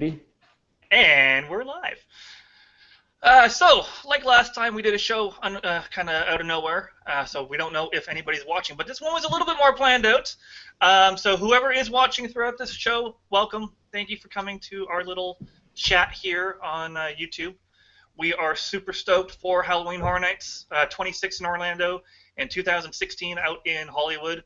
And we're live. So, like last time, we did a show kind of out of nowhere, so we don't know if anybody's watching, but this one was a little bit more planned out. So whoever is watching throughout this show, welcome. Thank you for coming to our little chat here on YouTube. We are super stoked for Halloween Horror Nights, 26 in Orlando and 2016 out in Hollywood.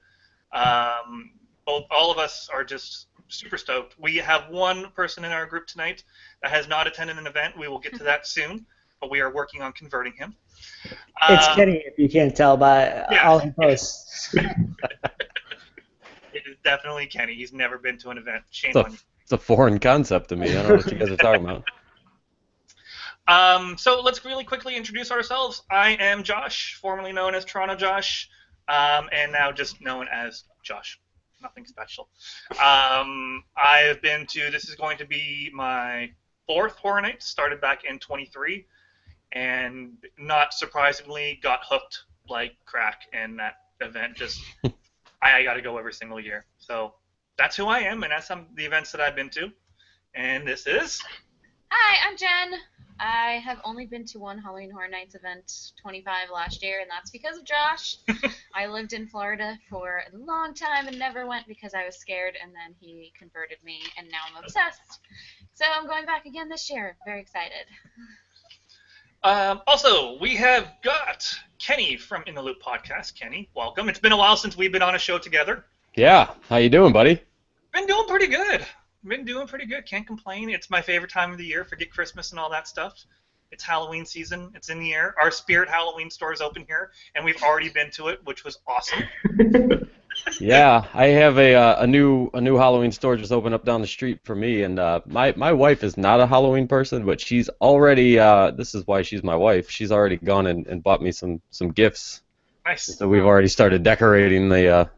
All of us are just super stoked. We have one person in our group tonight that has not attended an event. We will get to that soon, but we are working on converting him. It's Kenny, if you can't tell by all he posts. It is definitely Kenny. He's never been to an event. Shame on you. It's a foreign concept to me. I don't know what you guys are talking about. So let's really quickly introduce ourselves. I am Josh, formerly known as Toronto Josh, and now just known as Josh. Nothing special. I've been to, this is going to be my 4th Horror Night, started back in 23, and not surprisingly got hooked like crack, and that event just, I got to go every single year. So that's who I am, and that's the events that I've been to. And this is... Hi, I'm Jen. I have only been to one Halloween Horror Nights event, 25 last year, and that's because of Josh. I lived in Florida for a long time and never went because I was scared, and then he converted me, and now I'm obsessed. So I'm going back again this year. Very excited. Also, we have got Kenny from In the Loop podcast. Kenny, welcome. It's been a while since we've been on a show together. Yeah, how you doing, buddy? Been doing pretty good. Can't complain. It's my favorite time of the year. Forget Christmas and all that stuff. It's Halloween season. It's in the air. Our Spirit Halloween store is open here, and we've already been to it, which was awesome. Yeah, I have a new Halloween store just opened up down the street for me, and my wife is not a Halloween person, but she's already this is why she's my wife. She's already gone and bought me some gifts. Nice. So we've already started decorating the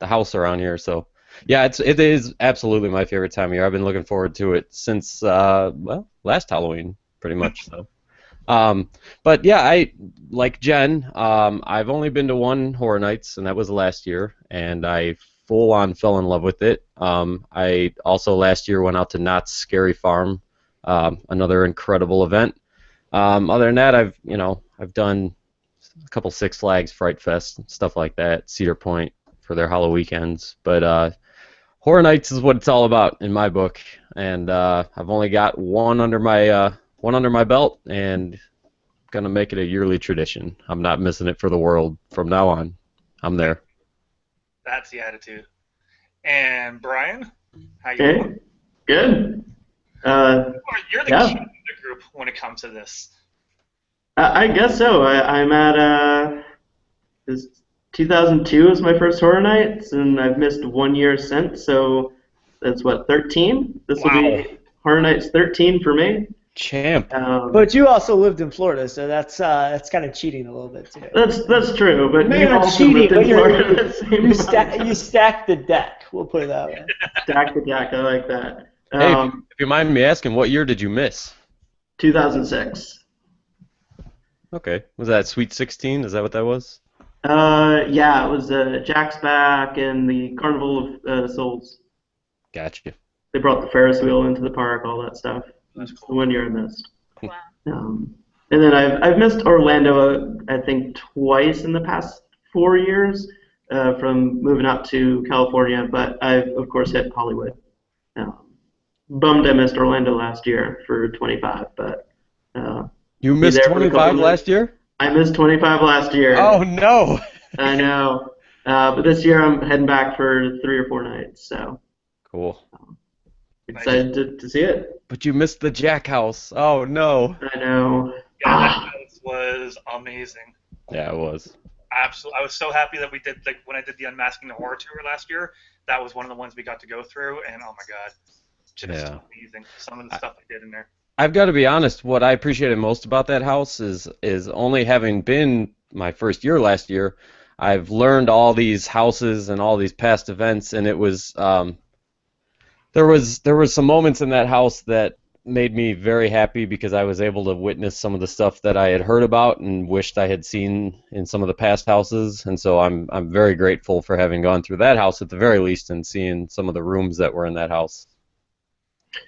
house around here. So. Yeah, it is absolutely my favorite time of year. I've been looking forward to it since last Halloween, pretty much. So, but yeah, I like Jen. I've only been to one Horror Nights, and that was last year, and I full on fell in love with it. I also last year went out to Knott's Scary Farm, another incredible event. Other than that, I've done a couple Six Flags Fright Fest and stuff like that, Cedar Point for their Halloween weekends, but Horror Nights is what it's all about in my book, and I've only got one under my belt, and gonna make it a yearly tradition. I'm not missing it for the world from now on. I'm there. That's the attitude. And Brian, how you doing? Good. You're the king of the group when it comes to this. I guess so. I'm at 2002 was my first Horror Nights, and I've missed 1 year since, so that's, 13? This will be Horror Nights 13 for me. Champ. But you also lived in Florida, so that's kind of cheating a little bit, too. That's true, but maybe not cheating, but you stacked the deck, we'll put it that way. Stack the deck, I like that. Hey, if you mind me asking, what year did you miss? 2006. Okay. Was that Sweet 16? Is that what that was? Yeah, it was Jack's Back and the Carnival of Souls. Gotcha. They brought the Ferris wheel into the park, all that stuff. That's cool. The 1 year I missed. Wow. And then I've missed Orlando, I think, twice in the past 4 years from moving out to California, but I've, of course, hit Hollywood. Bummed I missed Orlando last year for 25, but... you missed 25 last year? I missed 25 last year. Oh, no. I know. But this year I'm heading back for 3 or 4 nights, so. Cool. Excited to see it. But you missed the Jack House. Oh, no. I know. Yeah, that house was amazing. Yeah, it was. Absolutely. I was so happy that we did, like, when I did the Unmasking the Horror tour last year, that was one of the ones we got to go through, and oh my god, just amazing. Some of the stuff I did in there. I've got to be honest, what I appreciated most about that house is only having been my first year last year, I've learned all these houses and all these past events, and it was there was some moments in that house that made me very happy because I was able to witness some of the stuff that I had heard about and wished I had seen in some of the past houses, and so I'm very grateful for having gone through that house at the very least and seeing some of the rooms that were in that house.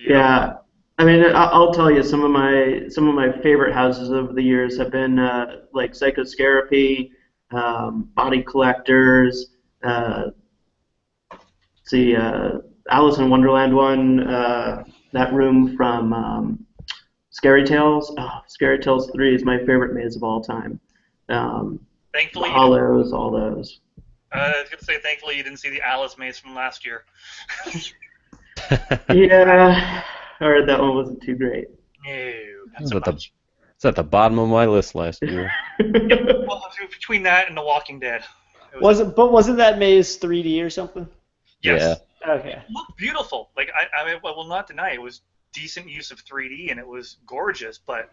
Yeah, I mean, I'll tell you some of my favorite houses over the years have been like Psychoscarapy, Body Collectors. See, Alice in Wonderland one. That room from Scary Tales. Oh, Scary Tales 3 is my favorite maze of all time. The Thankfully, Hollows, all those. I was going to say, thankfully you didn't see the Alice maze from last year. Yeah, I heard that one wasn't too great. No, not It's so at the much. it's at the bottom of my list last year. Well, between that and The Walking Dead. Wasn't that maze 3D or something? Yes. Okay. It looked beautiful. Like I will not deny it was decent use of 3D and it was gorgeous, but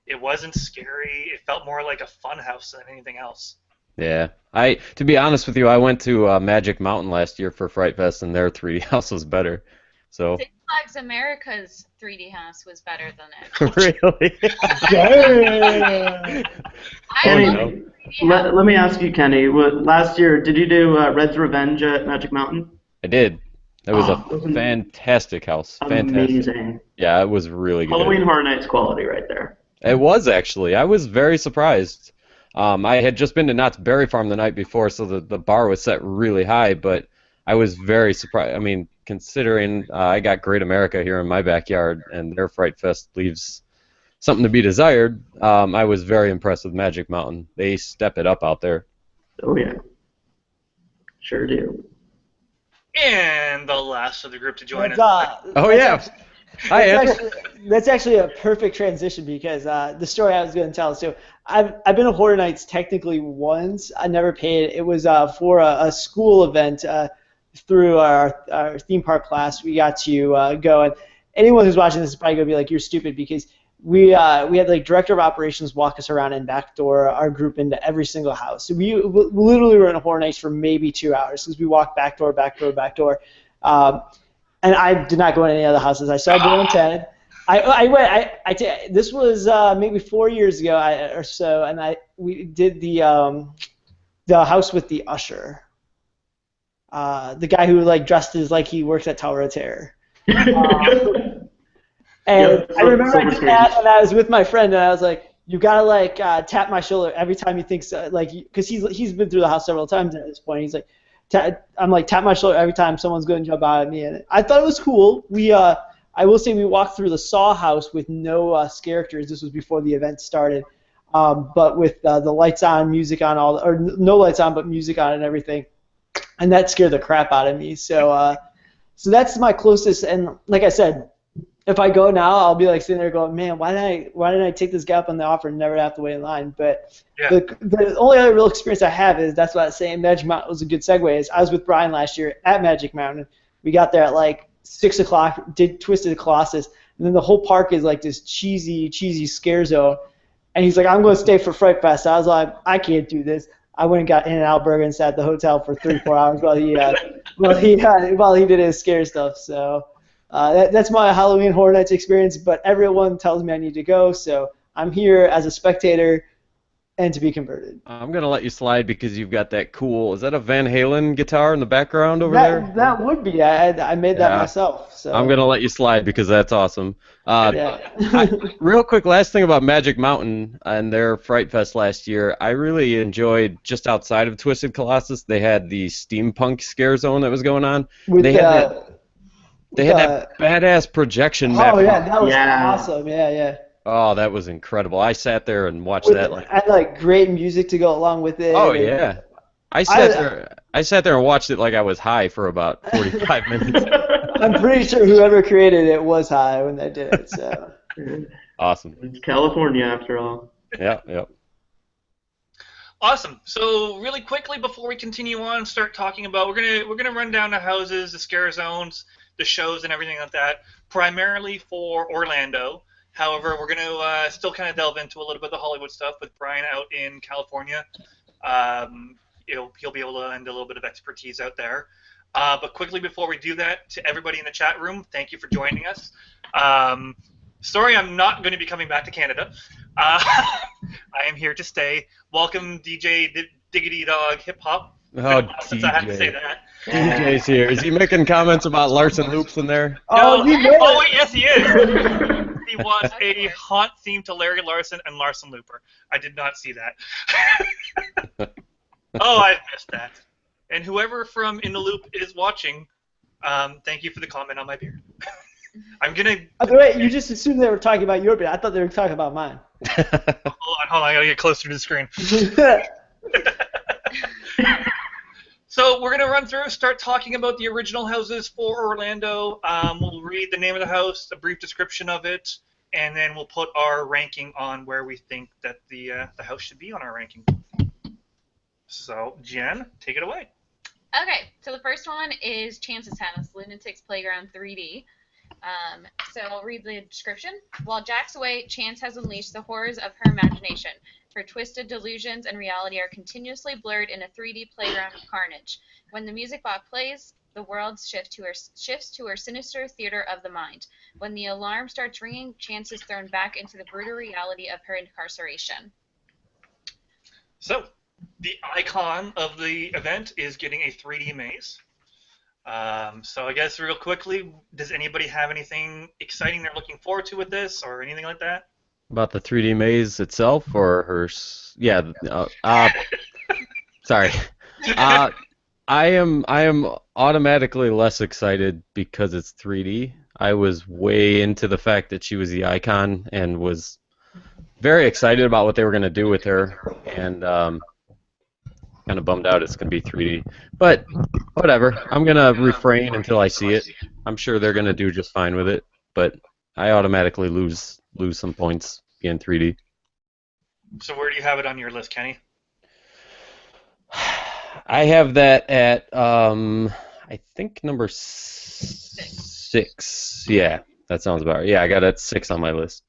it wasn't scary. It felt more like a fun house than anything else. Yeah. To be honest with you, I went to Magic Mountain last year for Fright Fest, and their 3D house was better. So. Six Flags America's 3D house was better than it. Really? Yeah. I Kenny, love 3D house. let me ask you, Kenny. Last year, did you do Red's Revenge at Magic Mountain? I did. That was a wasn't fantastic house. Fantastic. amazing. Yeah, it was really good. Halloween Horror Nights quality right there. It was actually. I was very surprised. I had just been to Knott's Berry Farm the night before, so the bar was set really high, but I was very surprised. I mean, considering I got Great America here in my backyard, and their Fright Fest leaves something to be desired, I was very impressed with Magic Mountain. They step it up out there. Oh yeah, sure do. And the last of the group to join us. Oh, yeah. Hi, Andrew. That's actually a perfect transition because the story I was going to tell. So I've been to Horror Nights technically once. I never paid. It was for a school event through our theme park class. We got to go, and anyone who's watching this is probably going to be like, "You're stupid," because we had like director of operations walk us around and backdoor our group into every single house. So we literally were in Horror Nights for maybe 2 hours because we walked backdoor. And I did not go in any other houses. I saw Bill and Ted. This was maybe 4 years ago or so, and we did the house with the usher, the guy who like dressed as like he works at Tower of Terror. And I remember I did that, and I was with my friend, and I was like, "You gotta like tap my shoulder every time you think so, like, because he's been through the house several times at this point. He's like." I'm like, tap my shoulder every time someone's going to jump out at me. And I thought it was cool. I will say we walked through the Saw house with no characters. This was before the event started. But with the lights on, music on, or no lights on, but music on and everything. And that scared the crap out of me. So that's my closest. And like I said, if I go now, I'll be like sitting there going, man, why did I take this guy up on the offer and never have to wait in line? But Yeah. the only other real experience I have is that's what I was saying. Magic Mountain was a good segue. Is I was with Brian last year at Magic Mountain. We got there at like 6 o'clock, did Twisted Colossus, and then the whole park is like this cheesy scare zone. And he's like, I'm going to stay for Fright Fest. I was like, I can't do this. I went and got In-N-Out Burger and sat at the hotel for 3-4 hours while he did his scare stuff. So. That's my Halloween Horror Nights experience, but everyone tells me I need to go, so I'm here as a spectator and to be converted. I'm going to let you slide because you've got that cool, is that a Van Halen guitar in the background over there? That would be. I made that myself. So. I'm going to let you slide because that's awesome. Real quick, last thing about Magic Mountain and their Fright Fest last year, I really enjoyed just outside of Twisted Colossus, they had the steampunk scare zone that was going on. They had that badass projection map. Oh, yeah, that was awesome. Yeah. Oh, that was incredible. I sat there and watched that. And like great music to go along with it. Oh, yeah. I sat there and watched it like I was high for about 45 minutes. I'm pretty sure whoever created it was high when they did it. So. Awesome. It's California, after all. Yep. Awesome. So really quickly before we continue on and start talking about, we're gonna run down the houses, the scare zones, the shows, and everything like that, primarily for Orlando. However, we're gonna still kind of delve into a little bit of the Hollywood stuff with Brian out in California. He'll be able to lend a little bit of expertise out there. But quickly before we do that, to everybody in the chat room, thank you for joining us. Sorry, I'm not going to be coming back to Canada. I am here to stay. Welcome, DJ Diggity Dog Hip Hop. Oh, So I had to say DJ. that. DJ's here. Is he making comments about Larson Loops in there? Oh, No. you know Oh, it. wait, yes, he is. He wants a haunt theme to Larry Larson and Larson Looper. I did not see that. Oh, I missed that. And whoever from In the Loop is watching, thank you for the comment on my beer. I'm gonna. Wait, you just assumed they were talking about your beer. I thought they were talking about mine. Hold on, I gotta get closer to the screen. So we're gonna run through, start talking about the original houses for Orlando. We'll read the name of the house, a brief description of it, and then we'll put our ranking on where we think that the house should be on our ranking. So Jen, take it away. Okay, so the first one is Chance's house, Lunatic's Playground 3D. So I'll read the description. While Jack's away, Chance has unleashed the horrors of her imagination. Her twisted delusions and reality are continuously blurred in a 3D playground of carnage. When the music box plays, the world shifts to her sinister theater of the mind. When the alarm starts ringing, Chance is thrown back into the brutal reality of her incarceration. So the icon of the event is getting a 3D maze. So I guess real quickly, does anybody have anything exciting they're looking forward to with this, or anything like that? About the 3D maze itself, or her? Yeah. Sorry. I am automatically less excited because it's 3D. I was way into the fact that she was the icon and was very excited about what they were going to do with her, and kind of bummed out it's going to be 3D. But whatever. I'm going to refrain until I see it. I'm sure they're going to do just fine with it, but I automatically lose some points being 3D. So where do you have it on your list, Kenny? I have that at I think number 6. Yeah, that sounds about right. Yeah, I got it at 6 on my list.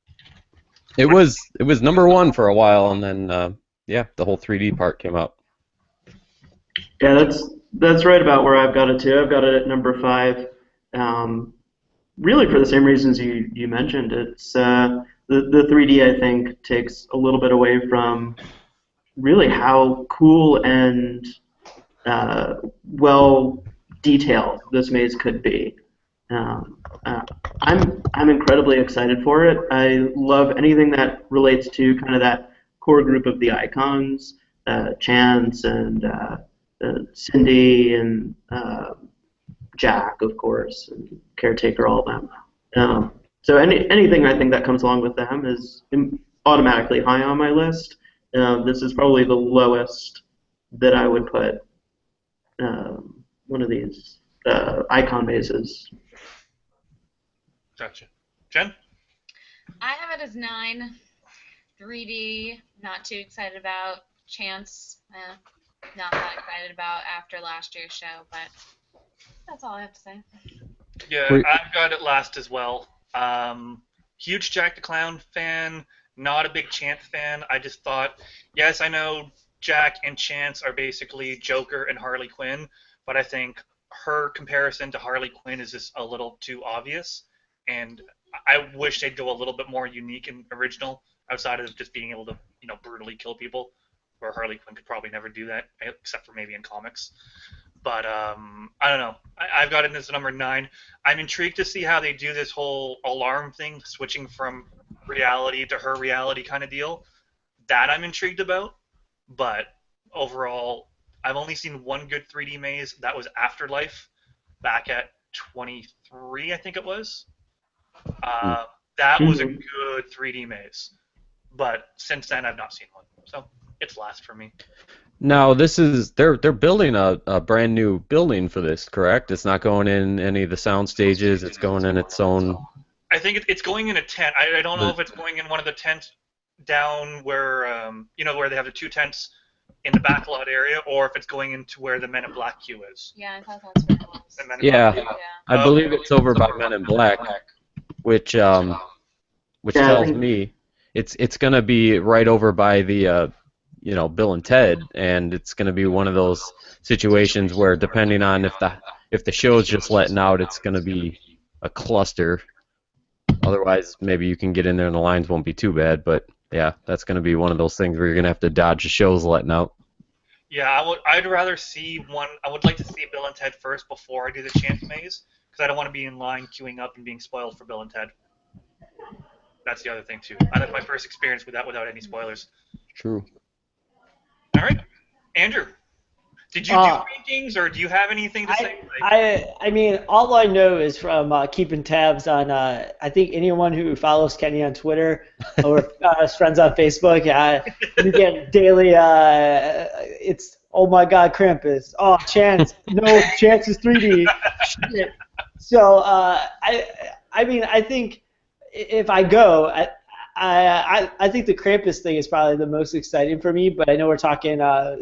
It was number 1 for a while, and then the whole 3D part came out. Yeah, that's right about where I've got it too. I've got it at number 5. Really for the same reasons you mentioned. It's the 3D, I think, takes a little bit away from really how cool and well detailed this maze could be. I'm incredibly excited for it. I love anything that relates to kind of that core group of the icons, Chance and Cindy and Jack, of course, and Caretaker, all of them. So anything I think that comes along with them is automatically high on my list. This is probably the lowest that I would put one of these icon mazes. Gotcha. Jen? I have it as 9. 3D, not too excited about. Chance, not that excited about after last year's show, but that's all I have to say. Yeah, I've got it last as well. Huge Jack the Clown fan, not a big Chance fan. I just thought, yes, I know Jack and Chance are basically Joker and Harley Quinn, but I think her comparison to Harley Quinn is just a little too obvious, and I wish they'd go a little bit more unique and original outside of just being able to, brutally kill people, where Harley Quinn could probably never do that, except for maybe in comics. But I don't know. I've got it as number 9. I'm intrigued to see how they do this whole alarm thing, switching from reality to her reality kind of deal. That I'm intrigued about. But overall, I've only seen one good 3D maze. That was Afterlife, back at 23, I think it was. That was a good 3D maze. But since then, I've not seen one. So it's last for me. Now they're building a brand new building for this, correct? It's not going in any of the sound stages. It's going in its own. I think it's going in a tent. I don't know if it's going in one of the tents down where where they have the 2 tents in the backlot area, or if it's going into where the Men in Black queue is. Yeah, I thought that's where it was. Yeah, I believe it's over by Men in Black, which tells me it's gonna be right over by the Bill and Ted, and it's going to be one of those situations where, depending on if the show's just letting out, it's going to be a cluster. Otherwise, maybe you can get in there and the lines won't be too bad. But yeah, that's going to be one of those things where you're going to have to dodge the shows letting out. Yeah, I'd rather see one. I would like to see Bill and Ted first before I do the Chance Maze, because I don't want to be in line queuing up and being spoiled for Bill and Ted. That's the other thing too. I like my first experience with that without any spoilers. True. All right, Andrew, did you do rankings or do you have anything to say? I mean, all I know is from keeping tabs on, I think anyone who follows Kenny on Twitter or his friends on Facebook, you get daily, it's, oh my God, Krampus. Oh, Chance. No, Chance is 3D. Shit. So, I mean, I think if I go, I think the Krampus thing is probably the most exciting for me, but I know we're talking,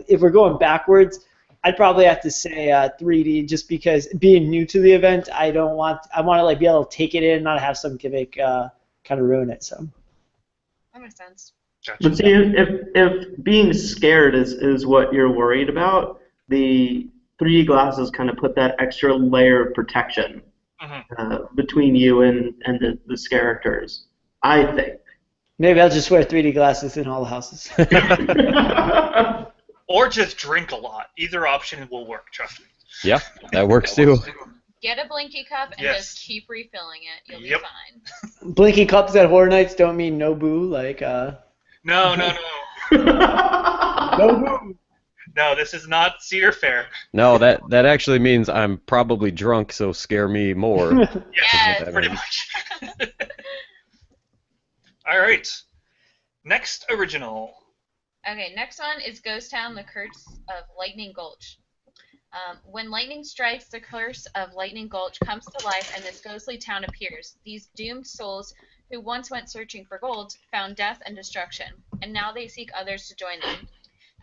if we're going backwards, I'd probably have to say 3D, just because being new to the event, I want to like be able to take it in, not have some gimmick kind of ruin it. So That makes sense. Gotcha. But see, if being scared is what you're worried about, the 3D glasses kind of put that extra layer of protection between you and the characters, I think. maybe I'll just wear 3D glasses in all the houses. Or just drink a lot. Either option will work, trust me. Yeah, that works too. Get a Blinky cup and Yes. just keep refilling it. You'll Yep. be fine. Blinking cups at Horror Nights don't mean no boo, like No. no boo. No, this is not Cedar Fair. No, that actually means I'm probably drunk, so scare me more. Yes. Pretty much. All right. Next original. Okay, next one is Ghost Town, The Curse of Lightning Gulch. When lightning strikes, the curse of Lightning Gulch comes to life and this ghostly town appears. These doomed souls who once went searching for gold found death and destruction, and now they seek others to join them.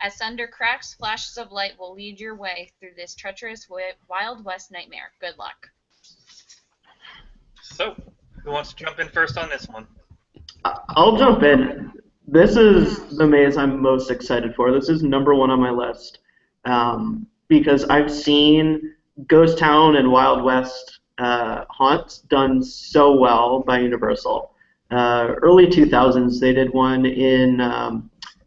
As thunder cracks, flashes of light will lead your way through this treacherous Wild West nightmare. Good luck. So, who wants to jump in first on this one? I'll jump in. This is the maze I'm most excited for. This is number one on my list because I've seen Ghost Town and Wild West haunts done so well by Universal. Early 2000s, they did one in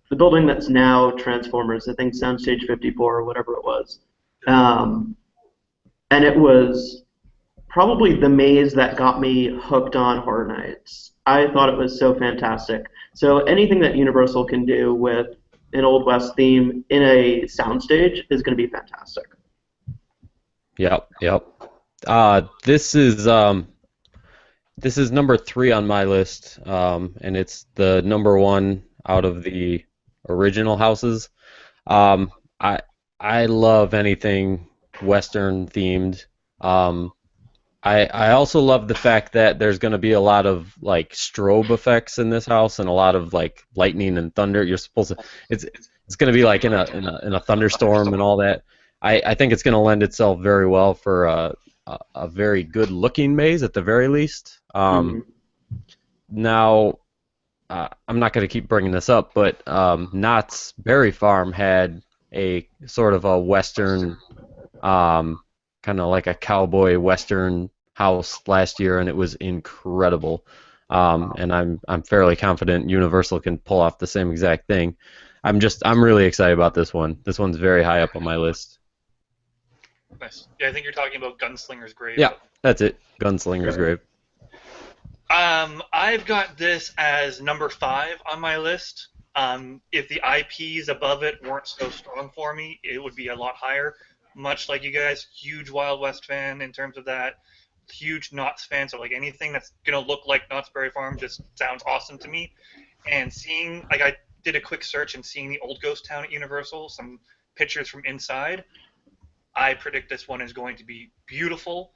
the building that's now Transformers, I think Soundstage 54 or whatever it was. And it was probably the maze that got me hooked on Horror Nights. I thought it was so fantastic. So anything that Universal can do with an Old West theme in a soundstage is going to be fantastic. Yep. This is number 3 on my list, and it's the number 1 out of the original houses. I love anything Western themed. I also love the fact that there's going to be a lot of like strobe effects in this house and a lot of like lightning and thunder. You're supposed to it's going to be like in a thunderstorm and all that. I think it's going to lend itself very well for a very good looking maze at the very least. Now I'm not going to keep bringing this up, but Knott's Berry Farm had a sort of a Western kind of like a cowboy Western house last year, and it was incredible. And I'm fairly confident Universal can pull off the same exact thing. I'm really excited about this one. This one's very high up on my list. Nice. Yeah, I think you're talking about Gunslinger's Grave. Yeah, that's it. Gunslinger's Grave. I've got this as number 5 on my list. If the IPs above it weren't so strong for me, it would be a lot higher. Much like you guys, huge Wild West fan in terms of that. Huge Knott's fan, so like anything that's gonna look like Knott's Berry Farm just sounds awesome to me. And seeing, like, I did a quick search and seeing the old ghost town at Universal, some pictures from inside, I predict this one is going to be beautiful,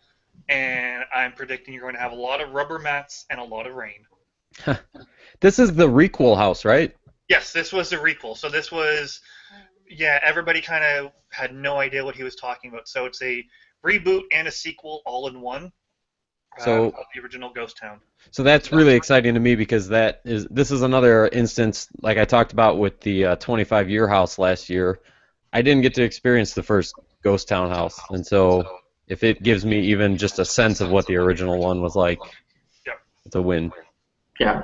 and I'm predicting you're going to have a lot of rubber mats and a lot of rain. This is the requel house, right? Yes, this was the requel. So this was, yeah, everybody kind of had no idea what he was talking about. So it's a reboot and a sequel all in one. Of the original Ghost Town. So that's really exciting to me because this is another instance, like I talked about with the 25-year house last year. I didn't get to experience the first Ghost Town house, and so if it gives me even just a sense of what the original one was like, it's a win. Yeah.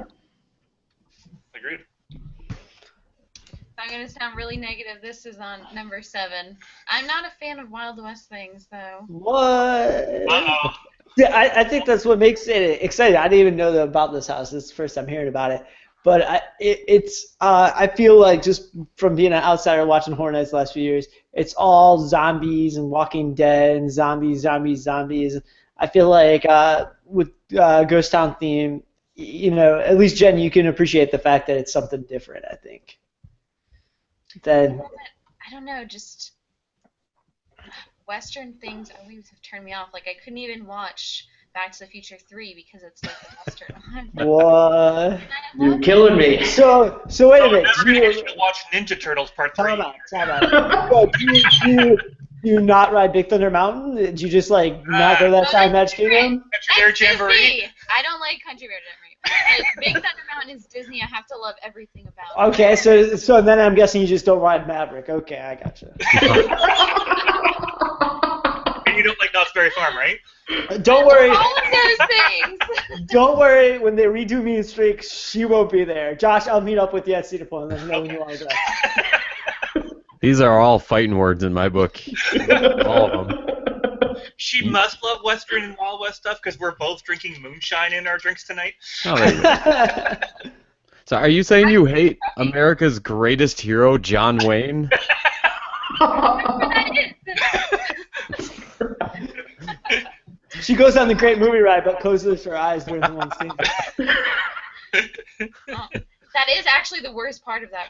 Agreed. If I'm gonna sound really negative. This is on number 7. I'm not a fan of Wild West things, though. What? Uh-oh. Yeah, I think that's what makes it exciting. I didn't even know about this house. This is the first time hearing about it. But I feel like just from being an outsider watching Horror Nights the last few years, it's all zombies and Walking Dead and zombies. I feel like with Ghost Town theme, at least Jen, you can appreciate the fact that it's something different, I think. Then I don't know, just Western things always have turned me off. Like, I couldn't even watch Back to the Future 3 because it's like a Western one. what? You're killing me. So wait a I'm minute. never going to get you to watch Ninja Turtles Part 3. Time out. So do you not ride Big Thunder Mountain? Did you just not go to that side of Magic Kingdom? Country Bear That's Jamboree. Disney. I don't like Country Bear Jamboree. Like, Big Thunder Mountain is Disney. I have to love everything about it. Okay, so then I'm guessing you just don't ride Maverick. Okay, I gotcha. And you don't like Knott's Berry Farm, right? Don't worry. All of those things. Don't worry. When they redo Mean Streak, she won't be there. Josh, I'll meet up with you at Cedar Point. Let me know when you want to go. These are all fighting words in my book. All of them. She must love Western and Wild West stuff because we're both drinking moonshine in our drinks tonight. Oh, there you go. So are you saying you hate America's greatest hero, John Wayne? She goes on the great movie ride, but closes her eyes during the one scene. That is actually the worst part of that.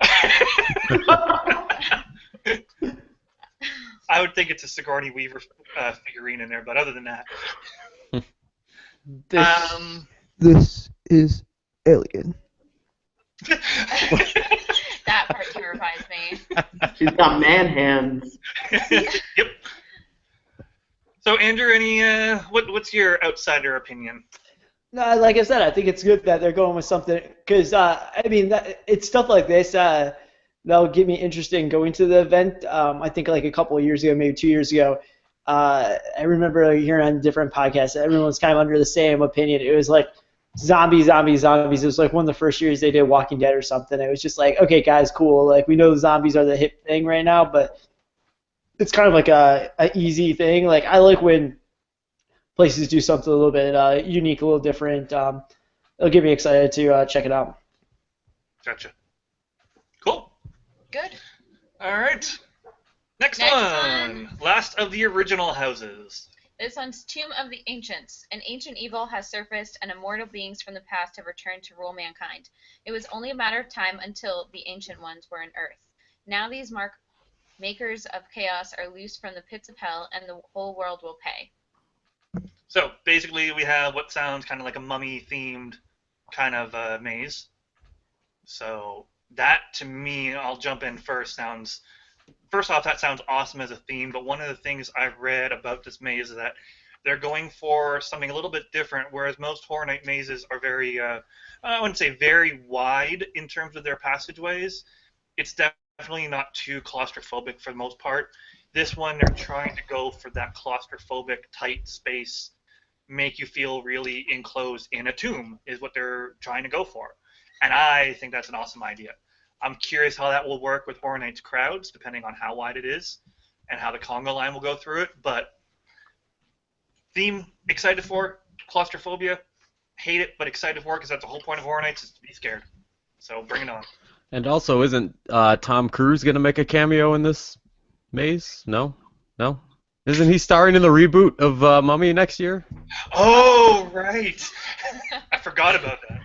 I would think it's a Sigourney Weaver figurine in there, but other than that. This is Alien. That part terrifies me. She's got man hands. Yep. So, Andrew, what's your outsider opinion? No, like I said, I think it's good that they're going with something because it's stuff like this that'll get me interested in going to the event. I think like a couple of years ago, maybe 2 years ago, I remember hearing on different podcasts, everyone was kind of under the same opinion. It was like zombies. It was like one of the first years they did Walking Dead or something. It was just like, okay, guys, cool. Like we know the zombies are the hip thing right now, but it's kind of like a easy thing. Like I like when places do something a little bit unique, a little different. It'll get me excited to check it out. Gotcha. Cool. Good. All right. Next one. Last of the original houses. This one's Tomb of the Ancients. An ancient evil has surfaced, and immortal beings from the past have returned to rule mankind. It was only a matter of time until the Ancient Ones were in Earth. Now these makers of chaos are loosed from the pits of hell, and the whole world will pay. So basically, we have what sounds kind of like a mummy-themed kind of maze. So that, to me, I'll jump in first. First off, that sounds awesome as a theme. But one of the things I've read about this maze is that they're going for something a little bit different. Whereas most Horror Night mazes are very, I wouldn't say very wide in terms of their passageways. It's definitely not too claustrophobic for the most part. This one, they're trying to go for that claustrophobic, tight space, make you feel really enclosed in a tomb, is what they're trying to go for. And I think that's an awesome idea. I'm curious how that will work with Horror Nights crowds, depending on how wide it is, and how the Congo line will go through it. But theme, excited for, claustrophobia, hate it, but excited for it, because that's the whole point of Horror Nights, is to be scared. So bring it on. And also, isn't Tom Cruise going to make a cameo in this maze? No? Isn't he starring in the reboot of Mummy next year? Oh, right. I forgot about that.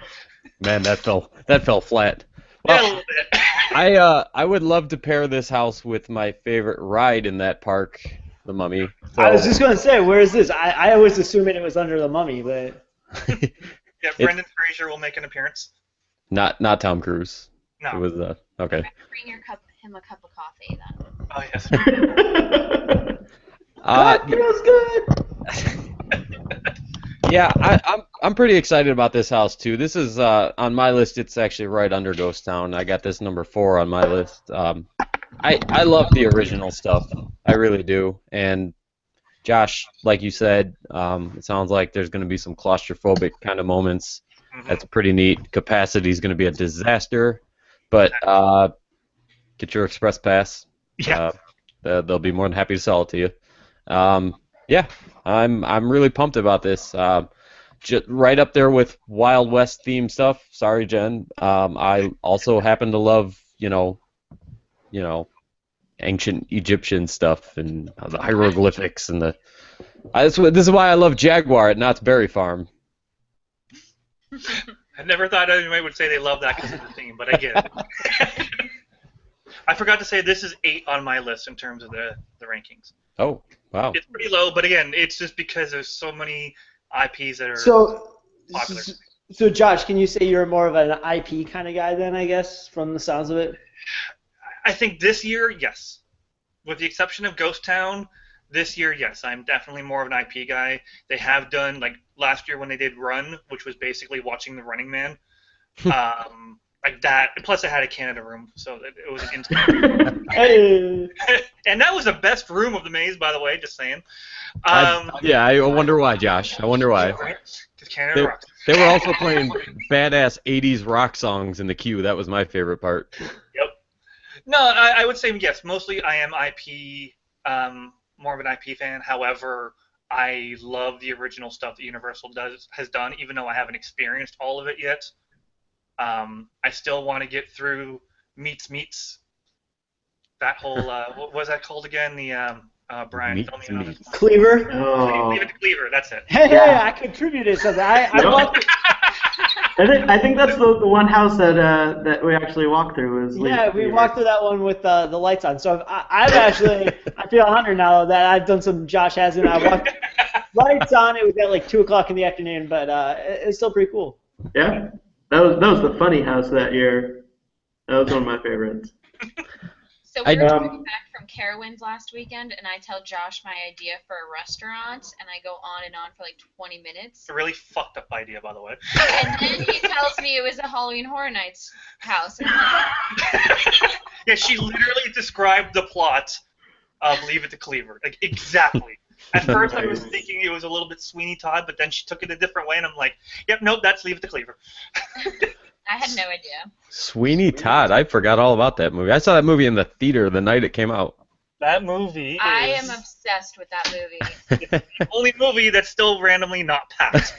Man, that fell flat. Yeah, Well, a little bit. I would love to pair this house with my favorite ride in that park, the Mummy. So, I was just going to say, where is this? I was assuming it was under the Mummy, but... Yeah, Brendan Fraser will make an appearance. not Tom Cruise. No. It was okay. Bring him a cup of coffee then. Oh, yes. That feels good! Yeah, I'm pretty excited about this house too. This is on my list. It's actually right under Ghost Town. I got this number 4 on my list. I love the original stuff. I really do. And Josh, like you said, it sounds like there's going to be some claustrophobic kind of moments. That's pretty neat. Capacity is going to be a disaster, but get your express pass. Yeah. They'll be more than happy to sell it to you. Yeah, I'm really pumped about this. Right up there with Wild West themed stuff. Sorry, Jen. I also happen to love, ancient Egyptian stuff and the hieroglyphics and this is why I love Jaguar at Knott's Berry Farm. I never thought anybody would say they love that because of the theme, but I get it. I forgot to say this is 8 on my list in terms of the rankings. Oh, wow. It's pretty low, but again, it's just because there's so many IPs that are popular. So Josh, can you say you're more of an IP kind of guy then, I guess, from the sounds of it? I think this year, yes. With the exception of Ghost Town, this year, yes. I'm definitely more of an IP guy. They have done, like last year when they did Run, which was basically watching The Running Man. Like that. Plus, I had a Canada room, so it was an instant. And that was the best room of the maze, by the way, just saying. I wonder why, Josh. I wonder why. Because Canada rocks. They were also playing badass 80s rock songs in the queue. That was my favorite part. Yep. No, I would say yes. Mostly I am IP, more of an IP fan. However, I love the original stuff that Universal has done, even though I haven't experienced all of it yet. I still want to get through Meets. That whole what was that called again? The Brian, tell me about it. Cleaver. Oh. Leave it to Cleaver. That's it. Hey, I contributed something. I think that's the one house that we actually walked through. We walked through that one with the lights on. So I feel honored now that I've done some Josh hasn't. I walked lights on. It was at like 2 o'clock in the afternoon, but it's still pretty cool. Yeah, that was the funny house that year. That was one of my favorites. So we were coming back from Carowinds last weekend, and I tell Josh my idea for a restaurant, and I go on and on for like 20 minutes. It's a really fucked up idea, by the way. And then he tells me it was a Halloween Horror Nights house. And I'm like, Yeah, she literally described the plot of Leave It to Cleaver. Like, exactly. At first, I was thinking it was a little bit Sweeney Todd, but then she took it a different way, and I'm like, yep, nope, that's Leave It to Cleaver. I had no idea. Sweeney Todd. I forgot all about that movie. I saw that movie in the theater the night it came out. That movie I am obsessed with that movie. It's the only movie that's still randomly not packed.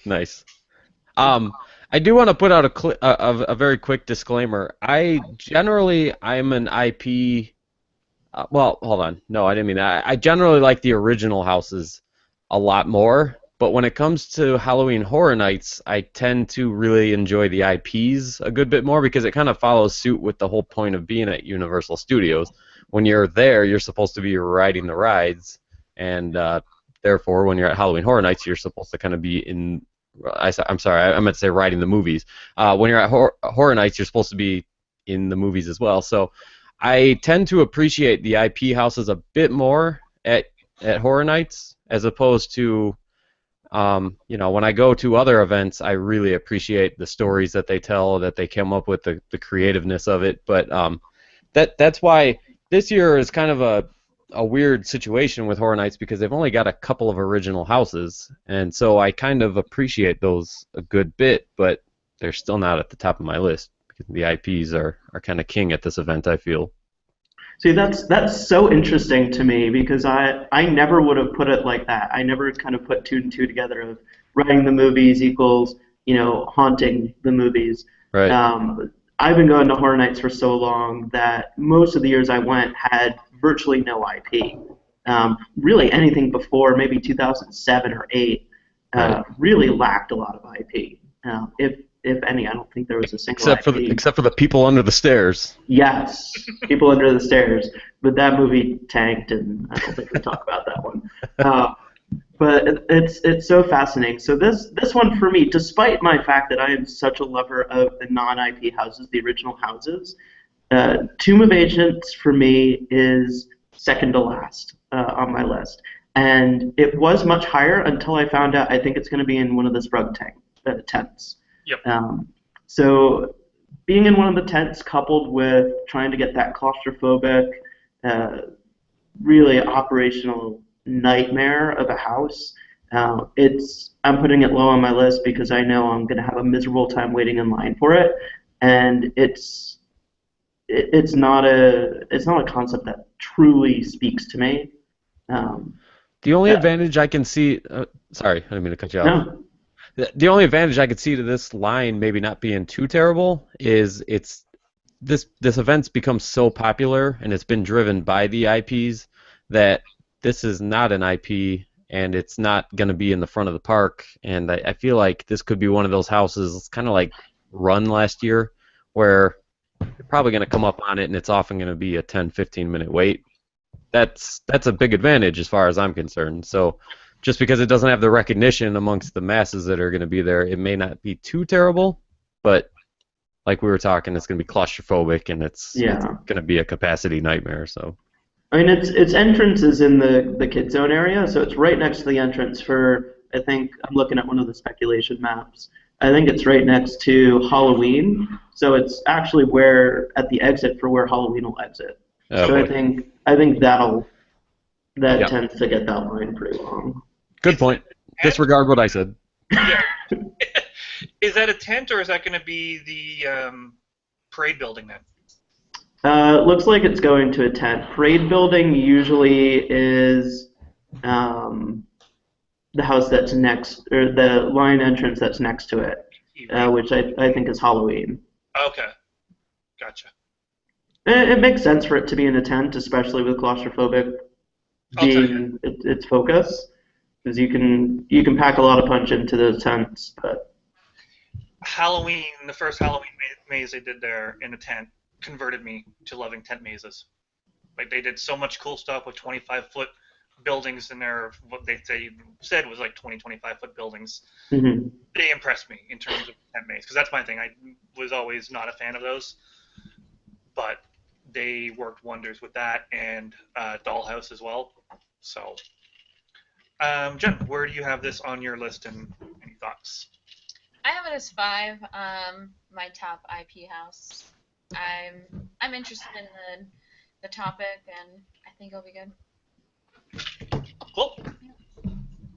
Nice. I do want to put out a very quick disclaimer. I'm an IP. Well, hold on. No, I didn't mean that. I generally like the original houses a lot more. But when it comes to Halloween Horror Nights, I tend to really enjoy the IPs a good bit more because it kind of follows suit with the whole point of being at Universal Studios. When you're there, you're supposed to be riding the rides, and therefore, when you're at Halloween Horror Nights, you're supposed to kind of be in. I'm sorry, I meant to say riding the movies. When you're at Horror Nights, you're supposed to be in the movies as well. So I tend to appreciate the IP houses a bit more at Horror Nights as opposed to. When I go to other events, I really appreciate the stories that they tell, that they come up with, the creativeness of it. But that's why this year is kind of a weird situation with Horror Nights because they've only got a couple of original houses, and so I kind of appreciate those a good bit, but they're still not at the top of my list because the IPs are kind of king at this event, I feel. See, that's so interesting to me because I never would have put it like that. I never kind of put 2 and 2 together of writing the movies equals, haunting the movies. Right. I've been going to Horror Nights for so long that most of the years I went had virtually no IP. Really anything before maybe 2007 or 8 really lacked a lot of IP. If any, I don't think there was a single except for the people under the stairs. Yes, people under the stairs. But that movie tanked, and I don't think we talk about that one. But it's so fascinating. So this one for me, despite my fact that I am such a lover of the non-IP houses, the original houses, Tomb of Ancients for me is second to last on my list. And it was much higher until I found out I think it's going to be in one of the Sprug tents. Yep. So being in one of the tents coupled with trying to get that claustrophobic, really operational nightmare of a house, I'm putting it low on my list because I know I'm going to have a miserable time waiting in line for it, and it's it's not a concept that truly speaks to me. Um, The only that, advantage I can see, sorry, I didn't mean to cut you off. no, The only advantage I could see to this line maybe not being too terrible is this event's become so popular and it's been driven by the IPs that this is not an IP and it's not going to be in the front of the park. And I feel like this could be one of those houses, it's kind of like Run last year, where you're probably going to come up on it and it's often going to be a 10, 15-minute wait. That's a big advantage as far as I'm concerned. So just because it doesn't have the recognition amongst the masses that are going to be there, it may not be too terrible, but like we were talking, it's going to be claustrophobic and it's yeah. going to be a capacity nightmare. So I mean, its entrance is in the kid zone area, so it's right next to the entrance for. I think I'm looking at one of the speculation maps. I think it's right next to Halloween, so it's actually where at the exit for where Halloween will exit. oh, So boy. I think that Yep. tends to get that line pretty long. Good point. Disregard what I said. Yeah. Is that a tent or is that going to be the parade building then? Looks like it's going to a tent. Parade building usually is the house that's next, or the line entrance that's next to it, which I think is Halloween. Okay. Gotcha. It makes sense for it to be in a tent, especially with claustrophobic being its focus, because you can pack a lot of punch into those tents. But Halloween, the first Halloween maze they did there in a tent, converted me to loving tent mazes. Like they did so much cool stuff with 25-foot buildings in there. What they said was like 25-foot buildings. mm-hmm. They impressed me in terms of tent maze because that's my thing. I was always not a fan of those, but they worked wonders with that and Dollhouse as well. So, Jen, where do you have this on your list and any thoughts? I have it as 5. My top IP house. I'm interested in the topic, and I think it'll be good. Cool.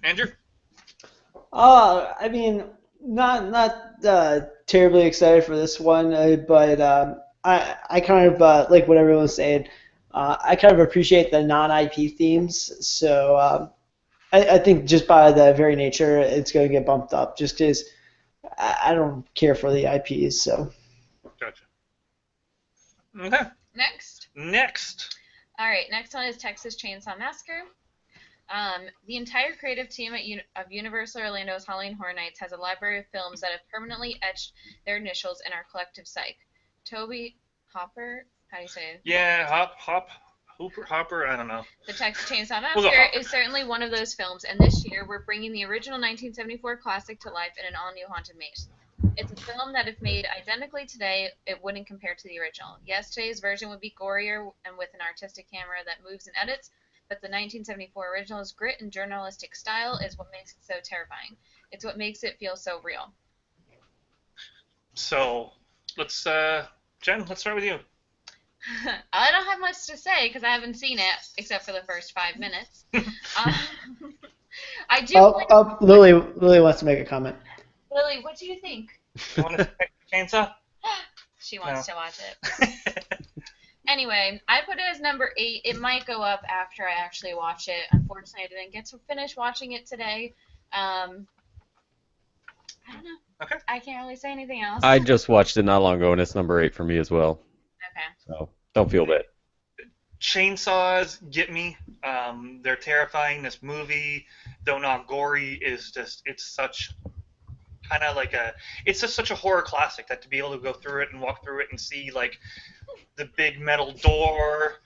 Andrew? I mean, not terribly excited for this one, but I kind of like what everyone's saying. I kind of appreciate the non-IP themes, so I think just by the very nature, it's going to get bumped up, just because I don't care for the IPs. So. Gotcha. Okay. Next. All right. Next one is Texas Chainsaw Massacre. The entire creative team of Universal Orlando's Halloween Horror Nights has a library of films that have permanently etched their initials in our collective psyche. Toby Hopper, how do you say it? Yeah, Hopper, I don't know. The Texas Chainsaw Massacre is certainly one of those films, and this year we're bringing the original 1974 classic to life in an all-new haunted maze. It's a film that if made identically today, it wouldn't compare to the original. Yes, today's version would be gorier and with an artistic camera that moves and edits, but the 1974 original's grit and journalistic style is what makes it so terrifying. It's what makes it feel so real. So, let's, Jen, let's start with you. I don't have much to say because I haven't seen it except for the first 5 minutes. I do. Lily wants to make a comment. Lily, what do you think? You want to chainsaw? She wants to watch it. Anyway, I put it as number 8. It might go up after I actually watch it. Unfortunately, I didn't get to finish watching it today. I don't know. Okay. I can't really say anything else. I just watched it not long ago, and it's number 8 for me as well. Okay. So don't feel bad. Chainsaws get me. They're terrifying. This movie, though not gory, is just, it's such kind of like it's just such a horror classic that to be able to go through it and walk through it and see like the big metal door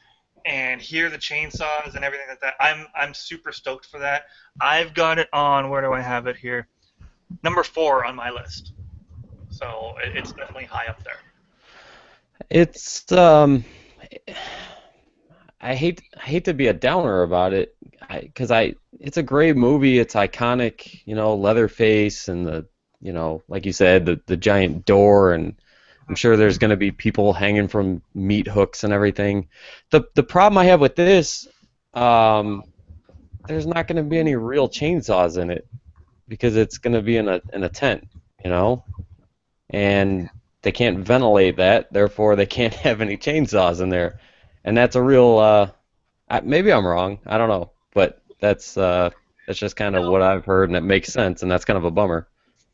and hear the chainsaws and everything like that. I'm super stoked for that. I've got it on, where do I have it here? Number 4 on my list. So it's definitely high up there. It's I hate to be a downer about it, because it's a great movie. It's iconic, Leatherface and the, like you said, the giant door, and I'm sure there's going to be people hanging from meat hooks and everything. The problem I have with this, there's not going to be any real chainsaws in it because it's going to be in a tent, and they can't ventilate that, therefore they can't have any chainsaws in there, and that's a real. Maybe I'm wrong. I don't know, but that's just kind of what I've heard, and it makes sense, and that's kind of a bummer.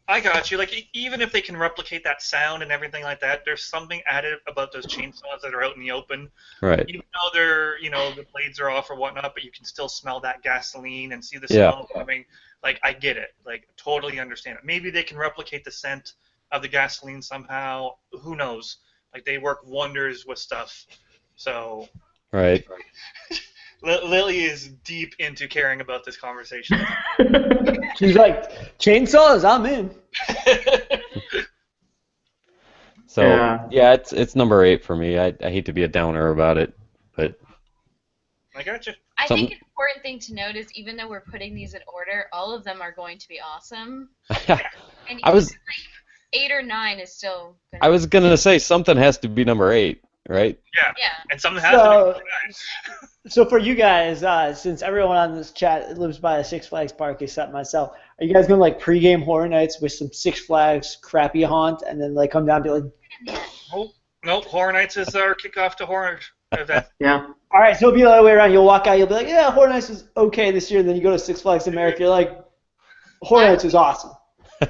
I got you. Like, even if they can replicate that sound and everything like that, there's something added about those chainsaws that are out in the open. Right. Even though they're, the blades are off or whatnot, but you can still smell that gasoline and see the Yeah. smell coming. Like, I get it. Like, totally understand it. Maybe they can replicate the scent of the gasoline somehow. Who knows? Like, they work wonders with stuff. So. Right. Lily is deep into caring about this conversation. She's like, chainsaws, I'm in. So yeah, it's number 8 for me. I hate to be a downer about it, but I got you. I think an important thing to note is even though we're putting these in order, all of them are going to be awesome. And I was 8 or 9 is still. I was gonna say something has to be number 8, right? Yeah. Yeah. And something has to be number 9. So for you guys, since everyone on this chat lives by a Six Flags park except myself, are you guys going to like pregame Horror Nights with some Six Flags crappy haunt and then like come down and be like... Nope. Horror Nights is our kickoff to horror event. Yeah. All right, so it'll be the other way around. You'll walk out, you'll be like, yeah, Horror Nights was okay this year, and then you go to Six Flags America, you're like, Horror Nights was awesome.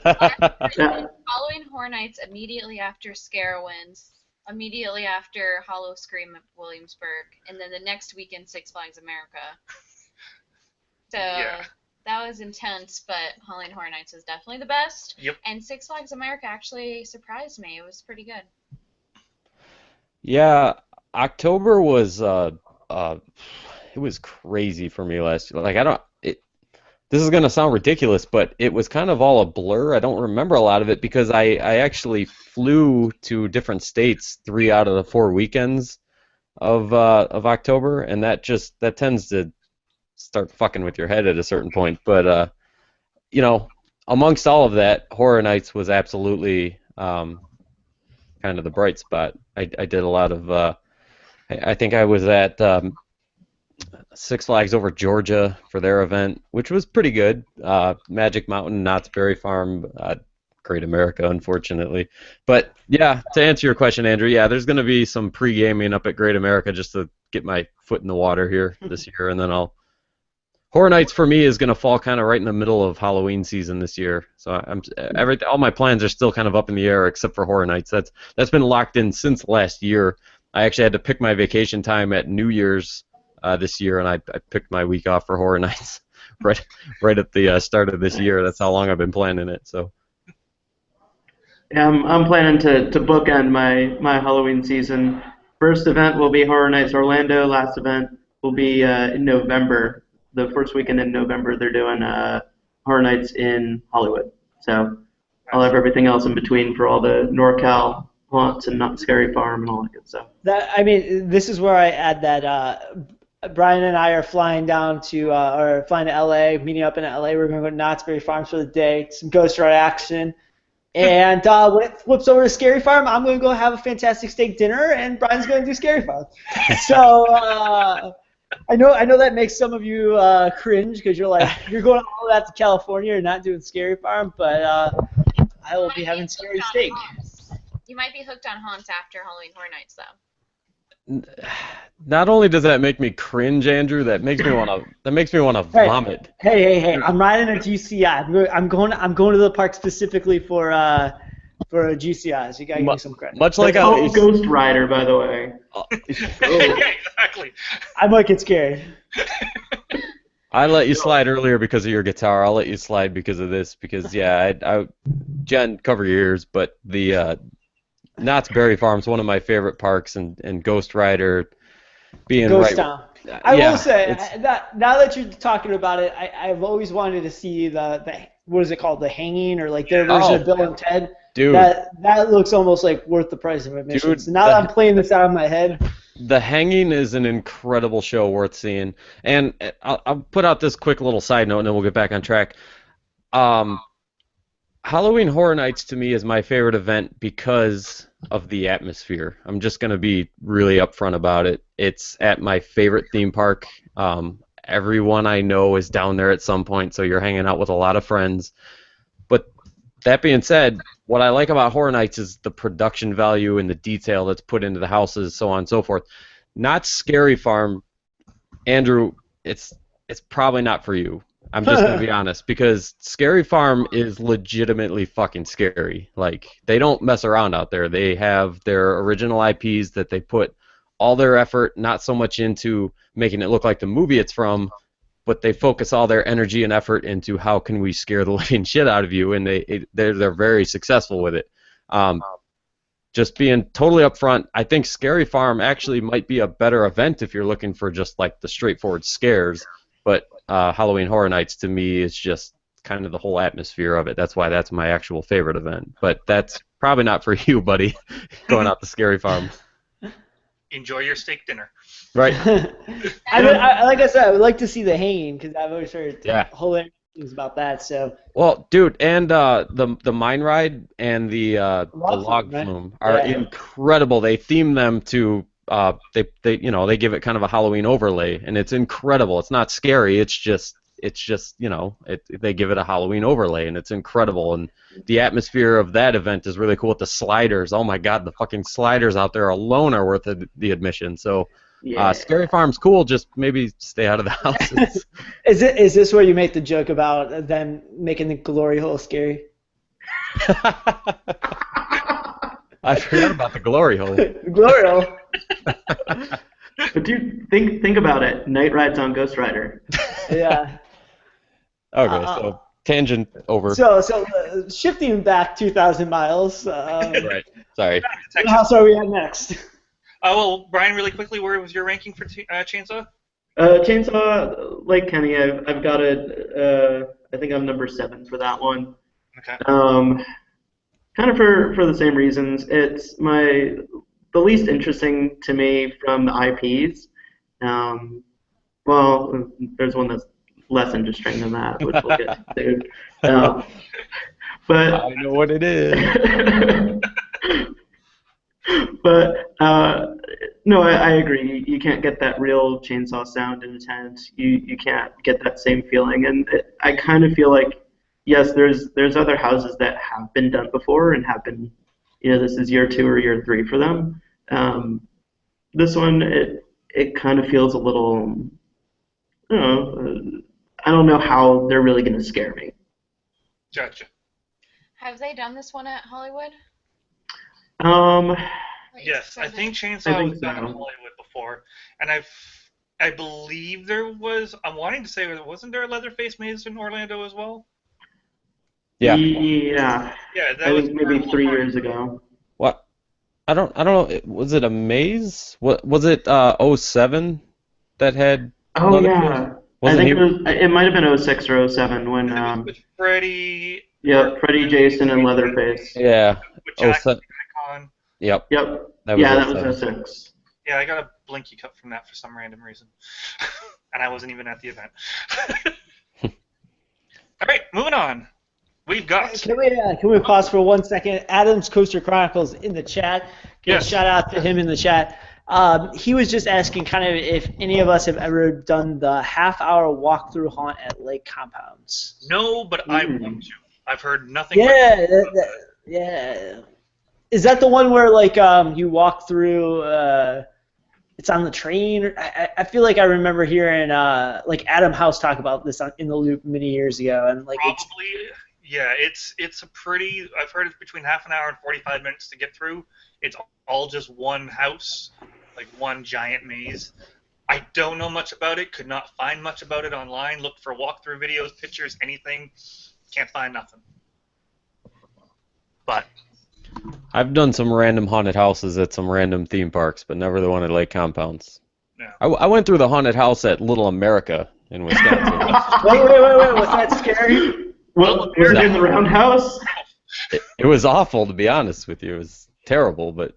Following Horror Nights immediately after Scarowinds, immediately after Hollow Scream at Williamsburg, and then the next weekend Six Flags America. So that was intense, but Halloween Horror Nights was definitely the best. Yep. And Six Flags America actually surprised me. It was pretty good. Yeah, October was it was crazy for me last year. Like this is gonna sound ridiculous, but it was kind of all a blur. I don't remember a lot of it because I actually flew to different states 3 out of the 4 weekends of October, and that tends to start fucking with your head at a certain point. But amongst all of that, Horror Nights was absolutely kind of the bright spot. I did a lot of. I think I was at Six Flags over Georgia for their event, which was pretty good. Magic Mountain, Knott's Berry Farm, Great America, unfortunately. But yeah, to answer your question, Andrew, yeah, there's going to be some pre-gaming up at Great America just to get my foot in the water here this year, and then Horror Nights for me is going to fall kind of right in the middle of Halloween season this year. So all my plans are still kind of up in the air except for Horror Nights. That's been locked in since last year. I actually had to pick my vacation time at New Year's this year, and I picked my week off for Horror Nights right at the start of this year. That's how long I've been planning it. So. Yeah, I'm planning to bookend my Halloween season. First event will be Horror Nights Orlando. Last event will be in November. The first weekend in November, they're doing Horror Nights in Hollywood. So I'll have everything else in between for all the NorCal haunts and Not Scary Farm and all that good stuff. This is where I add that Brian and I are flying down to LA, meeting up in LA. We're going to go to Knott's Berry Farms for the day, some Ghost Ride action. And when it flips over to Scary Farm, I'm going to go have a fantastic steak dinner, and Brian's going to do Scary Farm. So I know that makes some of you cringe because you're like, you're going all that to California and not doing Scary Farm, but I will be having scary steak. You might be hooked on haunts after Halloween Horror Nights, though. Not only does that make me cringe, Andrew, that makes me want to vomit. Hey! I'm riding a GCI. I'm going to the park specifically for GCIs. You gotta give me some credit. Much like how Ghost Rider, by the way. Yeah, exactly. I might get scared. I let you slide earlier because of your guitar. I'll let you slide because of this. Because Jen, cover your ears. But the Knott's Berry Farm is one of my favorite parks, and Ghost Rider being Ghost right. Town. I will say that now that you're talking about it, I've always wanted to see the what is it called, the hanging, or like their version of Bill and Ted. Dude, that looks almost like worth the price of admission. Dude, so now that I'm playing this out of my head. The Hanging is an incredible show worth seeing. And I'll put out this quick little side note, and then we'll get back on track. Halloween Horror Nights to me is my favorite event because of the atmosphere. I'm just going to be really upfront about it. It's at my favorite theme park. Everyone I know is down there at some point, so you're hanging out with a lot of friends. But that being said, what I like about Horror Nights is the production value and the detail that's put into the houses, so on and so forth. Not Scary Farm, Andrew. It's probably not for you. I'm just gonna be honest, because Scary Farm is legitimately fucking scary. Like, they don't mess around out there. They have their original IPs that they put all their effort, not so much into making it look like the movie it's from, but they focus all their energy and effort into how can we scare the living shit out of you, and they're very successful with it. Just being totally upfront, I think Scary Farm actually might be a better event if you're looking for just like the straightforward scares, but Halloween Horror Nights to me is just kind of the whole atmosphere of it. That's why that's my actual favorite event. But that's probably not for you, buddy, going out to Scary Farm. Enjoy your steak dinner. Right. Like I said, I would like to see the hanging because I've always heard hilarious things about that. So. Well, dude, and the mine ride and the log flume are incredible. They theme them to they give it kind of a Halloween overlay, and it's incredible. It's not scary. It's just they give it a Halloween overlay, and it's incredible. And the atmosphere of that event is really cool with the sliders. Oh my God, the fucking sliders out there alone are worth the admission. So. Yeah. Scary Farm's cool, just maybe stay out of the houses. Is this where you make the joke about them making the glory hole scary? I forgot about the glory hole. Glory hole. But dude, think about it. Night rides on Ghost Rider. Yeah. Okay, so tangent over. So shifting back 2,000 miles. Right. Sorry. What house are we at next? Well, Brian, really quickly, where was your ranking for Chainsaw? Chainsaw, like Kenny, I've got it. I think I'm number 7 for that one. Okay. Kind of for the same reasons. It's the least interesting to me from the IPs. Well, there's one that's less interesting than that, which we'll get to. But I know what it is. But no, I agree. You can't get that real chainsaw sound and intent. You can't get that same feeling. And I kind of feel like, yes, there's other houses that have been done before and have been, this is year 2 or year 3 for them. This one, it kind of feels a little, I don't know how they're really going to scare me. Gotcha. Have they done this one at Hollywood? Yes, I think Chainsaw was done in Hollywood before, and I believe there was. I'm wanting to say, wasn't there a Leatherface maze in Orlando as well? Yeah. Yeah. Yeah, that I was think maybe 3 years ago. What? I don't know. Was it a maze? What was it? 07 that had. Oh yeah. I think it might have been 06 or 07 when. It was with Freddy. Yeah, Freddy, Jason, and Leatherface. Yeah. With Jack 07. Yep. That was 06. Yeah, I got a blinky cut from that for some random reason, and I wasn't even at the event. All right, moving on. We've got. Can we pause for 1 second? Adam's Coaster Chronicles in the chat. Give a shout out to him in the chat. He was just asking kind of if any of us have ever done the half-hour walk-through haunt at lake compounds. No, but I want to. I've heard nothing. Yeah. Is that the one where like you walk through? It's on the train. I feel like I remember hearing like Adam House talk about this in the Loop many years ago, and like probably it's a pretty. I've heard it's between half an hour and 45 minutes to get through. It's all just one house, like one giant maze. I don't know much about it. Could not find much about it online. Looked for walkthrough videos, pictures, anything. Can't find nothing. But. I've done some random haunted houses at some random theme parks, but never the one at lake compounds. No. I went through the haunted house at Little America in Wisconsin. Wait, was that scary? Well, was it in the roundhouse? It was awful, to be honest with you. It was terrible, but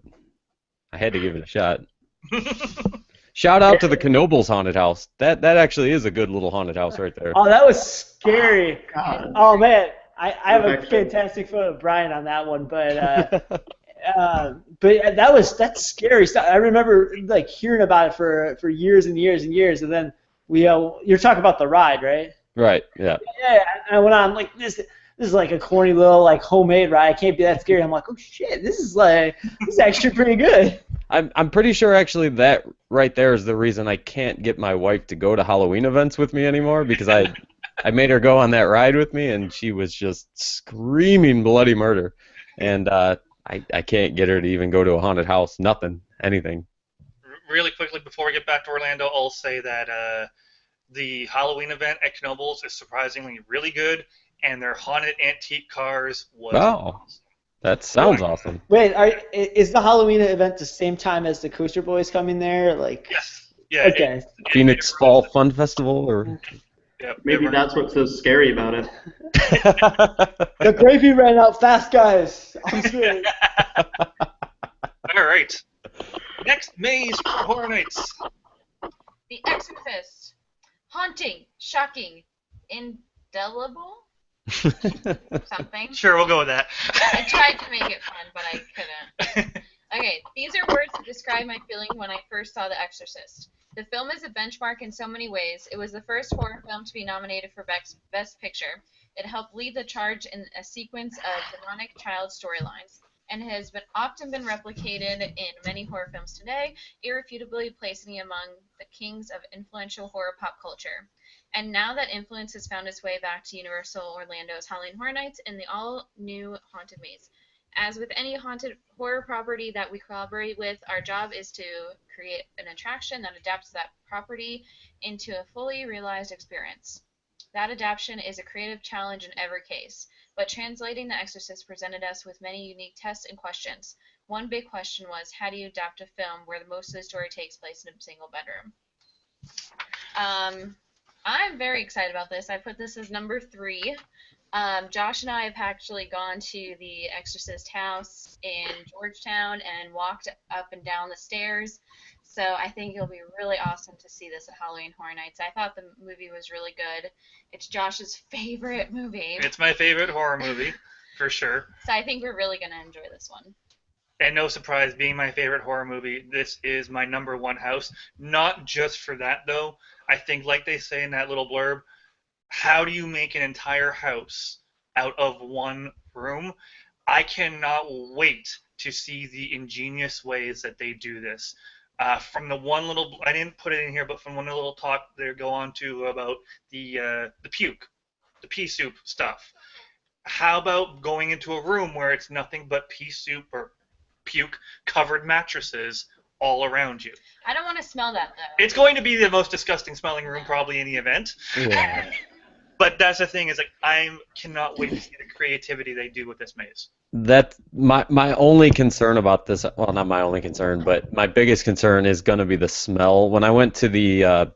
I had to give it a shot. Shout out to the Knoebels haunted house. That actually is a good little haunted house right there. Oh, that was scary. God. Oh man. I have a fantastic photo of Brian on that one, but that's scary stuff. I remember like hearing about it for years and years and years, and then you're talking about the ride, right? Right. Yeah. Yeah. I went on like this this is like a corny little like homemade ride. I can't be that scary. I'm like, oh shit, this is actually pretty good. I'm pretty sure actually that right there is the reason I can't get my wife to go to Halloween events with me anymore, because I made her go on that ride with me and she was just screaming bloody murder, and I can't get her to even go to a haunted house, nothing, anything. Really quickly before we get back to Orlando, I'll say that the Halloween event at Knoebels is surprisingly really good, and their haunted antique cars was Oh, that sounds awesome. Wait, is the Halloween event the same time as the Coaster Boys coming there? Like, Yes. Yeah. okay. Phoenix Fall Fun Festival, or Yeah, Maybe that's what's so scary about it. The gravy ran out fast, guys. I'm serious. All right. Next maze for Horror Nights. The Exorcist. Haunting, shocking, indelible? Something. Sure, we'll go with that. I tried to make it fun, but I couldn't. Okay, these are words to describe my feeling when I first saw The Exorcist. The film is a benchmark in so many ways. It was the first horror film to be nominated for Best Picture. It helped lead the charge in a sequence of demonic child storylines, and has often been replicated in many horror films today, irrefutably placing it among the kings of influential horror pop culture. And now that influence has found its way back to Universal Orlando's Halloween Horror Nights in the all-new Haunted Maze. As with any haunted horror property that we collaborate with, our job is to create an attraction that adapts that property into a fully realized experience. That adaptation is a creative challenge in every case, but translating The Exorcist presented us with many unique tests and questions. One big question was, how do you adapt a film where most of the story takes place in a single bedroom? I'm very excited about this. I put this as number 3. Josh and I have actually gone to the Exorcist house in Georgetown and walked up and down the stairs. So I think it'll be really awesome to see this at Halloween Horror Nights. I thought the movie was really good. It's Josh's favorite movie. It's my favorite horror movie, for sure. So I think we're really going to enjoy this one. And no surprise, being my favorite horror movie, this is my number 1 house. Not just for that, though. I think, like they say in that little blurb, how do you make an entire house out of one room? I cannot wait to see the ingenious ways that they do this. From the one little, I didn't put it in here, but from one little talk they go on to about the pea soup stuff. How about going into a room where it's nothing but pea soup or puke covered mattresses all around you? I don't want to smell that, though. It's going to be the most disgusting smelling room probably in the event. Yeah. But that's the thing, is like I cannot wait to see the creativity they do with this maze. That's my only concern about this. Well, not my only concern, but my biggest concern is going to be the smell. When I went to the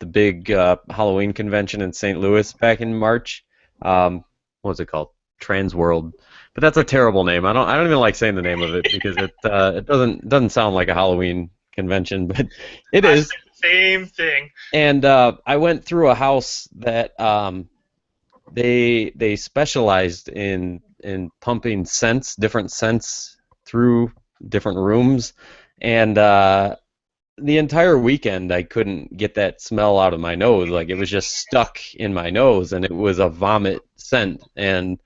big Halloween convention in St. Louis back in March, what was it called? Transworld. But that's a terrible name. I don't even like saying the name of it because it doesn't sound like a Halloween convention, but it is. Same thing. And I went through a house that they specialized in pumping different scents through different rooms, and the entire weekend I couldn't get that smell out of my nose. Like, it was just stuck in my nose, and it was a vomit scent. And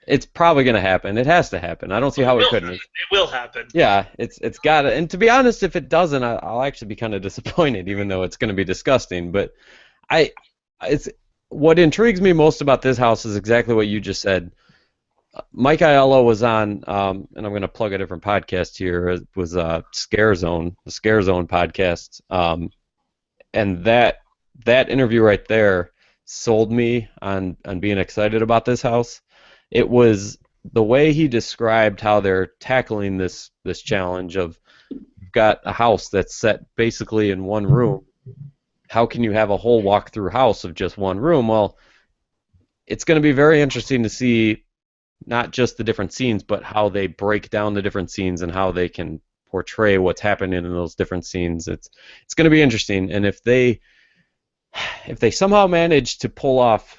it's probably going to happen. It has to happen. I don't see how it couldn't. It will happen. Yeah, it's got to. And to be honest, if it doesn't, I'll actually be kind of disappointed, even though it's going to be disgusting. But it's what intrigues me most about this house is exactly what you just said. Mike Aiello was on, and I'm going to plug a different podcast here. It was Scare Zone, the Scare Zone podcast, and that interview right there sold me on being excited about this house. It was the way he described how they're tackling this challenge of, you've got a house that's set basically in one room. How can you have a whole walk-through house of just one room? Well, it's going to be very interesting to see not just the different scenes, but how they break down the different scenes and how they can portray what's happening in those different scenes. It's going to be interesting, and if they somehow manage to pull off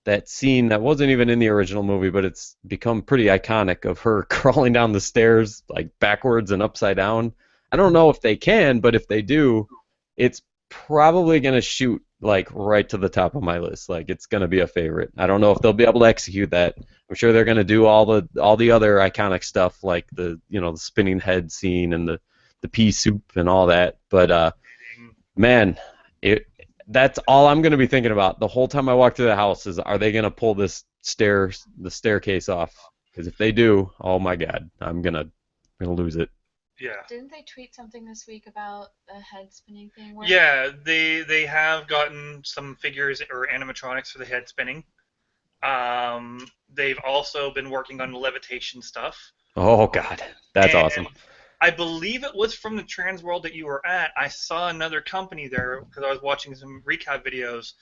that scene that wasn't even in the original movie, but it's become pretty iconic, of her crawling down the stairs like backwards and upside down. I don't know if they can, but if they do, it's probably going to shoot like right to the top of my list. Like it's gonna be a favorite. I don't know if they'll be able to execute that. I'm sure they're gonna do all the other iconic stuff like the the spinning head scene and the pea soup and all that. But man, that's all I'm gonna be thinking about the whole time I walk through the house is, are they gonna pull the staircase off? Because if they do, oh my God, I'm gonna lose it. Yeah. Didn't they tweet something this week about a head spinning thing? Yeah, they have gotten some figures or animatronics for the head spinning. They've also been working on the levitation stuff. Oh God, that's awesome. I believe it was from the Trans World that you were at. I saw another company there because I was watching some recap videos.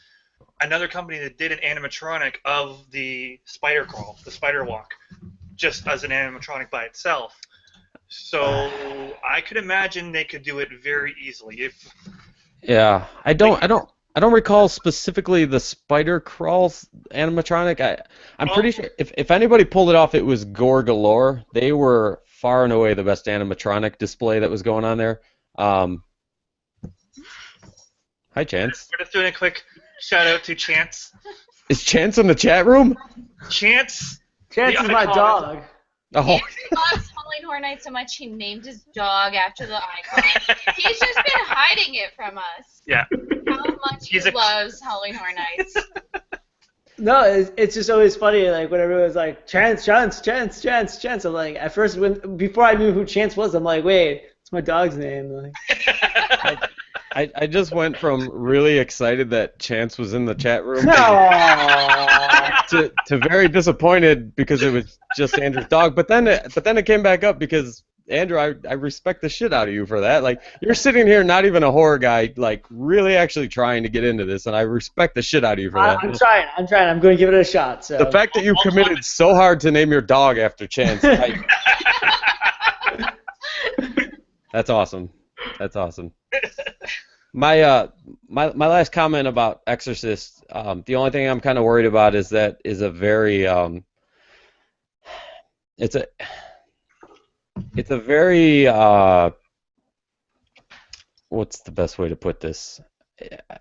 Another company that did an animatronic of the spider crawl, the spider walk, just as an animatronic by itself. So I could imagine they could do it very easily. Yeah, I don't recall specifically the spider crawls animatronic. I'm pretty sure if anybody pulled it off, it was Gore Galore. They were far and away the best animatronic display that was going on there. Hi, Chance. We're just doing a quick shout out to Chance. Is Chance in the chat room? Chance Chance is my dog. Oh. He loves Halloween Horror Nights so much he named his dog after the icon. He's just been hiding it from us. Yeah. How much he loves Halloween Horror Nights. No, it's just always funny, like, when everyone's like, Chance. I'm like, at first, before I knew who Chance was, I'm like, wait, it's my dog's name. Like, I just went from really excited that Chance was in the chat room to very disappointed because it was just Andrew's dog. But then it came back up because, Andrew, I respect the shit out of you for that. Like, you're sitting here, not even a horror guy, like really actually trying to get into this, and I respect the shit out of you for that. I'm trying. I'm going to give it a shot. So. The fact that you committed so hard to name your dog after Chance. That's awesome. That's awesome. My last comment about Exorcist, the only thing I'm kind of worried about is that is a very it's a very what's the best way to put this?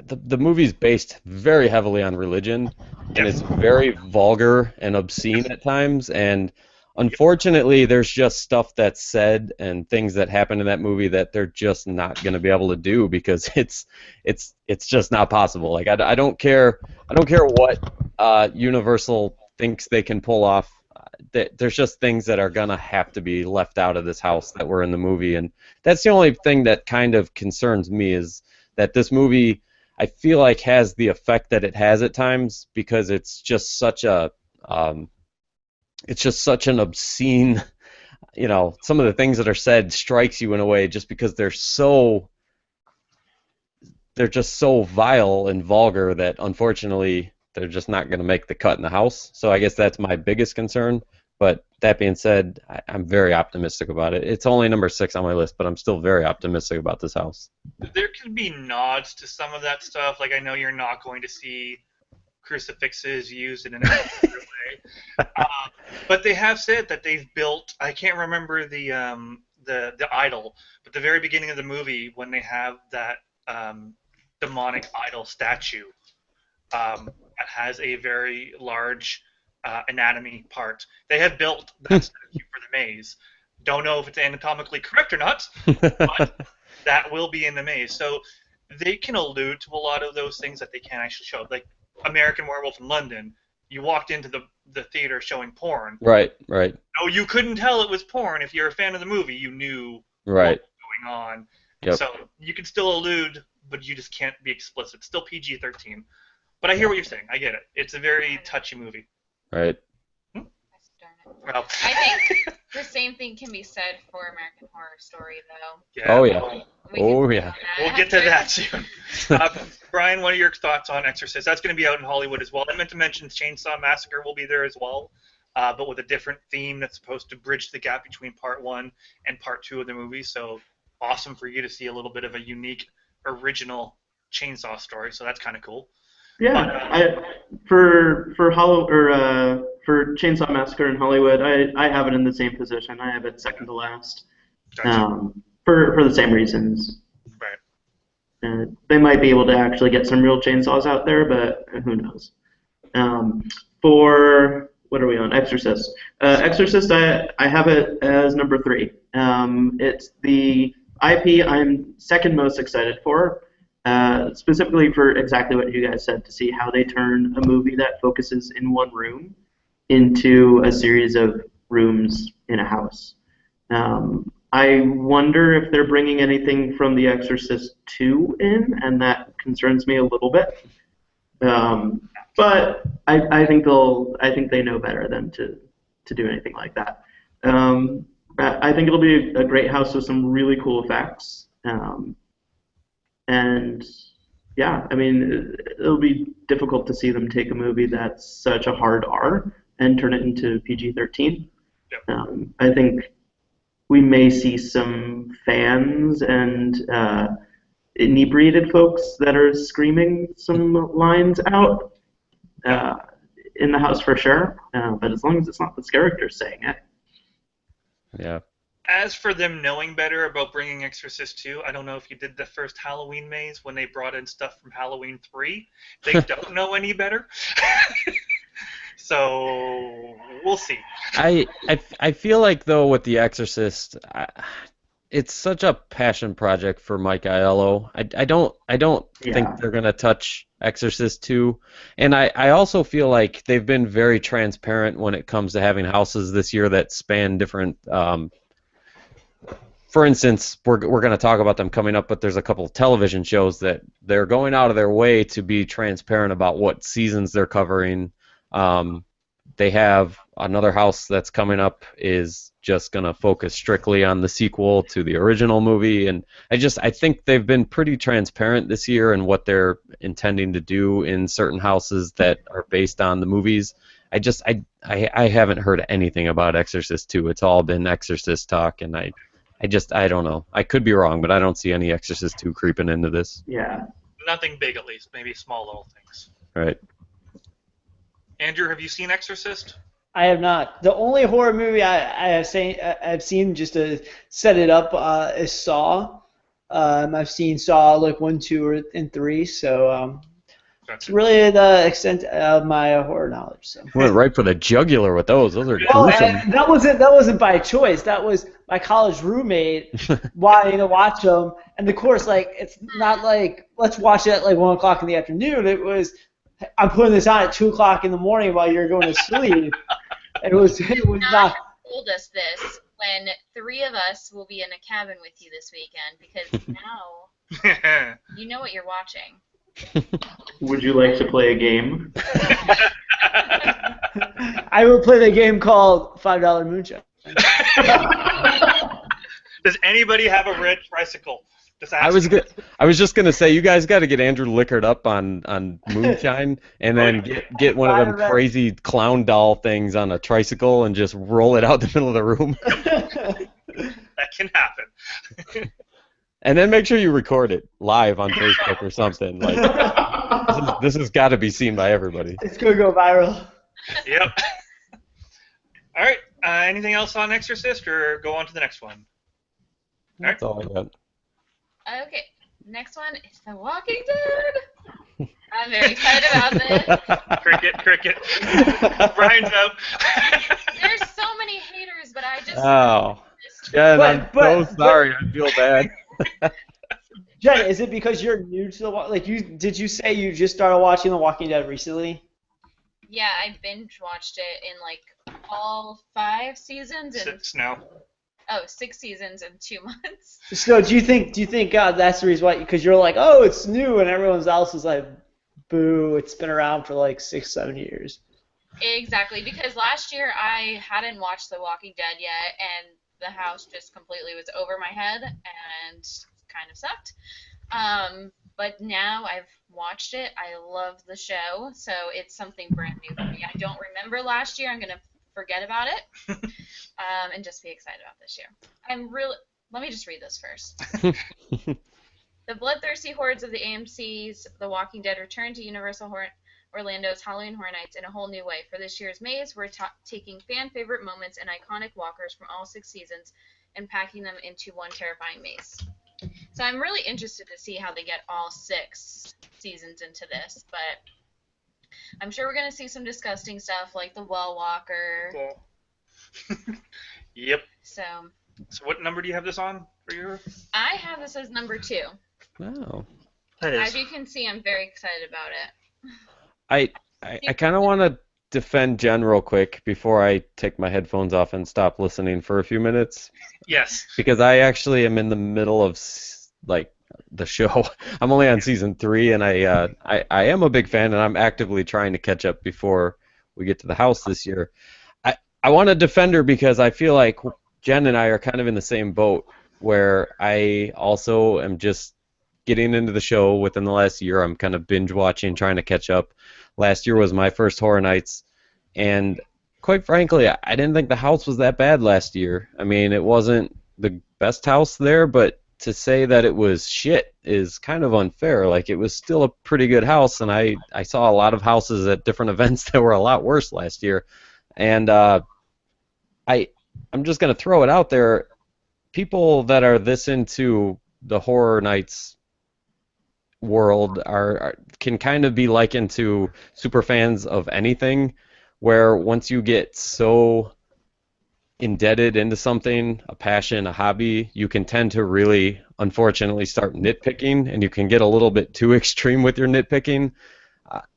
The movie's based very heavily on religion, and it's very vulgar and obscene at times, and unfortunately, there's just stuff that's said and things that happen in that movie that they're just not going to be able to do because it's just not possible. Like I don't care what Universal thinks they can pull off. There's just things that are going to have to be left out of this house that were in the movie, and that's the only thing that kind of concerns me is that this movie, I feel like, has the effect that it has at times because it's just such a it's just such an obscene, some of the things that are said strikes you in a way just because they're just so vile and vulgar that unfortunately they're just not going to make the cut in the house. So I guess that's my biggest concern. But that being said, I'm very optimistic about it. It's only number 6 on my list, but I'm still very optimistic about this house. There could be nods to some of that stuff. Like I know you're not going to see crucifixes used in an inappropriate way. But they have said that they've built, I can't remember the idol, but the very beginning of the movie when they have that demonic idol statue that has a very large anatomy part. They have built that statue for the maze. Don't know if it's anatomically correct or not, but that will be in the maze. So they can allude to a lot of those things that they can't actually show. Like American Werewolf in London, you walked into the theater showing porn. Right. No, you couldn't tell it was porn. If you're a fan of the movie, you knew what was going on. Yep. So you can still allude, but you just can't be explicit. Still PG-13. But I hear what you're saying. I get it. It's a very touchy movie. Right. Well. I think the same thing can be said for American Horror Story, though. Yeah. Oh, yeah. We'll get to that soon. Brian, what are your thoughts on Exorcist? That's going to be out in Hollywood as well. I meant to mention Chainsaw Massacre will be there as well, but with a different theme that's supposed to bridge the gap between part 1 and part 2 of the movie. So awesome for you to see a little bit of a unique, original Chainsaw story. So that's kind of cool. Yeah, for Chainsaw Massacre in Hollywood, I have it in the same position. I have it second to last, Gotcha. for the same reasons. Right. They might be able to actually get some real chainsaws out there, but who knows? For what are we on? Exorcist. Exorcist, I have it as number 3. It's the IP I'm second most excited for, specifically for exactly what you guys said, to see how they turn a movie that focuses in one room into a series of rooms in a house. I wonder if they're bringing anything from The Exorcist 2 in, and that concerns me a little bit. But I think they know better than to do anything like that. I think it'll be a great house with some really cool effects. And yeah, I mean, it'll be difficult to see them take a movie that's such a hard R and turn it into PG-13. Yep. I think we may see some fans and inebriated folks that are screaming some lines out in the house for sure. But as long as it's not the characters saying it. Yeah. As for them knowing better about bringing Exorcist 2, I don't know if you did the first Halloween maze when they brought in stuff from Halloween 3. They don't know any better. So we'll see. I feel like though with The Exorcist, it's such a passion project for Mike Aiello. I don't think they're gonna touch Exorcist 2, and I also feel like they've been very transparent when it comes to having houses this year that span different. For instance, we're going to talk about them coming up, but there's a couple of television shows that they're going out of their way to be transparent about what seasons they're covering. They have another house that's coming up is just going to focus strictly on the sequel to the original movie, and I think they've been pretty transparent this year in what they're intending to do in certain houses that are based on the movies. I haven't heard anything about Exorcist 2. It's all been Exorcist talk, and I don't know. I could be wrong, but I don't see any Exorcist 2 creeping into this. Yeah. Nothing big, at least. Maybe small little things. Right. Andrew, have you seen Exorcist? I have not. The only horror movie I've seen just to set it up is Saw. I've seen Saw like 1, 2, and 3, so it's really the extent of my horror knowledge. So. Went right for the jugular with those. Those are Well, gruesome. that wasn't by choice. That was my college roommate wanting to watch them, and of course, like it's not like let's watch it at like 1 o'clock in the afternoon. It was I'm putting this on at 2 o'clock in the morning while you're going to sleep. It was not. Told us this when 3 of us will be in a cabin with you this weekend because now you know what you're watching. Would you like to play a game? I will play the game called $5 Moonshine. Does anybody have a red tricycle? I was just gonna say you guys got to get Andrew liquored up on moonshine, and then get one of them crazy clown doll things on a tricycle and just roll it out the middle of the room. That can happen. And then make sure you record it live on Facebook or something. Like this has got to be seen by everybody. It's gonna go viral. Yep. All right. Anything else on Exorcist, or go on to the next one? That's all I got. Okay, next one is The Walking Dead. I'm very excited about this. Cricket. Brian's up. There's so many haters, but I just... Oh. Jen, I'm so sorry. I feel bad. Jen, is it because you're new to did you say you just started watching The Walking Dead recently? Yeah, I binge watched it in like all 5 seasons. 6 now. Oh, 6 seasons in 2 months. So do you think that's the reason why? Because you're like, oh, it's new, and everyone else is like, boo, it's been around for like 6, 7 years. Exactly, because last year I hadn't watched The Walking Dead yet, and the house just completely was over my head and kind of sucked. But now I've watched it. I love the show, so it's something brand new for me. I don't remember last year. I'm gonna forget about it, and just be excited about this year. Let me just read this first. The bloodthirsty hordes of the AMC's The Walking Dead return to Universal Orlando's Halloween Horror Nights in a whole new way. For this year's maze, we're taking fan-favorite moments and iconic walkers from all 6 seasons and packing them into one terrifying maze. So I'm really interested to see how they get all 6 seasons into this, but I'm sure we're going to see some disgusting stuff like the well walker. Cool. Yep. So what number do you have this on for your? I have this as number 2. Wow. That As is. you can see, I'm very excited about it. I kind of want to defend Jen real quick before I take my headphones off and stop listening for a few minutes, Yes. because I actually am in the middle of like the show. I'm only on season 3, and I am a big fan, and I'm actively trying to catch up before we get to the house this year. I want to defend her because I feel like Jen and I are kind of in the same boat, where I also am just getting into the show within the last year. I'm kind of binge watching, trying to catch up. Last year was my first Horror Nights, and quite frankly, I didn't think the house was that bad last year. I mean, it wasn't the best house there, but to say that it was shit is kind of unfair. Like, it was still a pretty good house, and I saw a lot of houses at different events that were a lot worse last year. And I'm just going to throw it out there. People that are this into the Horror Nights world can kind of be likened to super fans of anything, where once you get so indebted into something, a passion, a hobby, you can tend to really, unfortunately, start nitpicking, and you can get a little bit too extreme with your nitpicking.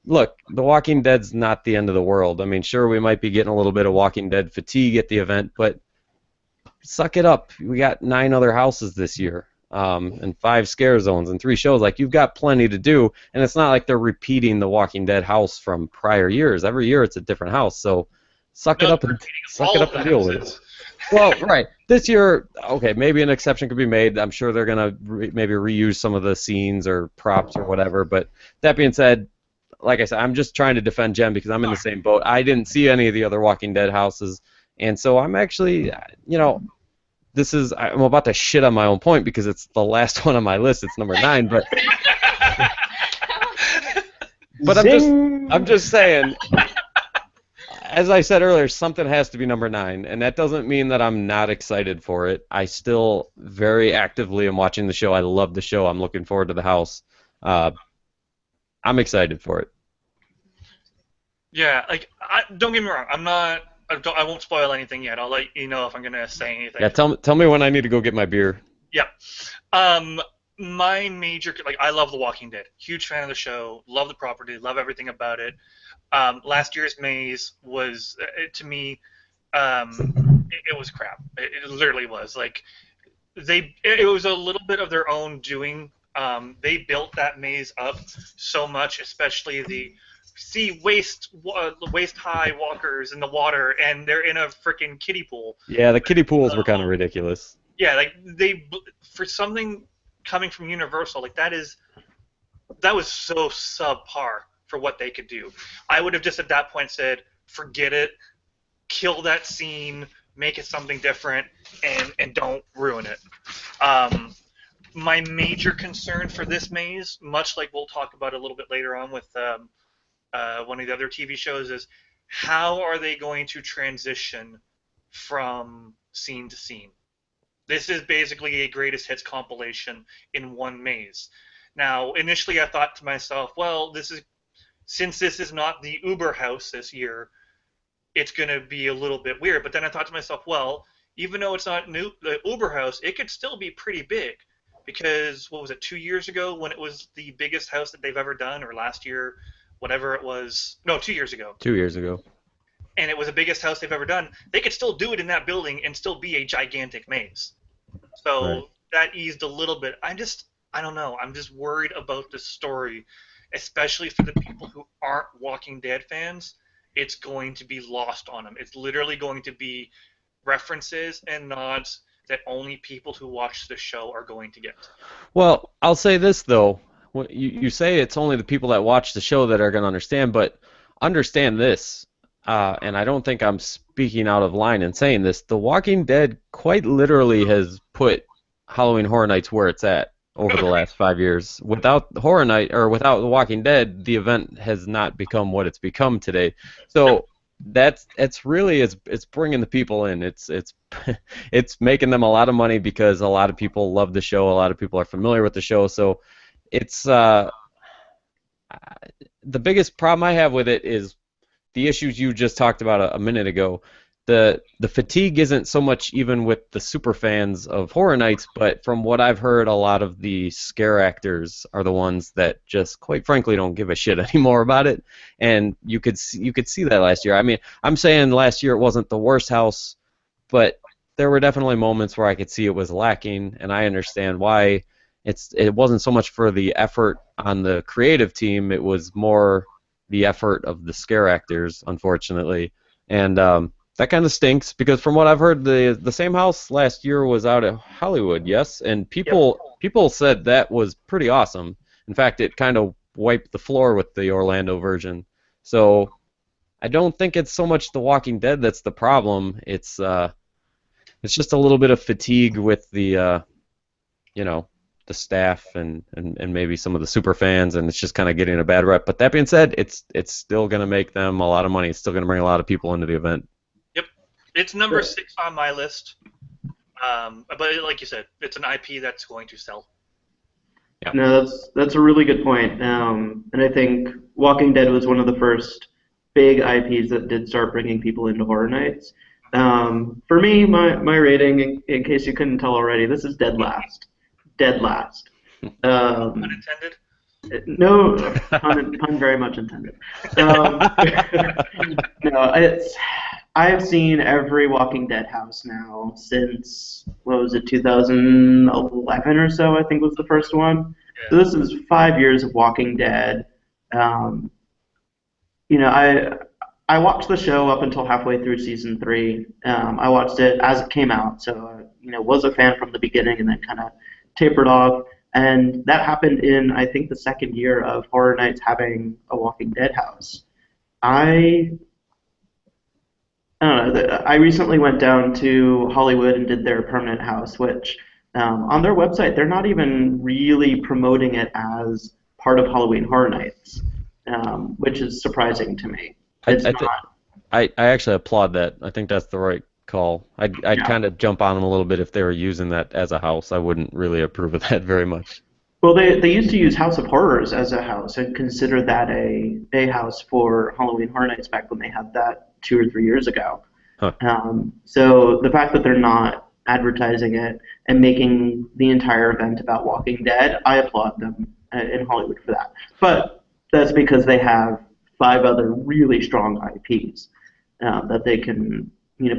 Look, The Walking Dead's not the end of the world. I mean, sure, we might be getting a little bit of Walking Dead fatigue at the event, but suck it up. We got 9 other houses this year, and 5 scare zones and 3 shows. Like, you've got plenty to do, and it's not like they're repeating the Walking Dead house from prior years. Every year it's a different house, so suck it up and deal with it. Well, right. This year, okay, maybe an exception could be made. I'm sure they're going to maybe reuse some of the scenes or props or whatever, but that being said, like I said, I'm just trying to defend Jen because I'm in the same boat. I didn't see any of the other Walking Dead houses, and so I'm actually, I'm about to shit on my own point because it's the last one on my list. It's number 9, but I'm just saying, as I said earlier, something has to be number 9, and that doesn't mean that I'm not excited for it. I still very actively am watching the show. I love the show. I'm looking forward to the house. I'm excited for it. Yeah, like, don't get me wrong. I won't spoil anything yet. I'll let you know if I'm gonna say anything. Yeah, tell me when I need to go get my beer. Yeah. My major, like, I love The Walking Dead. Huge fan of the show. Love the property. Love everything about it. Last year's Maze was, to me, it was crap. It literally was. Like, it was a little bit of their own doing. They built that maze up so much, especially the waist-high walkers in the water, and they're in a freaking kiddie pool. Yeah, the kiddie pools were kind of ridiculous. Yeah, like, for something coming from Universal, like, that was so subpar for what they could do. I would have just at that point said, forget it, kill that scene, make it something different, and don't ruin it. My major concern for this maze, much like we'll talk about a little bit later on with one of the other TV shows, is how are they going to transition from scene to scene? This is basically a greatest hits compilation in one maze. Now, initially I thought to myself, well, since this is not the Uber house this year, it's going to be a little bit weird. But then I thought to myself, well, even though it's not the Uber house, it could still be pretty big. Because, what was it, 2 years ago when it was the biggest house that they've ever done, or last year, whatever it was. No, 2 years ago. 2 years ago. And it was the biggest house they've ever done. They could still do it in that building and still be a gigantic maze. So Right. That eased a little bit. I don't know. I'm just worried about the story, especially for the people who aren't Walking Dead fans. It's going to be lost on them. It's literally going to be references and nods that only people who watch the show are going to get. Well, I'll say this, though. You say it's only the people that watch the show that are going to understand, but understand this, and I don't think I'm speaking out of line in saying this, The Walking Dead quite literally has put Halloween Horror Nights where it's at over the last 5 years. Without The Walking Dead, the event has not become what it's become today. So it's really it's bringing the people in. It's it's making them a lot of money because a lot of people love the show. A lot of people are familiar with the show. So it's the biggest problem I have with it is the issues you just talked about a minute ago. The fatigue isn't so much even with the super fans of Horror Nights, but from what I've heard, a lot of the scare actors are the ones that just, quite frankly, don't give a shit anymore about it. And you could see that last year. I mean, I'm saying last year it wasn't the worst house, but there were definitely moments where I could see it was lacking, and I understand why. It wasn't so much for the effort on the creative team; it was more the effort of the scare actors, unfortunately. And that kind of stinks because from what I've heard, the same house last year was out at Hollywood, yes, and people said that was pretty awesome. In fact, it kind of wiped the floor with the Orlando version. So I don't think it's so much The Walking Dead that's the problem. It's just a little bit of fatigue with the you know, the staff and maybe some of the super fans, and it's just kind of getting a bad rep. But that being said, it's still going to make them a lot of money. It's still going to bring a lot of people into the event. Yep, it's number 6 on my list. But like you said, it's an IP that's going to sell. Yeah. No, that's a really good point. And I think Walking Dead was one of the first big IPs that did start bringing people into Horror Nights. For me, my rating, in case you couldn't tell already, this is dead last. Dead last. Unintended? No, pun very much intended. No, I have seen every Walking Dead house now since, what was it, 2011 or so, I think was the first one. Yeah. So this is 5 years of Walking Dead. I watched the show up until halfway through season 3. I watched it as it came out, so was a fan from the beginning and then kind of tapered off. And that happened in, I think, the second year of Horror Nights having a Walking Dead house. I don't know. I recently went down to Hollywood and did their permanent house, which on their website they're not even really promoting it as part of Halloween Horror Nights, which is surprising to me. It's not. I actually applaud that. I think that's the right call. I'd kind of jump on them a little bit if they were using that as a house. I wouldn't really approve of that very much. Well, they used to use House of Horrors as a house and consider that a house for Halloween Horror Nights back when they had that 2 or 3 years ago. Huh. So the fact that they're not advertising it and making the entire event about Walking Dead, I applaud them in Hollywood for that. But that's because they have 5 other really strong IPs that they can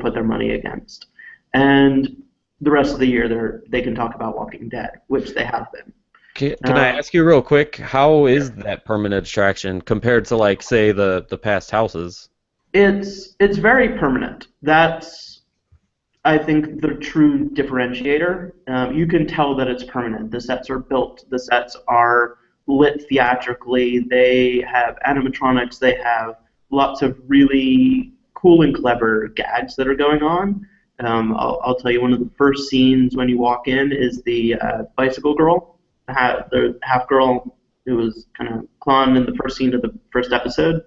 put their money against. And the rest of the year they can talk about Walking Dead, which they have been. Can I ask you real quick, how is that permanent attraction compared to, like, say, the past houses? It's very permanent. That's, I think, the true differentiator. You can tell that it's permanent. The sets are built. The sets are lit theatrically. They have animatronics. They have lots of really cool and clever gags that are going on. I'll tell you, one of the first scenes when you walk in is the bicycle girl, the half girl who was kind of clowned in the first scene of the first episode.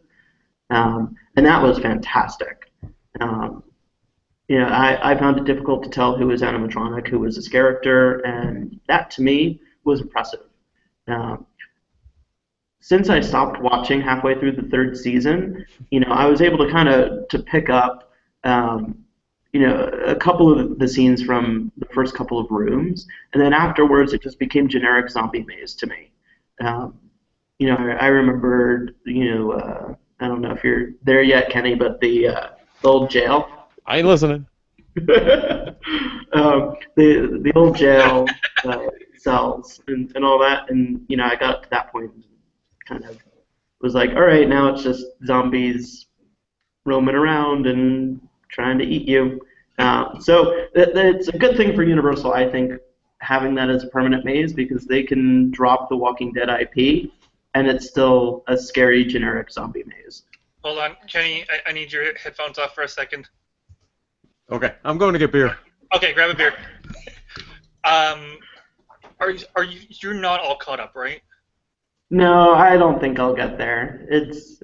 And that was fantastic. I found it difficult to tell who was animatronic, who was his character, and that to me was impressive. Since I stopped watching halfway through the 3rd season, I was able to pick up, a couple of the scenes from the first couple of rooms, and then afterwards it just became generic zombie maze to me. I remembered, I don't know if you're there yet, Kenny, but the old jail. I ain't listening. The old jail cells and all that, and I got to that point and kind of was like, all right, now it's just zombies roaming around and trying to eat you. So it's a good thing for Universal, I think, having that as a permanent maze, because they can drop the Walking Dead IP and it's still a scary generic zombie maze. Hold on, Kenny, I need your headphones off for a second. Okay, I'm going to get beer. Okay, grab a beer. You're not all caught up, right? No, I don't think I'll get there. It's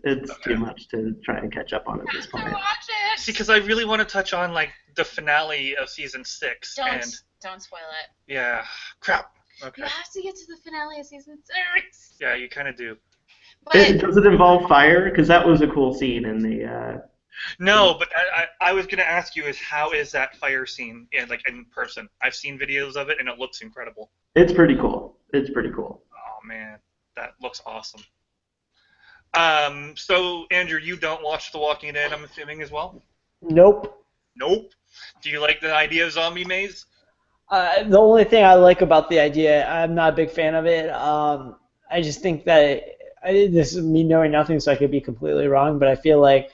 too much to try and catch up on at this To point. watch it. See, because I really want to touch on like the finale of season 6. Don't spoil it. Yeah, crap. Okay. You have to get to the finale of season 6. Yeah, you kind of do. But Does it involve fire? Because that was a cool scene in the. No, but I was gonna ask you is how is that fire scene in person? I've seen videos of it and it looks incredible. It's pretty cool. It's pretty cool. Oh man, that looks awesome. So Andrew, you don't watch The Walking Dead, I'm assuming as well? Nope. Nope. Do you like the idea of zombie maze? The only thing I like about the idea, I'm not a big fan of it. I just think that this is me knowing nothing, so I could be completely wrong, but I feel like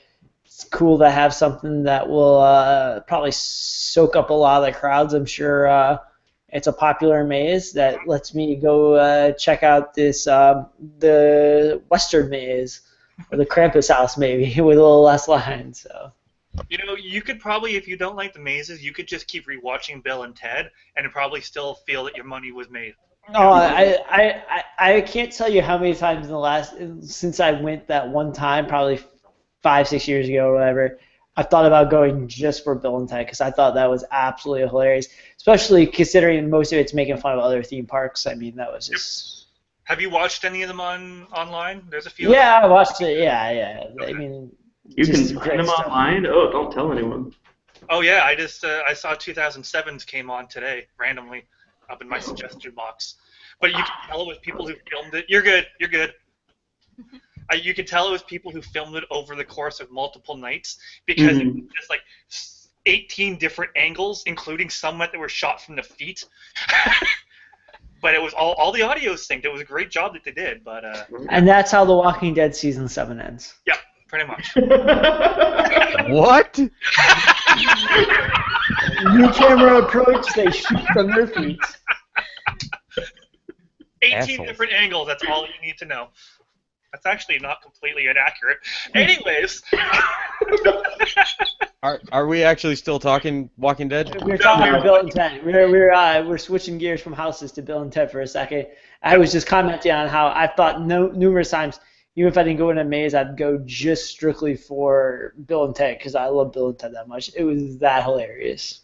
it's cool to have something that will probably soak up a lot of the crowds. I'm sure it's a popular maze that lets me go check out this the Western maze or the Krampus house maybe with a little less lines. So. You know, you could probably, if you don't like the mazes, you could just keep rewatching Bill and Ted and probably still feel that your money was made. Oh, I can't tell you how many times since I went that one time, probably 5-6 years ago or whatever, I've thought about going just for Bill and Ted because I thought that was absolutely hilarious, especially considering most of it's making fun of other theme parks. I mean, that was just. Have you watched any of them online? There's a few. Yeah, I watched it. Yeah. Okay. I mean. You can Just find great them stuff. online? Oh, don't tell anyone. Oh yeah, I saw 2007's came on today randomly up in my suggestion box. But you can tell it was people who filmed it. You're good. You can tell it was people who filmed it over the course of multiple nights because it was just like 18 different angles, including some that were shot from the feet. But it was all the audio synced. It was a great job that they did. But And that's how The Walking Dead season 7 ends. yeah, pretty much. What? New camera approach, they shoot from their feet. 18 Assholes. different angles. That's all you need to know. That's actually not completely inaccurate. Anyways. Are we actually still talking Walking Dead? We're talking about Bill and Ted. We're switching gears from houses to Bill and Ted for a second. I was just commenting on how I thought numerous times, even if I didn't go in a maze, I'd go just strictly for Bill and Ted because I love Bill and Ted that much. It was that hilarious.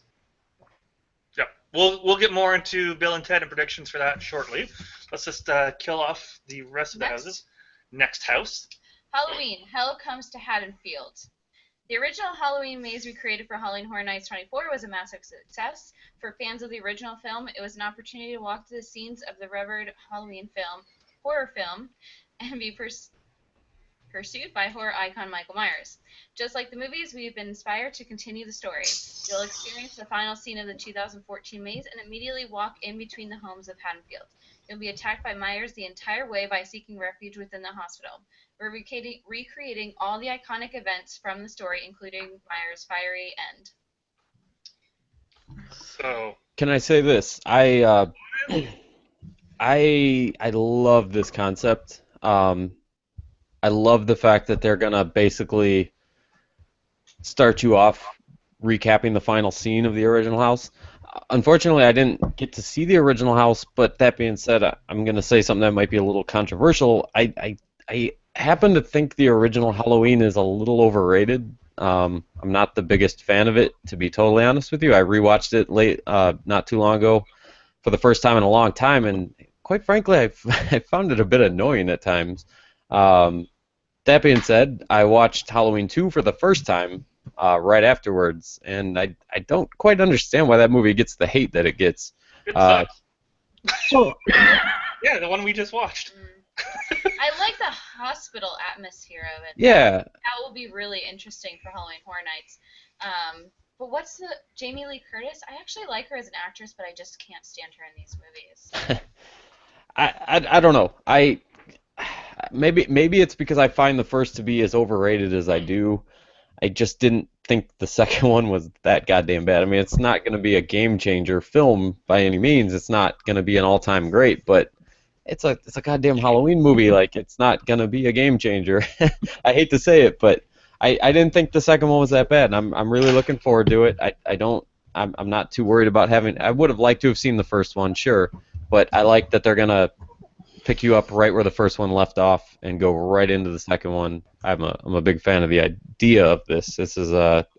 Yeah, we'll get more into Bill and Ted and predictions for that shortly. Let's just kill off the rest of the houses. Next house. Halloween, Hell Comes to Haddonfield. The original Halloween maze recreated for Halloween Horror Nights 24 was a massive success. For fans of the original film, it was an opportunity to walk through the scenes of the revered Halloween horror film, and be pursued by horror icon Michael Myers. Just like the movies, we've been inspired to continue the story. You'll experience the final scene of the 2014 maze and immediately walk in between the homes of Haddonfield. You'll be attacked by Myers the entire way by seeking refuge within the hospital. We're recreating all the iconic events from the story, including Myers' fiery end. So. Can I say this? I love this concept. I love the fact that they're gonna basically start you off recapping the final scene of the original house. Unfortunately, I didn't get to see the original house, but that being said, I'm going to say something that might be a little controversial. I happen to think the original Halloween is a little overrated. I'm not the biggest fan of it, to be totally honest with you. I rewatched it not too long ago for the first time in a long time, and quite frankly, I found it a bit annoying at times. That being said, I watched Halloween 2 for the first time right afterwards, and I don't quite understand why that movie gets the hate that it gets. It sucks. Yeah, the one we just watched. I like the hospital atmosphere of it. Yeah. That will be really interesting for Halloween Horror Nights. But what's the Jamie Lee Curtis? I actually like her as an actress, but I just can't stand her in these movies. I don't know. Maybe it's because I find the first to be as overrated as I do. I just didn't think the second one was that goddamn bad. I mean, it's not going to be a game changer film by any means. It's not going to be an all-time great, but it's a goddamn Halloween movie. Like, it's not going to be a game changer. I hate to say it, but I didn't think the second one was that bad. And I'm really looking forward to it. I'm not too worried about having. I would have liked to have seen the first one, sure, but I like that they're going to pick you up right where the first one left off and go right into the second one. I'm a big fan of the idea of this. This is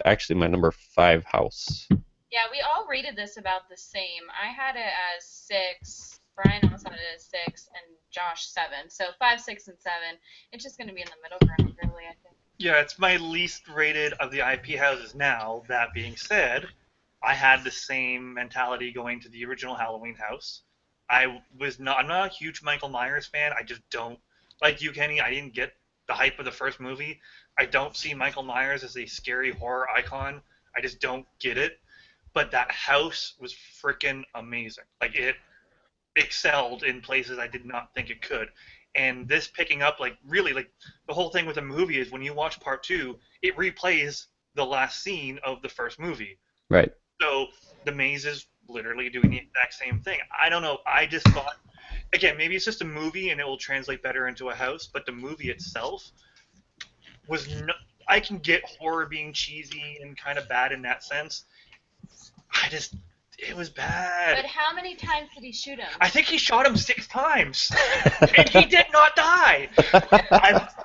actually my number 5 house. Yeah, we all rated this about the same. I had it as 6. Brian almost had it as 6, and Josh 7. So 5, 6, and 7. It's just going to be in the middle ground, really, I think. Yeah, it's my least rated of the IP houses now. That being said, I had the same mentality going to the original Halloween house. I'm not a huge Michael Myers fan. I just don't, like you, Kenny, I didn't get the hype of the first movie. I don't see Michael Myers as a scary horror icon. I just don't get it. But that house was freaking amazing. Like, it excelled in places I did not think it could. And this picking up, like, really, like, the whole thing with the movie is when you watch part 2, it replays the last scene of the first movie. Right. So the maze is literally doing the exact same thing. I don't know. I just thought, again, maybe it's just a movie and it will translate better into a house, but the movie itself was no, I can get horror being cheesy and kind of bad in that sense. It was bad. But how many times did he shoot him? I think he shot him 6 times, and he did not die.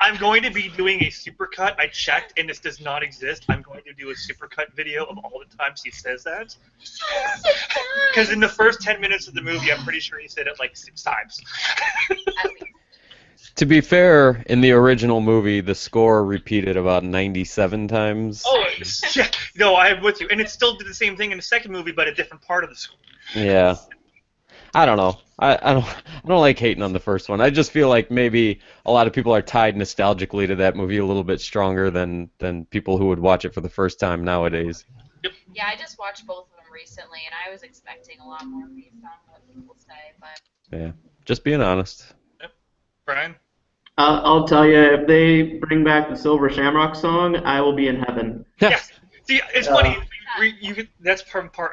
I'm going to be doing a supercut. I checked, and this does not exist. I'm going to do a supercut video of all the times he says that. Because in the first 10 minutes of the movie, I'm pretty sure he said it like 6 times. At least. To be fair, in the original movie, the score repeated about 97 times. Oh, yeah. No, I'm with you. And it still did the same thing in the second movie, but a different part of the score. Yeah. I don't know. I don't like hating on the first one. I just feel like maybe a lot of people are tied nostalgically to that movie a little bit stronger than people who would watch it for the first time nowadays. Yeah, I just watched both of them recently, and I was expecting a lot more based on what people say, but... Yeah. Just being honest. Yep. Brian? I'll tell you, if they bring back the Silver Shamrock song, I will be in heaven. Yes. See, it's funny. That's from part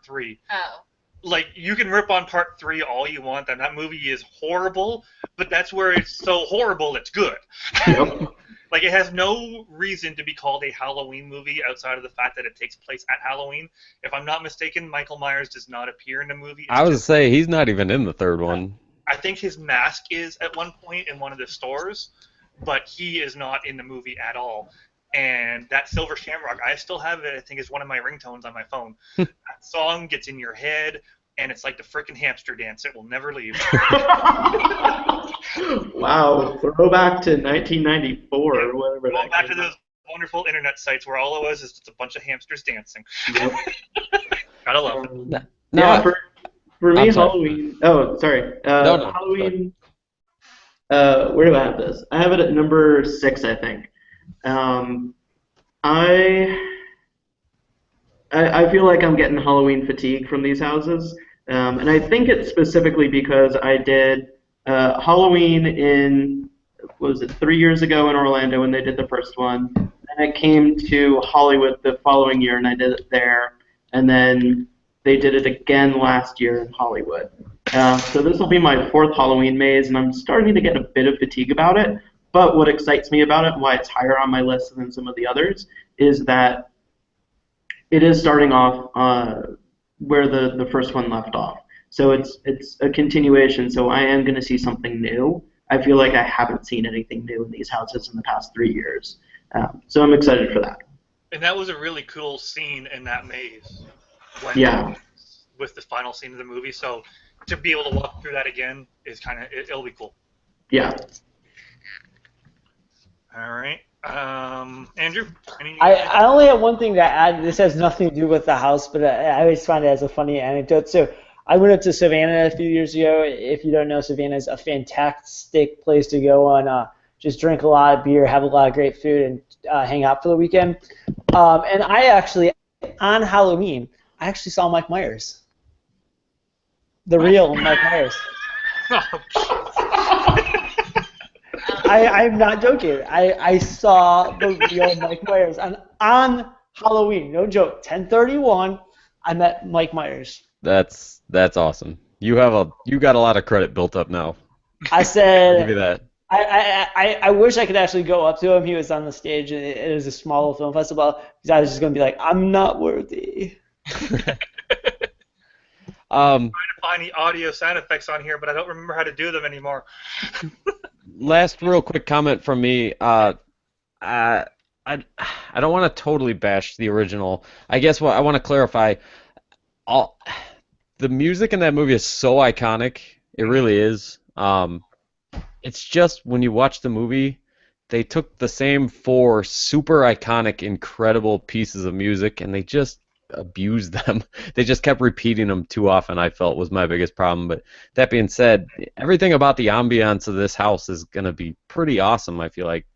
3. Oh. Like, you can rip on part 3 all you want, and that movie is horrible, but that's where it's so horrible it's good. Yep. Like, it has no reason to be called a Halloween movie outside of the fact that it takes place at Halloween. If I'm not mistaken, Michael Myers does not appear in the movie. I was say he's not even in the third one. I think his mask is at one point in one of the stores, but he is not in the movie at all. And that Silver Shamrock, I still have it. I think it's one of my ringtones on my phone. That song gets in your head, and it's like the frickin' hamster dance. It will never leave. Wow, throwback to 1994 or whatever Go that back to came out. those wonderful internet sites where all it was is just a bunch of hamsters dancing. Yep. Gotta love it. No, Yeah, for me, I'm sorry. Halloween. Oh, sorry. No. Halloween. Where do I have this? I have it at number 6, I think. I feel like I'm getting Halloween fatigue from these houses, and I think it's specifically because I did Halloween in, what was it, 3 years ago in Orlando when they did the first one. Then I came to Hollywood the following year and I did it there, and then they did it again last year in Hollywood. So this will be my 4th Halloween maze, and I'm starting to get a bit of fatigue about it. But what excites me about it, and why it's higher on my list than some of the others, is that it is starting off where the first one left off. So it's a continuation. So I am going to see something new. I feel like I haven't seen anything new in these houses in the past 3 years. So I'm excited for that. And that was a really cool scene in that maze. Yeah. With the final scene of the movie. So to be able to walk through that again is kind of, it'll be cool. Yeah. All right. Andrew? I only have one thing to add. This has nothing to do with the house, but I always find it as a funny anecdote. So I went up to Savannah a few years ago. If you don't know, Savannah is a fantastic place to go on. Just drink a lot of beer, have a lot of great food, and hang out for the weekend. And I actually, on Halloween, I actually saw Mike Myers. The real Mike Myers. I'm not joking. I saw the real Mike Myers on Halloween. No joke. 10/31. I met Mike Myers. That's awesome. You got a lot of credit built up now. I said. I'll give you that. I wish I could actually go up to him. He was on the stage. It was a small film festival. Because I was just gonna be like, I'm not worthy. Trying to find tiny audio sound effects on here, but I don't remember how to do them anymore. Last real quick comment from me. I don't want to totally bash the original. I guess what I want to clarify, all the music in that movie is so iconic. It really is. It's just when you watch the movie, they took the same four super iconic, incredible pieces of music and they just abused them. They just kept repeating them too often, I felt was my biggest problem. But that being said, everything about the ambiance of this house is going to be pretty awesome, I feel like.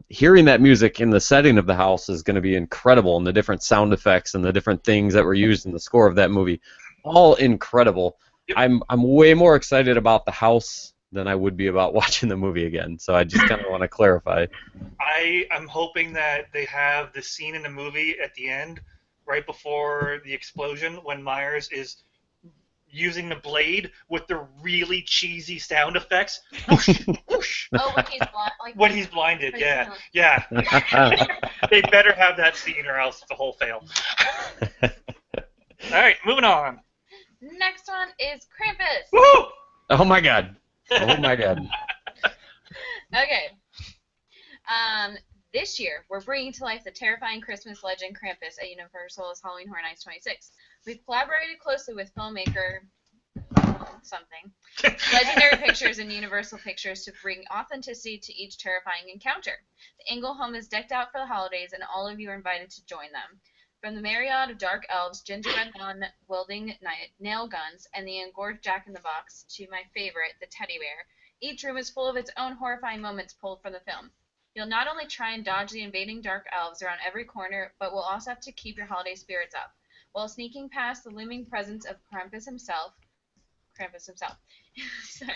Hearing that music in the setting of the house is going to be incredible, and the different sound effects and the different things that were used in the score of that movie, all incredible. Yep. I'm way more excited about the house than I would be about watching the movie again. So I just kind of want to clarify. I'm hoping that they have the scene in the movie at the end, right before the explosion, when Myers is using the blade with the really cheesy sound effects. Whoosh, whoosh. Oh, when he's blind. Like, When he's blinded, When yeah. he's Yeah. They better have that scene or else the whole fail. All right, moving on. next one is Krampus. Woo! Oh my god. Oh my god. Okay. This year, we're bringing to life the terrifying Christmas legend Krampus at Universal's Halloween Horror Nights 26. We've collaborated closely with filmmaker something, Legendary Pictures and Universal Pictures to bring authenticity to each terrifying encounter. The Ingle home is decked out for the holidays, and all of you are invited to join them. From the myriad of dark elves, gingerbread men wielding nail guns, and the engorged Jack-in-the-Box to my favorite, the teddy bear, each room is full of its own horrifying moments pulled from the film. You'll not only try and dodge the invading dark elves around every corner, but will also have to keep your holiday spirits up, while sneaking past the looming presence of Krampus himself. Sorry.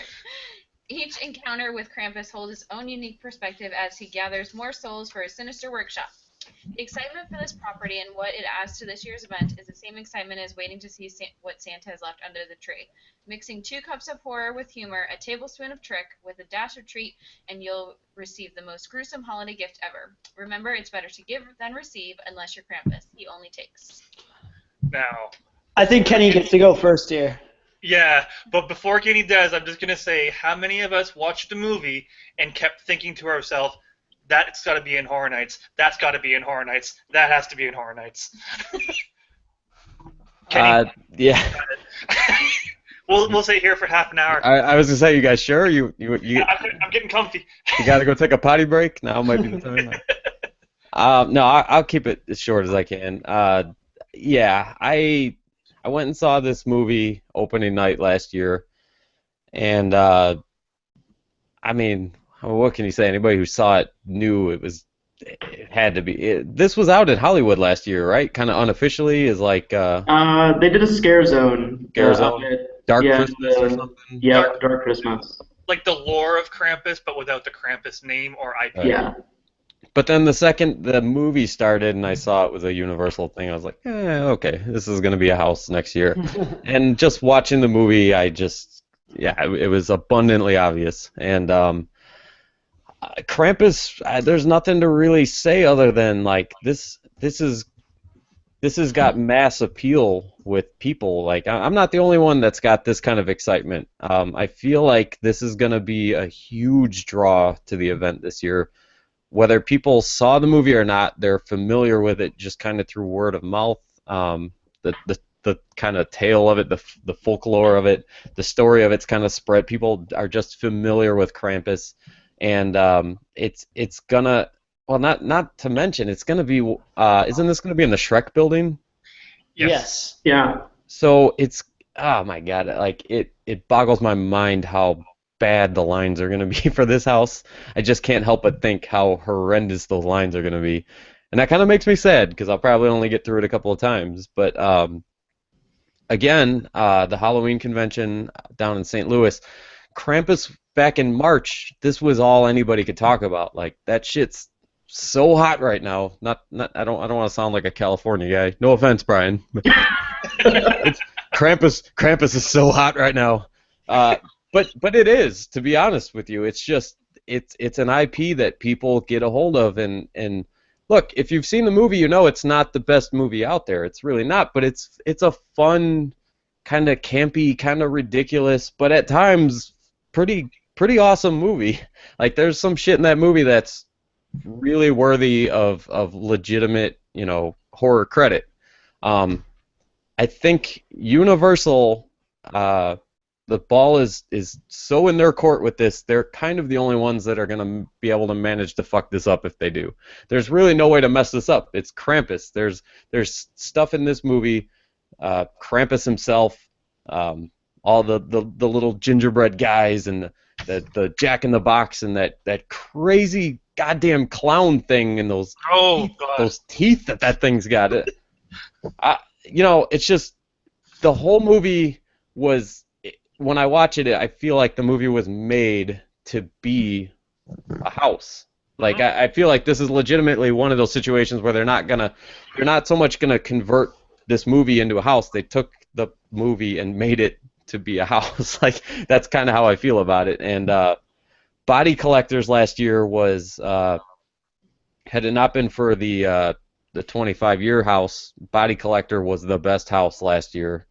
Each encounter with Krampus holds its own unique perspective as he gathers more souls for his sinister workshop. The excitement for this property and what it adds to this year's event is the same excitement as waiting to see what Santa has left under the tree. Mixing 2 cups of horror with humor, a tablespoon of trick with a dash of treat, and you'll receive the most gruesome holiday gift ever. Remember, it's better to give than receive unless you're Krampus. He only takes. Now, I think Kenny gets to go first here. yeah, but before Kenny does, I'm just going to say, how many of us watched the movie and kept thinking to ourselves, that's got to be in Horror Nights, that's got to be in Horror Nights, that has to be in Horror Nights? Kenny, Yeah. we'll sit here for half an hour. I was gonna say, you guys sure? You I'm getting comfy. you got to go take a potty break? Now might be the time. No, I'll keep it as short as I can. Yeah, I went and saw this movie opening night last year, and I mean, what can you say? Anybody who saw it knew it had to be. This was out at Hollywood last year, right? Kind of unofficially, is like They did a scare zone. Scare Zone? Dark yeah, Christmas or something. Yeah, Dark Christmas. Like the lore of Krampus, but without the Krampus name or IP. Right. Yeah. But then the second the movie started and I saw it was a Universal thing, I was like, okay, this is going to be a house next year. And just watching the movie, it was abundantly obvious. And Krampus, there's nothing to really say other than like this has got mass appeal with people. Like I'm not the only one that's got this kind of excitement. I feel like this is going to be a huge draw to the event this year. Whether people saw the movie or not, they're familiar with it just kind of through word of mouth. The kind of tale of it, the folklore of it, the story of it's kind of spread. People are just familiar with Krampus, and it's gonna. Well, not to mention, it's gonna be. Isn't this gonna be in the Shrek building? Yes. Yeah. So it's. Oh my God! Like it boggles my mind how bad the lines are gonna be for this house. I just can't help but think how horrendous those lines are gonna be, and that kind of makes me sad because I'll probably only get through it a couple of times. But again, the Halloween convention down in St. Louis, Krampus back in March. This was all anybody could talk about. Like that shit's so hot right now. Not. I don't want to sound like a California guy. No offense, Brian. It's, Krampus is so hot right now. But it is, to be honest with you. It's just it's an IP that people get a hold of, and look, if you've seen the movie, you know it's not the best movie out there. It's really not, but it's a fun kind of campy, kind of ridiculous, but at times pretty awesome movie. Like there's some shit in that movie that's really worthy of legitimate, horror credit. I think Universal, the ball is so in their court with this. They're kind of the only ones that are gonna be able to manage to fuck this up if they do. There's really no way to mess this up. It's Krampus. There's stuff in this movie. Krampus himself, all the little gingerbread guys, and the Jack in the Box, and that crazy goddamn clown thing, and those teeth that thing's got. It's just the whole movie was. When I watch it, I feel like the movie was made to be a house. Like I feel like this is legitimately one of those situations where they're not so much gonna convert this movie into a house. They took the movie and made it to be a house. Like that's kind of how I feel about it. And Body Collectors last year was had it not been for the 25-year house, Body Collector was the best house last year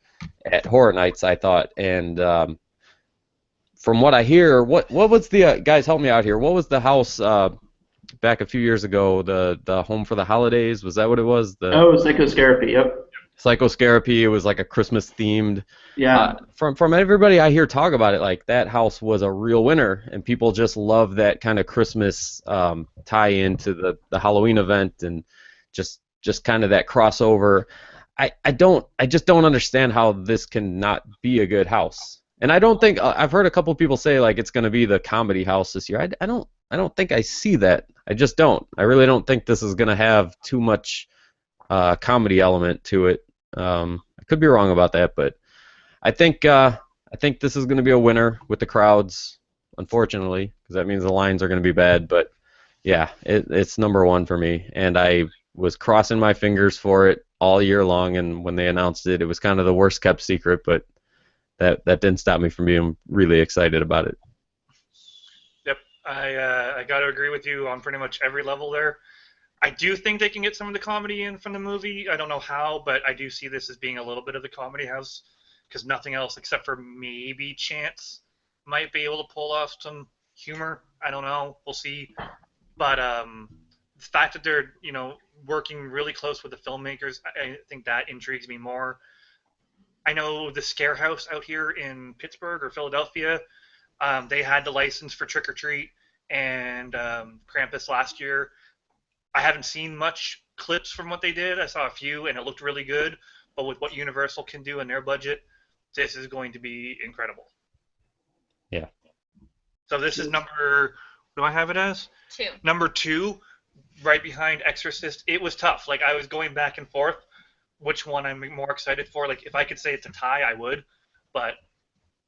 at Horror Nights, I thought. And from what I hear, what was the guys, help me out here? What was the house back a few years ago? The Home for the Holidays, was that what it was? Psychoscarapy. Yep. Psychoscarapy. It was like a Christmas themed. Yeah. From everybody I hear talk about it, like that house was a real winner, and people just love that kind of Christmas tie into the Halloween event, and just kind of that crossover. I just don't understand how this can not be a good house. And I don't think I've heard a couple people say like it's going to be the comedy house this year. I don't think I see that. I just don't. I really don't think this is going to have too much comedy element to it. I could be wrong about that, but I think this is going to be a winner with the crowds, unfortunately, because that means the lines are going to be bad. But yeah, it's number one for me, and I was crossing my fingers for it all year long, and when they announced it, it was kind of the worst kept secret, but that didn't stop me from being really excited about it. Yep, I got to agree with you on pretty much every level there. I do think they can get some of the comedy in from the movie. I don't know how, but I do see this as being a little bit of the comedy house, because nothing else except for maybe Chance might be able to pull off some humor. I don't know. We'll see. But the fact that they're, working really close with the filmmakers, I think that intrigues me more. I know the Scare House out here in Pittsburgh or Philadelphia, they had the license for Trick or Treat and Krampus last year. I haven't seen much clips from what they did. I saw a few, and it looked really good. But with what Universal can do in their budget, this is going to be incredible. Yeah. So this is number, what do I have it as? 2. Number 2, right behind Exorcist. It was tough. Like, I was going back and forth which one I'm more excited for. Like, if I could say it's a tie, I would. But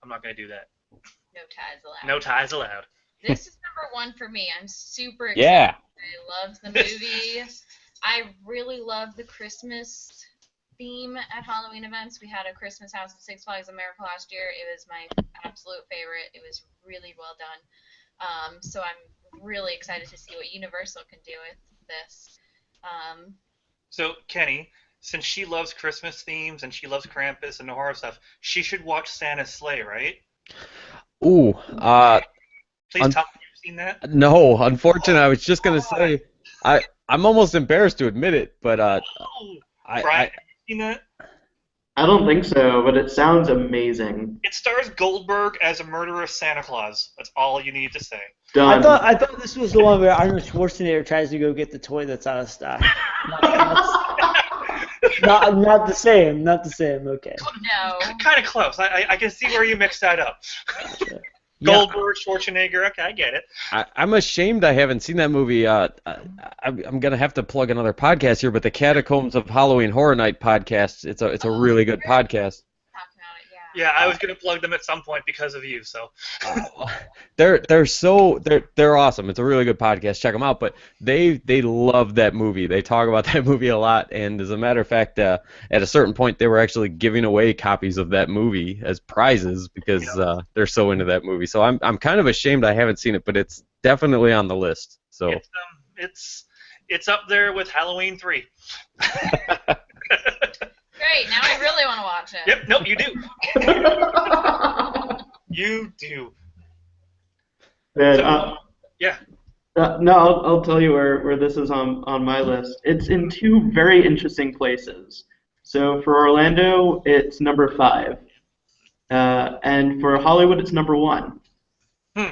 I'm not going to do that. No ties allowed. No ties allowed. This is number 1 for me. I'm super excited. Yeah. I love the movie. I really love the Christmas theme at Halloween events. We had a Christmas house at Six Flags America last year. It was my absolute favorite. It was really well done. So I'm really excited to see what Universal can do with this. So, Kenny, since she loves Christmas themes and she loves Krampus and the horror stuff, she should watch Santa's Sleigh, right? Ooh. Please tell me you've seen that. No, unfortunately, I was just gonna say, I'm almost embarrassed to admit it, but Brian, have you seen that? I don't think so, but it sounds amazing. It stars Goldberg as a murderous Santa Claus. That's all you need to say. Done. I thought this was the one where Arnold Schwarzenegger tries to go get the toy that's out of stock. Not the same. Not the same. Okay. No. Kind of close. I can see where you mixed that up. Gotcha. Goldberg, Schwarzenegger. Okay, I get it. I'm ashamed I haven't seen that movie. I'm gonna have to plug another podcast here, but the Catacombs of Halloween Horror Night podcast. It's a really good podcast. Yeah, I was gonna plug them at some point because of you. So they're awesome. It's a really good podcast. Check them out. But they love that movie. They talk about that movie a lot. And as a matter of fact, at a certain point, they were actually giving away copies of that movie as prizes because they're so into that movie. So I'm kind of ashamed I haven't seen it, but it's definitely on the list. So it's up there with Halloween 3. Great, now I really want to watch it. Yep, nope, you do. You do. Man, So, yeah. no, I'll tell you where this is on my list. It's in two very interesting places. So for Orlando, it's number 5. And for Hollywood, it's number 1. Hmm.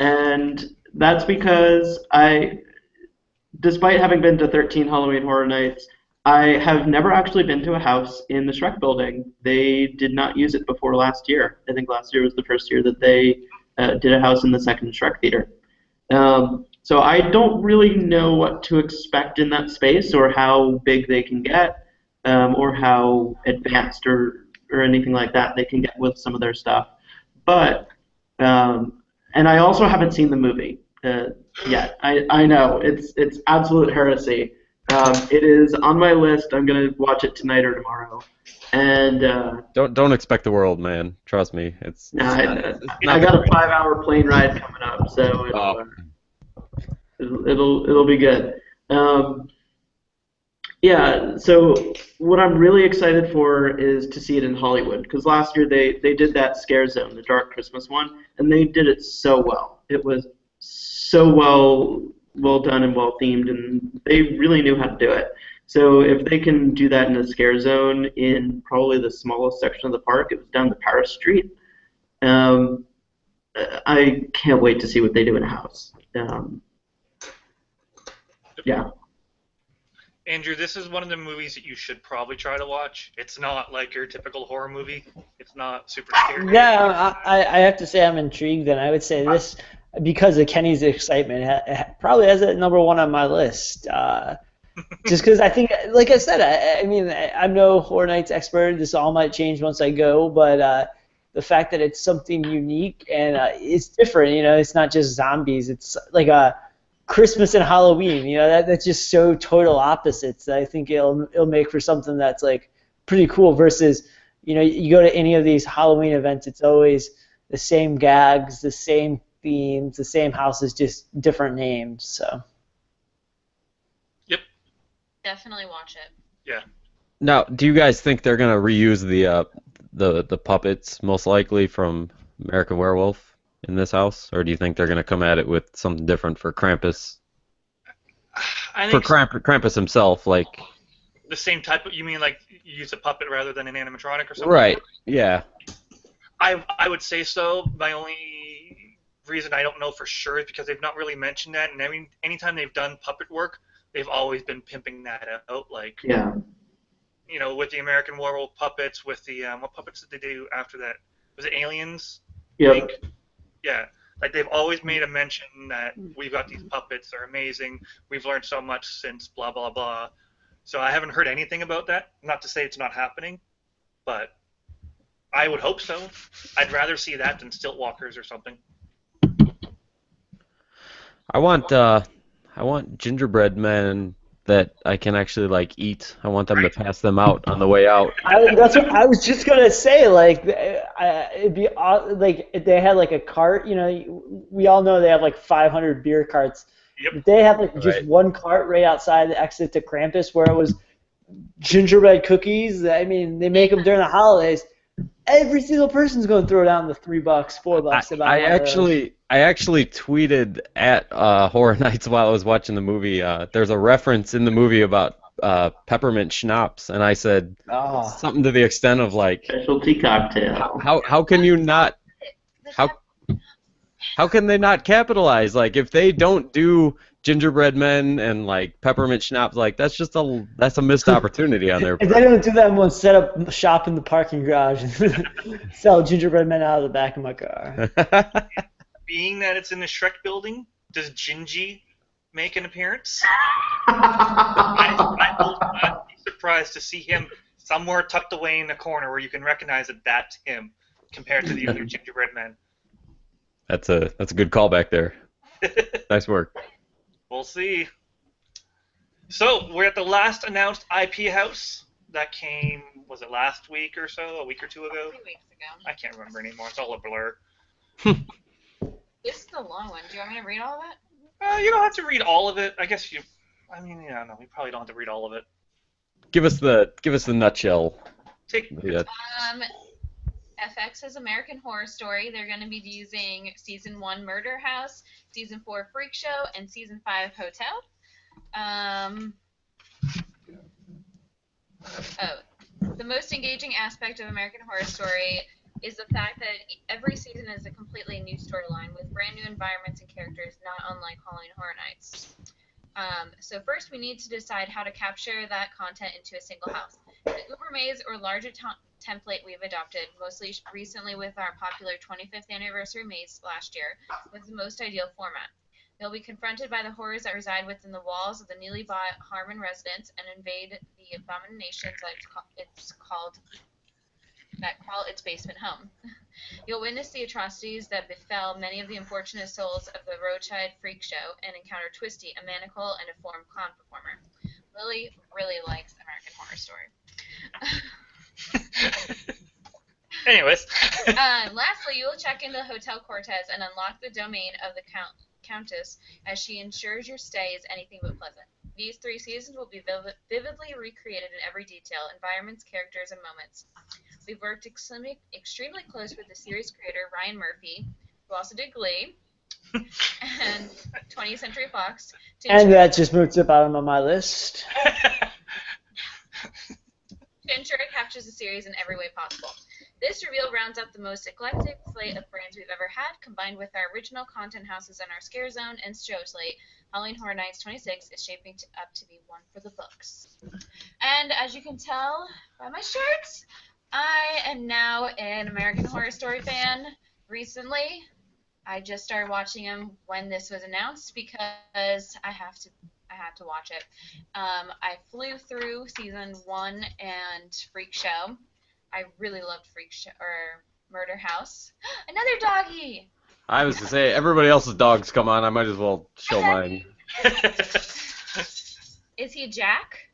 And that's because despite having been to 13 Halloween Horror Nights, I have never actually been to a house in the Shrek building. They did not use it before last year. I think last year was the first year that they did a house in the second Shrek theater. So I don't really know what to expect in that space or how big they can get or how advanced or anything like that they can get with some of their stuff. But, and I also haven't seen the movie yet. I know, it's absolute heresy. It is on my list. I'm going to watch it tonight or tomorrow. And Don't expect the world, man. Trust me. I got a 5-hour plane ride coming up, so it'll be good. Yeah, so what I'm really excited for is to see it in Hollywood, because last year they did that Scare Zone, the Dark Christmas one, and they did it so well. It was so well done and well themed, and they really knew how to do it. So if they can do that in a Scare Zone in probably the smallest section of the park, it was down the Paris Street. I can't wait to see what they do in a house. Yeah. Andrew, this is one of the movies that you should probably try to watch. It's not like your typical horror movie. It's not super scary. Yeah, I have to say I'm intrigued, and I would say this, because of Kenny's excitement, probably has it number 1 on my list. Just because I think, like I said, I mean, I'm no Horror Nights expert. This all might change once I go, but the fact that it's something unique and it's different, it's not just zombies. It's like a Christmas and Halloween, that's just so total opposites. I think it'll make for something that's like pretty cool versus, you go to any of these Halloween events, it's always the same gags, the same themes, the same houses, just different names. So. Yep. Definitely watch it. Yeah. Now, do you guys think they're gonna reuse the puppets most likely from American Werewolf in this house, or do you think they're gonna come at it with something different for Krampus? I think Krampus himself, like the same type of. You mean like you use a puppet rather than an animatronic or something? right? Yeah. I would say so. My only reason I don't know for sure is because they've not really mentioned that, and I mean, anytime they've done puppet work, they've always been pimping that out. Like, Yeah. With the American Werewolf puppets, with the what puppets did they do after that? Was it Aliens? I Yep. think? Yeah. Like they've always made a mention that we've got these puppets, they're amazing. We've learned so much since blah blah blah. So I haven't heard anything about that. Not to say it's not happening, but I would hope so. I'd rather see that than stilt walkers or something. I want gingerbread men that I can actually like eat. I want them to pass them out on the way out. That's what I was just gonna say. Like, it'd be like if they had like a cart. We all know they have like 500 beer carts. Yep. If they have like just Right. one cart right outside the exit to Krampus, where it was gingerbread cookies. I mean, they make them during the holidays. Every single person's going to throw down the $3, $4 about I one of those. actually tweeted at Horror Nights while I was watching the movie. There's a reference in the movie about peppermint schnapps, and I said Oh. something to the extent of like, Specialty cocktail. how can you not how can they not capitalize? Like if they don't do gingerbread men and like peppermint schnapps, like that's a missed opportunity on their If part. they don't do that, I'm going to set up shop in the parking garage and sell gingerbread men out of the back of my car. Being that it's in the Shrek building, does Gingy make an appearance? I will not be surprised to see him somewhere tucked away in the corner where you can recognize that that's him compared to the other gingerbread men. That's a good callback there. Nice work. We'll see. So, we're at the last announced IP house that came, was it last week or so? A week or two ago? 2 weeks ago. I can't remember anymore. It's all a blur. This is the long one. Do you want me to read all of it? You don't have to read all of it. I guess you. I mean, yeah, no, we probably don't have to read all of it. Give us the nutshell. Take. Yeah. FX's American Horror Story. They're going to be using Season 1 Murder House, Season 4 Freak Show, and Season 5 Hotel. The most engaging aspect of American Horror Story is the fact that every season is a completely new storyline with brand new environments and characters, not unlike Halloween Horror Nights. So first we need to decide how to capture that content into a single house. The Uber Maze or larger template we've adopted, mostly recently with our popular 25th anniversary maze last year, was the most ideal format. They'll be confronted by the horrors that reside within the walls of the newly bought Harmon residence and invade the abominations that call its basement home. You'll witness the atrocities that befell many of the unfortunate souls of the roadside freak show and encounter Twisty, a manacle and deformed clown performer. Lily really likes American Horror Story. Anyways. Lastly, you will check into Hotel Cortez and unlock the domain of the Countess as she ensures your stay is anything but pleasant. These 3 seasons will be vividly recreated in every detail, environments, characters, and moments. We've worked extremely close with the series creator, Ryan Murphy, who also did Glee, and 20th Century Fox. And that just moved to the bottom of my list. To ensure it captures the series in every way possible. This reveal rounds up the most eclectic slate of brands we've ever had, combined with our original content houses and our Scare Zone and show slate. Halloween Horror Nights 26 is shaping up to be one for the books. And as you can tell by my shirts, I am now an American Horror Story fan. Recently, I just started watching them when this was announced because I had to watch it. I flew through season 1 and Freak Show. I really loved Freak Show or Murder House. Another doggy. I was to say, everybody else's dogs come on. I might as well show mine. Is he Jack?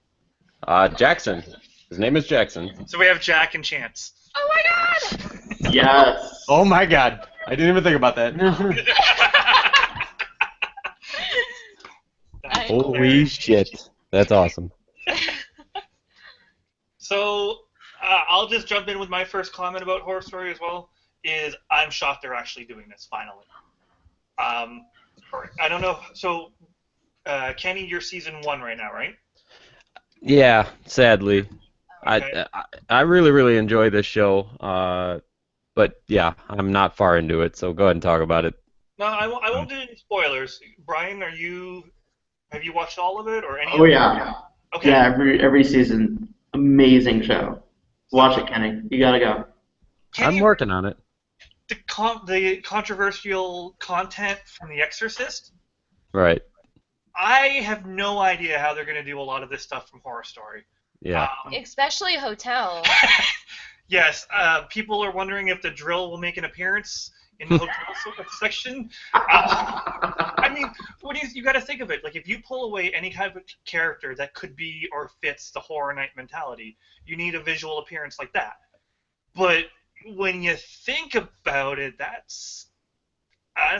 Jackson. His name is Jackson. So we have Jack and Chance. Oh my God! Yes. Oh my God! I didn't even think about that. Holy shit! That's awesome. So I'll just jump in with my first comment about Horror Story as well. Is I'm shocked they're actually doing this finally. I don't know. So Kenny, you're season 1 right now, right? Yeah, sadly. Okay. I really enjoy this show, but yeah, I'm not far into it. So go ahead and talk about it. No, I won't do any spoilers. Brian, have you watched all of it or any? Oh yeah. Okay. Yeah, every season, amazing show. Watch it, Kenny. You gotta go. I'm working on it. The controversial content from The Exorcist. Right. I have no idea how they're going to do a lot of this stuff from Horror Story. Yeah. Especially Hotel. Yes. People are wondering if the drill will make an appearance in the hotel section. I mean, you got to think of it. Like, if you pull away any kind of character that could be or fits the horror night mentality, you need a visual appearance like that. But when you think about it, that's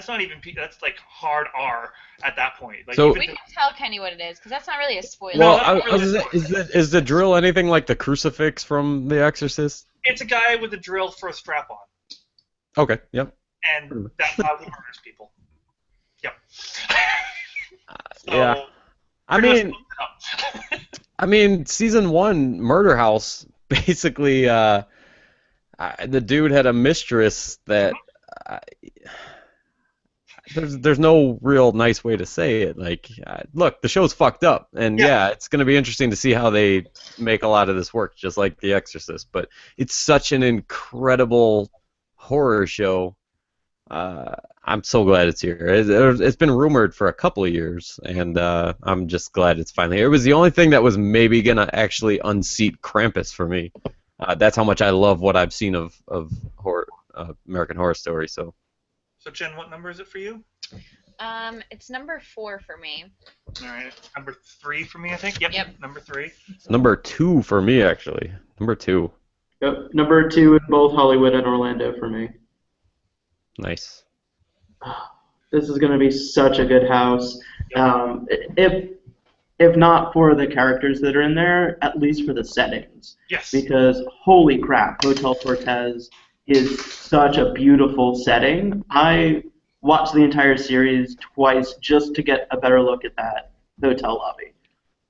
not even that's like hard R at that point. Like, So- We can tell Kenny what it is, because that's not really a spoiler. Well, No, is the drill anything like the crucifix from The Exorcist? it's a guy with a drill for a strap on, Okay. Yep. and that's how he murders people. Yep. So, Yeah. I we're just mean, looking it up. season 1, Murder House, basically, the dude had a mistress that. There's no real nice way to say it. Like, look, the show's fucked up, and yeah, it's going to be interesting to see how they make a lot of this work, just like The Exorcist. But it's such an incredible horror show. I'm so glad it's here. It's been rumored for a couple of years, and I'm just glad it's finally here. It was the only thing that was maybe going to actually unseat Krampus for me. That's how much I love what I've seen of horror, American Horror Story. So Jen, what number is it for you? It's number 4 for me. All right, number 3 for me, I think. Yep. Number 3. it's number 2 for me, actually. Number 2. Yep. Number 2 in both Hollywood and Orlando for me. Nice. This is going to be such a good house. If not for the characters that are in there, at least for the settings. Yes. Because holy crap, Hotel Cortez is such a beautiful setting. I watched the entire series twice just to get a better look at that hotel lobby.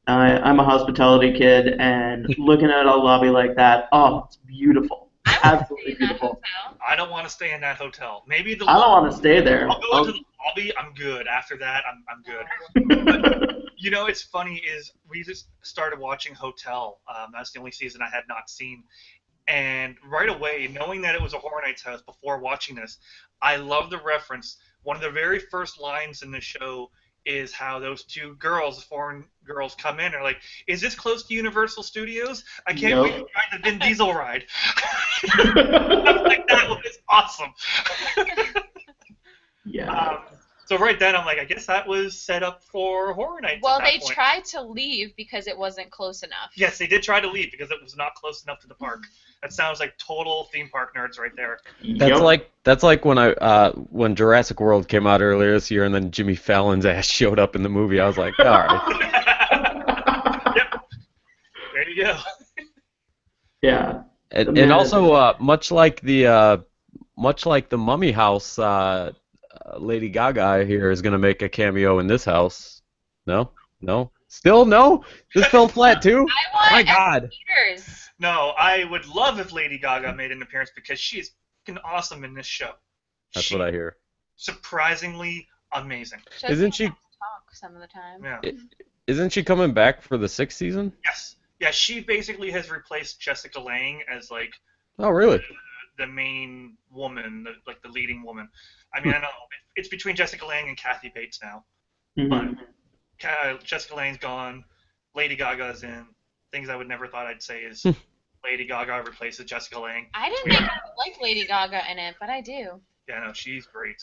I'm a hospitality kid, and looking at a lobby like that, oh, it's beautiful. Absolutely beautiful. I don't want to stay in that hotel. Maybe the I don't want to stay there. I'll go into the lobby. I'm good. After that, I'm good. You know, it's funny is we just started watching Hotel. That's the only season I had not seen. And right away, knowing that it was a Horror Nights house before watching this, I love the reference. One of the very first lines in the show is how those two girls, foreign girls, come in and are like, "Is this close to Universal Studios? I can't wait to ride the Vin Diesel ride." I was like, that was awesome. Yeah. So right then, I'm like, I guess that was set up for Horror Nights. Well, at that they point. tried to leave because it wasn't close enough. Yes, they did try to leave because it was not close enough to the park. That sounds like total theme park nerds right there. That's like when Jurassic World came out earlier this year, and then Jimmy Fallon's ass showed up in the movie. I was like, all right. Yep. There you go. Yeah. And also much like the Mummy House, Lady Gaga here is gonna make a cameo in this house. No, still no. This fell flat too. I want My God. Peters. No, I would love if Lady Gaga made an appearance because she is fucking awesome in this show. That's what I hear. Surprisingly amazing. Isn't she? Talk some of the time. Yeah. Isn't she coming back for the 6th season? Yes. Yeah, she basically has replaced Jessica Lange as like Oh, really? the main woman, the leading woman. I mean, I know it's between Jessica Lange and Kathy Bates now, Mhm. but Jessica Lange's gone, Lady Gaga's in. Things I would never thought I'd say is Lady Gaga replaces Jessica Lange. I didn't think I would like Lady Gaga in it, but I do. Yeah, no, she's great.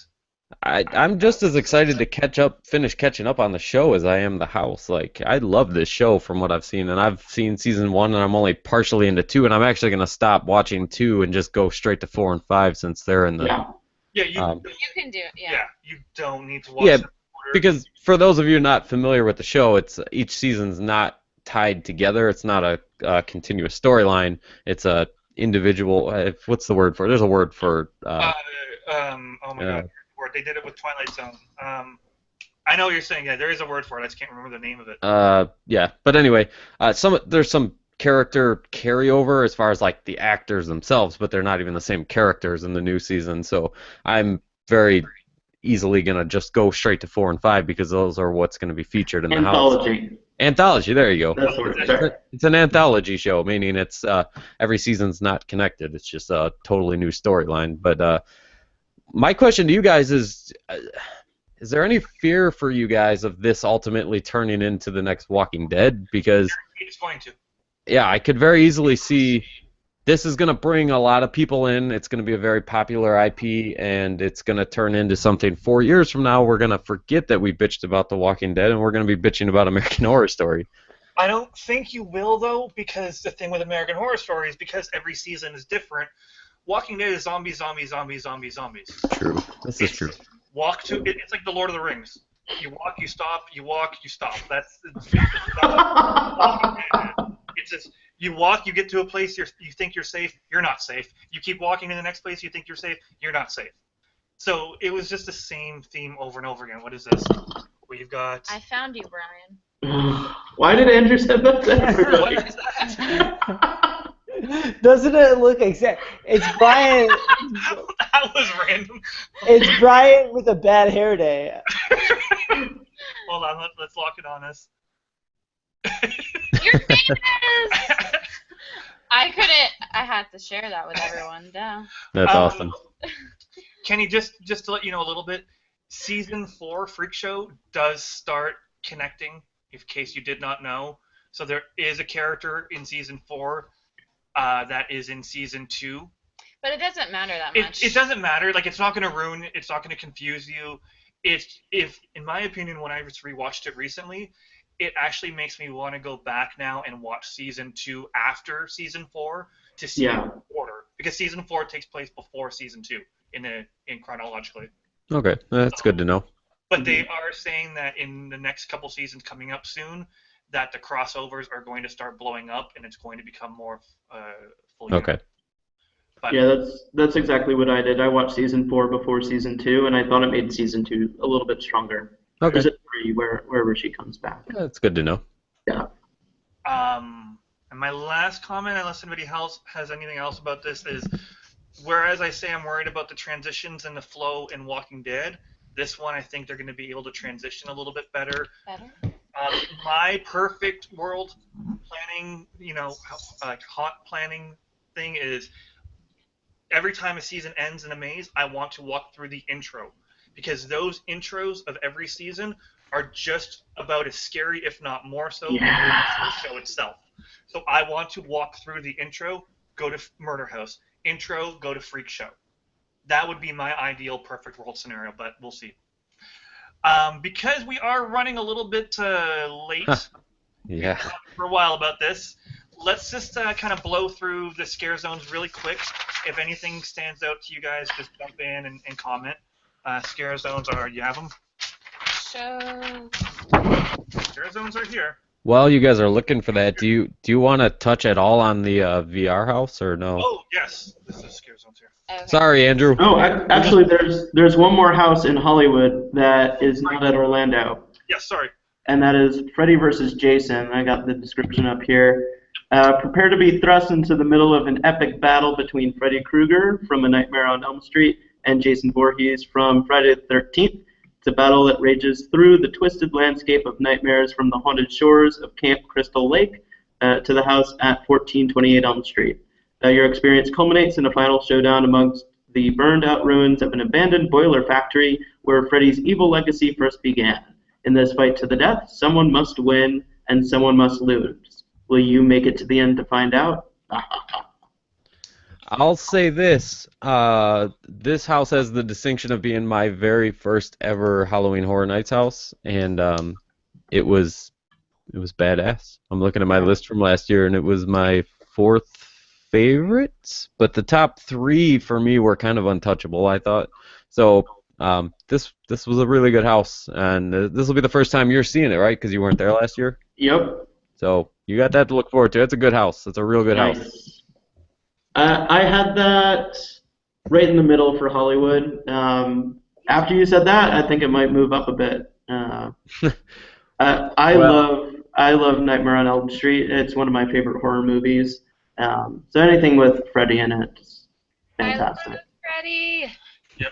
I'm just as excited to finish catching up on the show as I am the house. Like, I love this show from what I've seen, and I've seen season 1, and I'm only partially into 2, and I'm actually gonna stop watching 2 and just go straight to 4 and 5 since they're in the. Yeah, You can do it. yeah, you don't need to watch. Yeah, them in order. because for those of you not familiar with the show, it's each season's not tied together. It's not a continuous storyline. It's a individual. What's the word for it? There's a word for. Oh my God. They did it with Twilight Zone. I know what you're saying. Yeah, there is a word for it. I just can't remember the name of it. Yeah, but anyway, there's some character carryover as far as like the actors themselves, but they're not even the same characters in the new season. So I'm very easily gonna just go straight to 4 and 5 because those are what's gonna be featured in the house. Anthology. There you go. That's the word. It's an anthology show, meaning it's every season's not connected. It's just a totally new storyline. But my question to you guys is there any fear for you guys of this ultimately turning into the next Walking Dead? Because It's going to. yeah, I could very easily see this is going to bring a lot of people in. It's going to be a very popular IP, and it's going to turn into something 4 years from now. We're going to forget that we bitched about The Walking Dead, and we're going to be bitching about American Horror Story. I don't think you will, though, because the thing with American Horror Story is because every season is different. Walking Dead is zombies. True. This is true. It's like the Lord of the Rings. You walk, you stop, you walk, you stop. It's just you walk, you get to a place you think you're safe, you're not safe. You keep walking to the next place, you think you're safe, you're not safe. So it was just the same theme over and over again. What is this? We've got. I found you, Brian. Why did Andrew send that to everybody? What is that? Doesn't it look exact? It's Brian. That was random. It's Brian with a bad hair day. Hold on, let's lock it on us. You're famous! I had to share that with everyone. Duh. That's awesome. Kenny, just to let you know a little bit, Season 4 Freak Show does start connecting, in case you did not know. So there is a character in Season 4 that is in Season 2. But it doesn't matter that much. It doesn't matter. Like, it's not going to ruin it. It's not going to confuse you. In my opinion, when I just rewatched it recently, it actually makes me want to go back now and watch Season 2 after Season 4 to see the order. Because Season 4 takes place before Season 2 in chronologically. Okay, that's good to know. But they are saying that in the next couple seasons coming up soon, that the crossovers are going to start blowing up and it's going to become more fully. Okay. But Yeah, that's exactly what I did. I watched season 4 before season 2, and I thought it made season 2 a little bit stronger. Or Okay. is it 3, wherever she comes back? That's good to know. Yeah. And my last comment, unless anybody else has anything else about this, is whereas I say I'm worried about the transitions and the flow in Walking Dead, this one I think they're going to be able to transition a little bit better. My perfect world planning, hot planning thing is every time a season ends in a maze, I want to walk through the intro because those intros of every season are just about as scary, if not more so, than the actual show itself. So I want to walk through the intro, go to Murder House, intro, go to Freak Show. That would be my ideal perfect world scenario, but we'll see. Because we are running a little bit late, Yeah. we've talked for a while about this. Let's just kind of blow through the scare zones really quick. If anything stands out to you guys, just jump in and comment. Scare zones are, you have them? So. Scare zones are here. While you guys are looking for that, do you want to touch at all on the VR house or no? Oh, yes. This is scare zones here. Okay. Sorry, Andrew. Oh, actually, there's one more house in Hollywood that is not at Orlando, Yes, sorry. and that is Freddy versus Jason. I got the description up here. Prepare to be thrust into the middle of an epic battle between Freddy Krueger from A Nightmare on Elm Street and Jason Voorhees from Friday the 13th. It's a battle that rages through the twisted landscape of nightmares from the haunted shores of Camp Crystal Lake to the house at 1428 Elm Street. Your experience culminates in a final showdown amongst the burned-out ruins of an abandoned boiler factory where Freddy's evil legacy first began. In this fight to the death, someone must win and someone must lose. Will you make it to the end to find out? I'll say this. This house has the distinction of being my very first ever Halloween Horror Nights house, and it was badass. I'm looking at my list from last year, and it was my 4th favorite, but the top 3 for me were kind of untouchable, I thought. So this was a really good house, and this will be the first time you're seeing it, right? Because you weren't there last year. Yep. So you got that to look forward to. It's a good house. It's a real good Nice. house. I had that right in the middle for Hollywood. After you said that, I think it might move up a bit. I love Nightmare on Elm Street. It's one of my favorite horror movies. So anything with Freddy in it is fantastic. I love Freddy. Yep.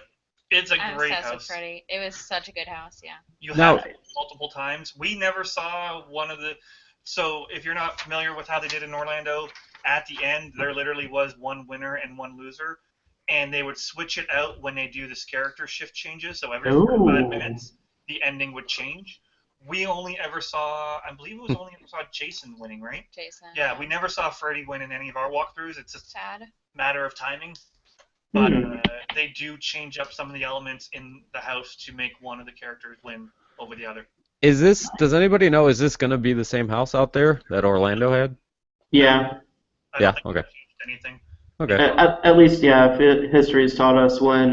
It's a I'm great obsessed with house. Freddy. It was such a good house, yeah. You Now- have it multiple times. We never saw one of the... So if you're not familiar with how they did in Orlando, at the end, there literally was one winner and one loser, and they would switch it out when they do this character shift changes. So every 45 minutes, the ending would change. We only ever saw, I believe it was only ever saw Jason winning, right? Jason. Yeah, we never saw Freddy win in any of our walkthroughs. It's just Sad. a matter of timing. But they do change up some of the elements in the house to make one of the characters win over the other. Does anybody know, is this going to be the same house out there that Orlando had? Yeah. I Yeah, don't think okay. they changed anything. Okay. At least, yeah, history's taught us when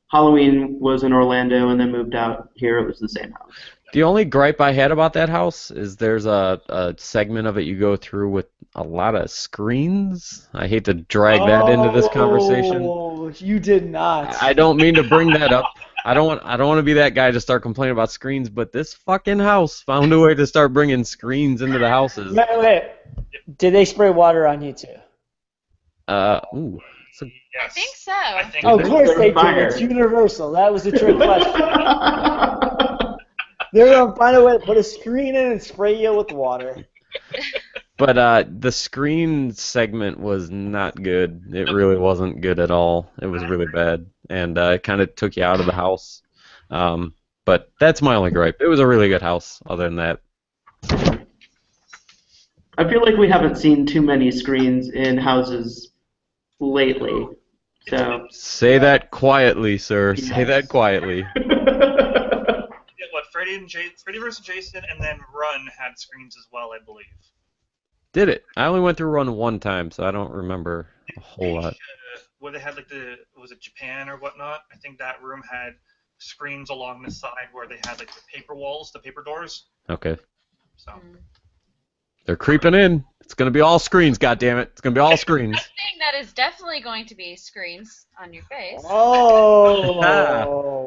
Halloween was in Orlando and then moved out here, it was the same house. The only gripe I had about that house is there's a segment of it you go through with a lot of screens. I hate to drag that into this conversation. Oh, you did not. I don't mean to bring that up. I don't want to be that guy to start complaining about screens, but this fucking house found a way to start bringing screens into the houses. Wait. Did they spray water on you too? Ooh. Yes. I think so. I think Oh, of course they did. Fire. It's universal. That was the trick question. They're gonna find a way to put a screen in and spray you with water. But the screen segment was not good. It really wasn't good at all. It was really bad, and it kind of took you out of the house. But that's my only gripe. It was a really good house. Other than that, I feel like we haven't seen too many screens in houses lately. So say that quietly, sir. Say that quietly. Yeah, what Freddy vs. Jason and then Run had screens as well, I believe. Did it? I only went through Run one time, so I don't remember a whole lot. Where they had was it Japan or whatnot? I think that room had screens along the side where they had like the paper walls, the paper doors. Okay. So They're creeping in. It's gonna be all screens, goddammit. It's gonna be all screens. Thing that is definitely going to be screens on your face. Oh,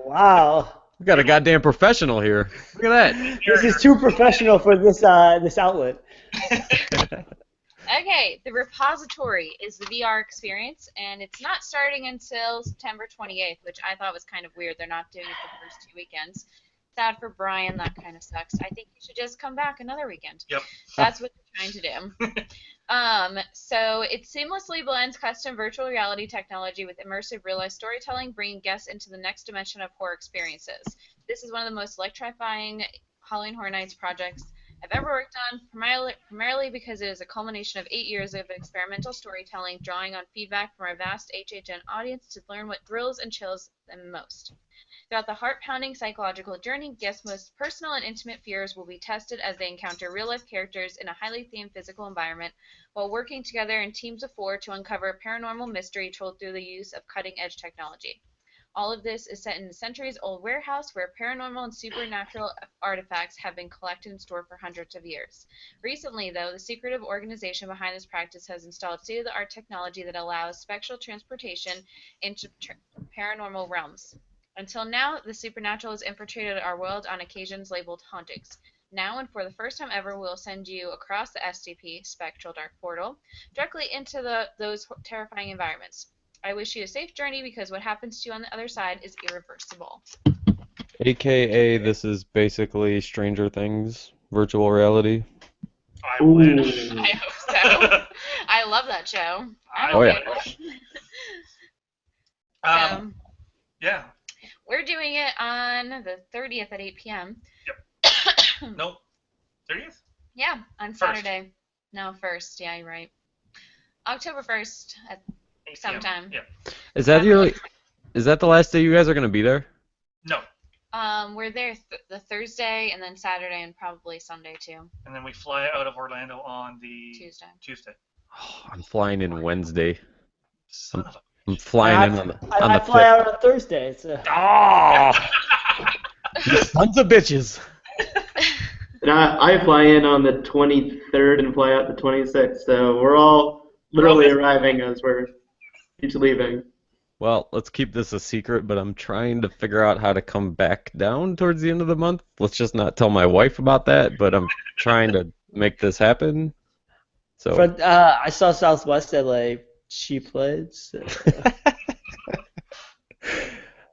wow. We got a goddamn professional here. Look at that. This is too professional for this outlet. Okay, the repository is the VR experience, and it's not starting until September 28th, which I thought was kind of weird. They're not doing it the first 2 weekends. Sad for Brian, that kind of sucks. I think he should just come back another weekend. Yep. That's what they're trying to do. So it seamlessly blends custom virtual reality technology with immersive real-life storytelling, bringing guests into the next dimension of horror experiences. This is one of the most electrifying Halloween Horror Nights projects I've ever worked on, primarily because it is a culmination of 8 years of experimental storytelling, drawing on feedback from our vast HHN audience to learn what thrills and chills them most. Throughout the heart-pounding psychological journey, guests' most personal and intimate fears will be tested as they encounter real-life characters in a highly themed physical environment while working together in teams of 4 to uncover a paranormal mystery told through the use of cutting-edge technology. All of this is set in a centuries-old warehouse where paranormal and supernatural artifacts have been collected and stored for hundreds of years. Recently, though, the secretive organization behind this practice has installed state-of-the-art technology that allows spectral transportation into paranormal realms. Until now, the supernatural has infiltrated our world on occasions labeled hauntings. Now, and for the first time ever, we'll send you across the STP, Spectral Dark Portal, directly into those terrifying environments. I wish you a safe journey because what happens to you on the other side is irreversible. AKA, this is basically Stranger Things virtual reality. I wish. I hope so. I love that show. Oh, yeah. So, Yeah. we're doing it on the 30th at 8 p.m. Nope. 30th? Yeah, on Saturday. No, 1st. Yeah, you're right. October 1st at 8 p.m. sometime. Yeah. Is that the last day you guys are gonna be there? No. We're there the Thursday and then Saturday and probably Sunday too. And then we fly out of Orlando on the Tuesday. Oh, I'm flying in Wednesday. Son of a... I'm flying in on the I fly 5th. out on Thursday. So. Oh! You sons of bitches. And I fly in on the 23rd and fly out the 26th, so we're all literally arriving as we're each leaving. Well, let's keep this a secret, but I'm trying to figure out how to come back down towards the end of the month. Let's just not tell my wife about that, but I'm trying to make this happen. So But I saw Southwest LA cheap flights.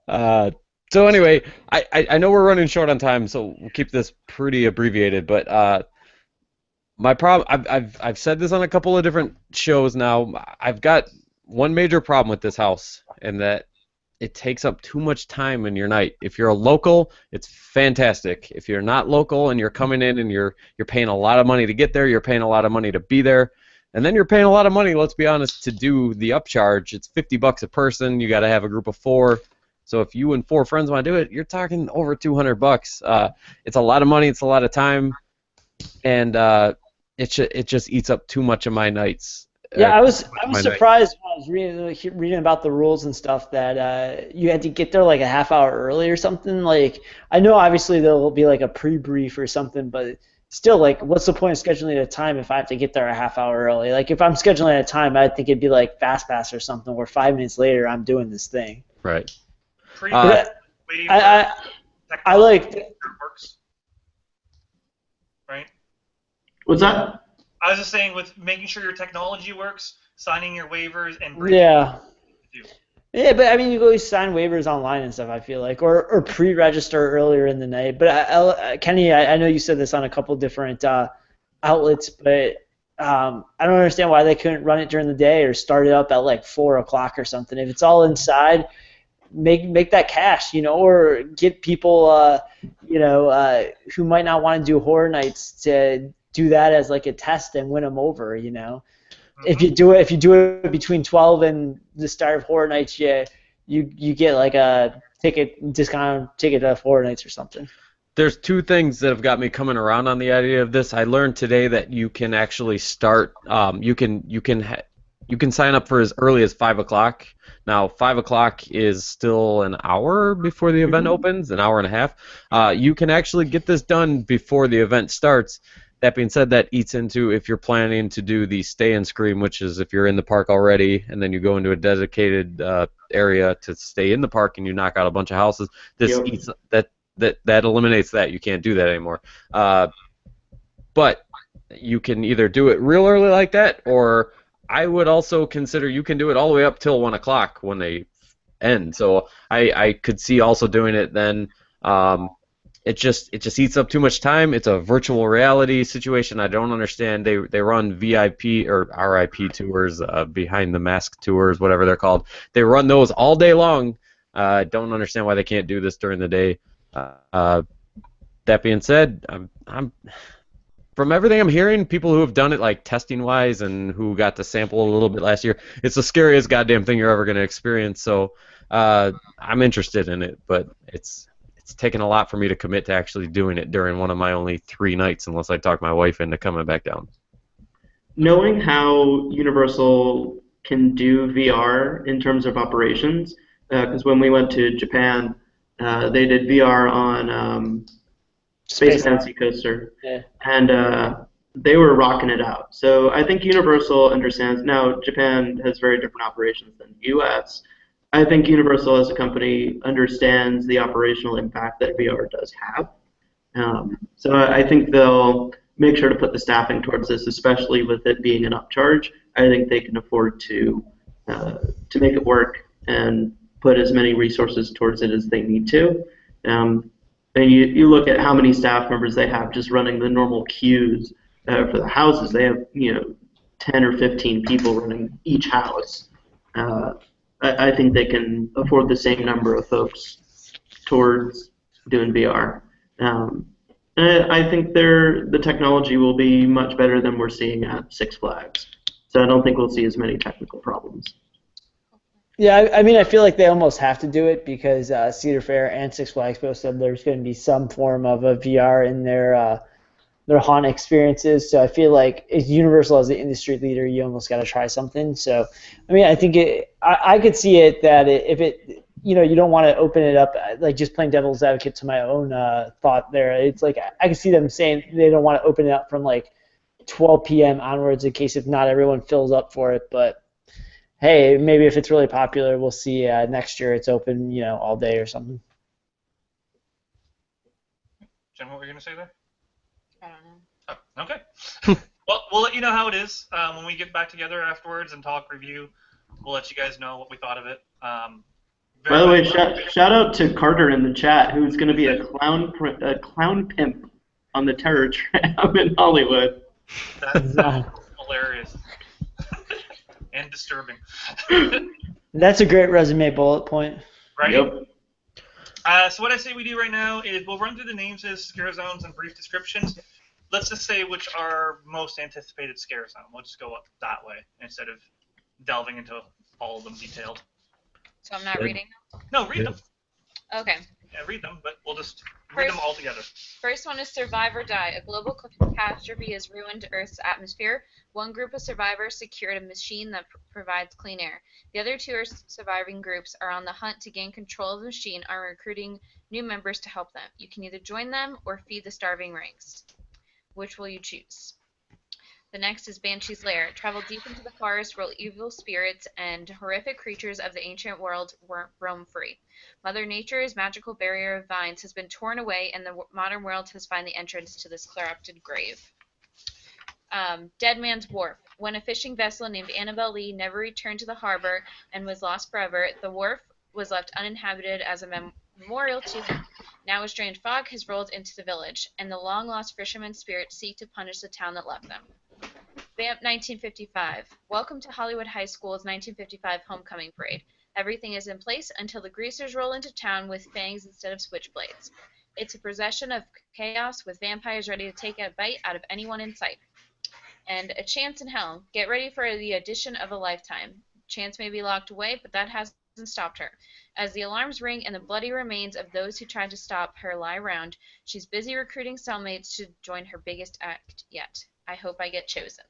So anyway, I know we're running short on time, so we'll keep this pretty abbreviated. But my problem, I've said this on a couple of different shows now. I've got one major problem with this house, and that it takes up too much time in your night. If you're a local, it's fantastic. If you're not local and you're coming in and you're paying a lot of money to get there, you're paying a lot of money to be there, and then you're paying a lot of money, let's be honest, to do the upcharge. It's $50 a person. You got to have a group of 4. So if you and 4 friends want to do it, you're talking over $200. It's a lot of money. It's a lot of time, and it just eats up too much of my nights. Yeah, I was surprised when I was reading about the rules and stuff that you had to get there like a half hour early or something. Like, I know obviously there will be like a pre-brief or something, but still, like, what's the point of scheduling at a time if I have to get there a half hour early? Like, if I'm scheduling at a time, I think it'd be like Fast Pass or something, where 5 minutes later I'm doing this thing. Right. I like. Works. Right. What's that? I was just saying, with making sure your technology works, signing your waivers, and Yeah, but I mean, you can always sign waivers online and stuff, I feel like, or pre-register earlier in the night. But Kenny, I know you said this on a couple different outlets, but I don't understand why they couldn't run it during the day or start it up at like 4 o'clock or something. If it's all inside, make that cash, or get people, who might not want to do horror nights to do that as like a test and win them over, Mm-hmm. If you do it between 12 and the start of horror nights, you get like a discount ticket to horror nights or something. There's 2 things that have got me coming around on the idea of this. I learned today that you can actually start. You can sign up for as early as 5 o'clock. Now, 5 o'clock is still an hour before the event opens, an hour and a half. You can actually get this done before the event starts. That being said, that eats into if you're planning to do the stay and scream, which is if you're in the park already and then you go into a dedicated area to stay in the park and you knock out a bunch of houses. This Yep. eats that eliminates that. You can't do that anymore. But you can either do it real early like that, or I would also consider you can do it all the way up till 1 o'clock when they end. So I could see also doing it then. It just eats up too much time. It's a virtual reality situation. I don't understand. They run VIP or RIP tours, behind the mask tours, whatever they're called. They run those all day long. I don't understand why they can't do this during the day. That being said, I'm from everything I'm hearing, people who have done it like testing wise and who got to sample a little bit last year, it's the scariest goddamn thing you're ever going to experience. So I'm interested in it, but it's taken a lot for me to commit to actually doing it during one of my only 3 nights, unless I talk my wife into coming back down. Knowing how Universal can do VR in terms of operations, because when we went to Japan, they did VR on Space Fantasy Coaster, Yeah. and they were rocking it out. So I think Universal understands. Now, Japan has very different operations than the U.S. I think Universal as a company understands the operational impact that VR does have. So I think they'll make sure to put the staffing towards this, especially with it being an upcharge. I think they can afford to make it work and put as many resources towards it as they need to. And you look at how many staff members they have just running the normal queues for the houses. They have 10 or 15 people running each house. I think they can afford the same number of folks towards doing VR. I think the technology will be much better than we're seeing at Six Flags. So I don't think we'll see as many technical problems. Yeah, I mean, I feel like they almost have to do it because Cedar Fair and Six Flags both said there's going to be some form of a VR in their haunt experiences. So I feel like as Universal as the industry leader, you almost got to try something. So I mean, I think I could see it that if you don't want to open it up, like just playing devil's advocate to my own thought there. It's like I can see them saying they don't want to open it up from like 12 p.m. onwards in case if not everyone fills up for it, but. Hey, maybe if it's really popular, we'll see next year it's open, all day or something. Jen, what were you going to say there? I don't know. Oh, okay. Well, we'll let you know how it is when we get back together afterwards and talk review. We'll let you guys know what we thought of it. By the way, shout out to Carter in the chat, who's going to be a clown pimp on the Terror Tram in Hollywood. That's hilarious. And disturbing. That's a great resume bullet point. Right? Yep. So what I say we do right now is we'll run through the names as scare zones and brief descriptions. Let's just say which are most anticipated scare zone. We'll just go up that way instead of delving into all of them detailed. So I'm not reading them? No, read them. Okay. Yeah, read them, but we'll just read them all together. First one is Survive or Die. A global catastrophe has ruined Earth's atmosphere. One group of survivors secured a machine that provides clean air. The other 2 surviving groups are on the hunt to gain control of the machine and are recruiting new members to help them. You can either join them or feed the starving ranks. Which will you choose? The next is Banshee's Lair. Travel deep into the forest where evil spirits and horrific creatures of the ancient world roam free. Mother Nature's magical barrier of vines has been torn away, and the modern world has found the entrance to this corrupted grave. Dead Man's Wharf. When a fishing vessel named Annabelle Lee never returned to the harbor and was lost forever, the wharf was left uninhabited as a memorial to him. Now a strange fog has rolled into the village, and the long-lost fishermen's spirits seek to punish the town that left them. Vamp 1955. Welcome to Hollywood High School's 1955 homecoming parade. Everything is in place until the greasers roll into town with fangs instead of switchblades. It's a procession of chaos with vampires ready to take a bite out of anyone in sight. And A Chance in Hell. Get ready for the audition of a lifetime. Chance may be locked away, but that hasn't stopped her. As the alarms ring and the bloody remains of those who tried to stop her lie around, she's busy recruiting cellmates to join her biggest act yet. I hope I get chosen.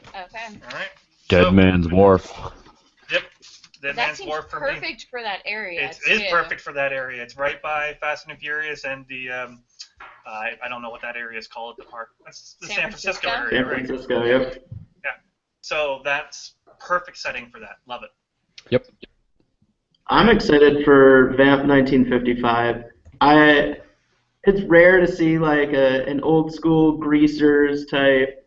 Okay. All right. Dead Man's Wharf. Yep. Dead That Man's seems Wharf for me. perfect for that area. It is perfect for that area. It's right by Fast and Furious and the I don't know what that area is called at the park. It's the San San Francisco Francisco? area, San right? Francisco, yep. So that's perfect setting for that. Love it. Yep. I'm excited for Vamp 1955. It's rare to see like an old school greasers type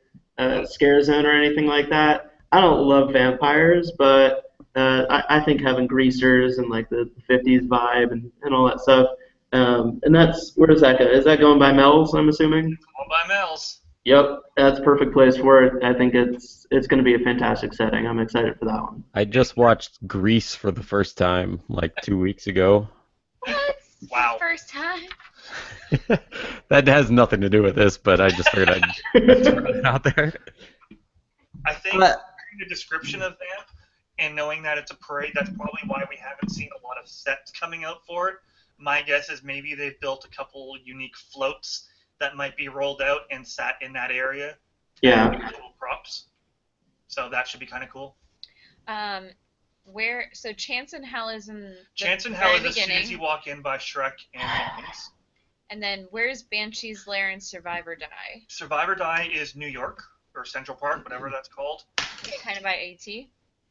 scare zone or anything like that. I don't love vampires, but I think having greasers and like the 50s vibe and all that stuff. And that's, where does that go? Is that going by Mel's, I'm assuming? All by Mills. Yep, that's a perfect place for it. I think it's going to be a fantastic setting. I'm excited for that one. I just watched Grease for the first time like 2 weeks ago. What? Wow. First time. That has nothing to do with this, but I just figured I'd throw it out there. I think But- reading the description of Vamp and knowing that it's a parade, that's probably why we haven't seen a lot of sets coming out for it. My guess is maybe they've built a couple unique floats that might be rolled out and sat in that area. Yeah. Actual props. So that should be kind of cool. So Chance and Hell is in the Chance and Hell very is as soon beginning, as you walk in by Shrek and Minions. and then where's Banshee's Lair and Survive or Die? Survive or Die is New York, or Central Park, whatever that's called. Kind of by AT.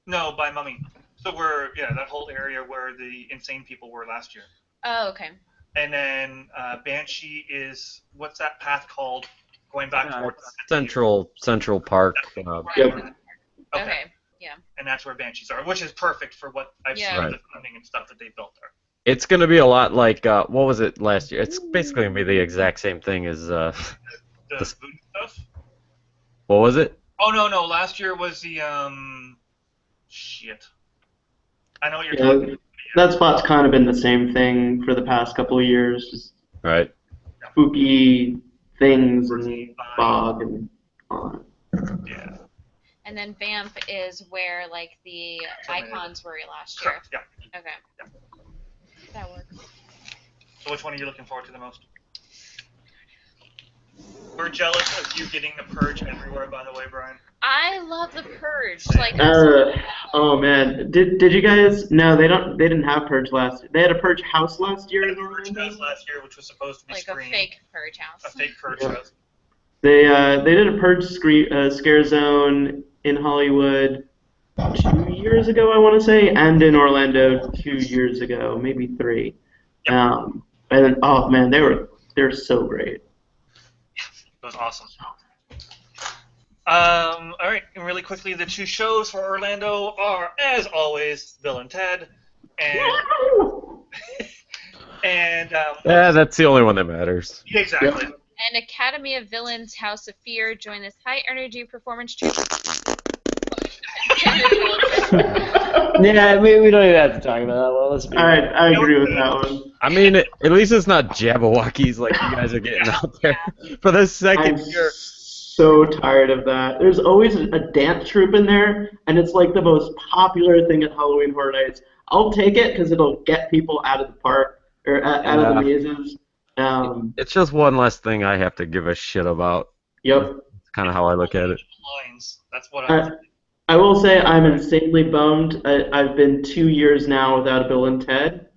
No, by Mummy. So that whole area where the insane people were last year. Oh, okay. And then Banshee is, what's that path called? Going back towards Central Park. Yep. Okay. And that's where Banshees are, which is perfect for what I've seen Yeah. of the funding and stuff that they built there. It's gonna be a lot like what was it last year? It's basically gonna be the exact same thing as The voodoo stuff? what was it? Oh, no. Last year was the, shit. I know what you're Yeah, talking about. that spot's kind of been the same thing for the past couple of years. Just Right. spooky things and fog and all Yeah. And then Vamp is where like the Terminator. icons were last year. Correct, yeah. Okay. That works. So which one are you looking forward to the most? We're jealous of you getting the Purge everywhere, by the way, Brian. I love the Purge. Like that. Oh man, did you guys? No, they didn't have Purge last. They had a Purge house last year. We had a Purge house last year, which was supposed to be like a screened. fake Purge house. A fake Purge Yeah. house. They did a Purge scare zone in Hollywood 2 years ago, I want to say, and in Orlando 2 years ago, maybe 3. Yep. And then, oh man, they're so great. It was awesome. All right, and really quickly, the two shows for Orlando are, as always, Bill and Ted, and Yeah, that's the only one that matters. exactly. And Academy of Villains House of Fear join this high energy performance trip. Yeah, we don't even have to talk about that. Well, let's be I agree with that one. I mean, at least it's not Jabberwockies like you guys are getting out there for the second I'm year. so tired of that. There's always a dance troupe in there, and it's like the most popular thing at Halloween Horror Nights. I'll take it because it'll get people out of the park or out of the mazes. It's just one less thing I have to give a shit about. Yep. That's kind of how I look at it. Lines. That's what I'm. I will say I'm insanely bummed. I've been 2 years now without a Bill and Ted.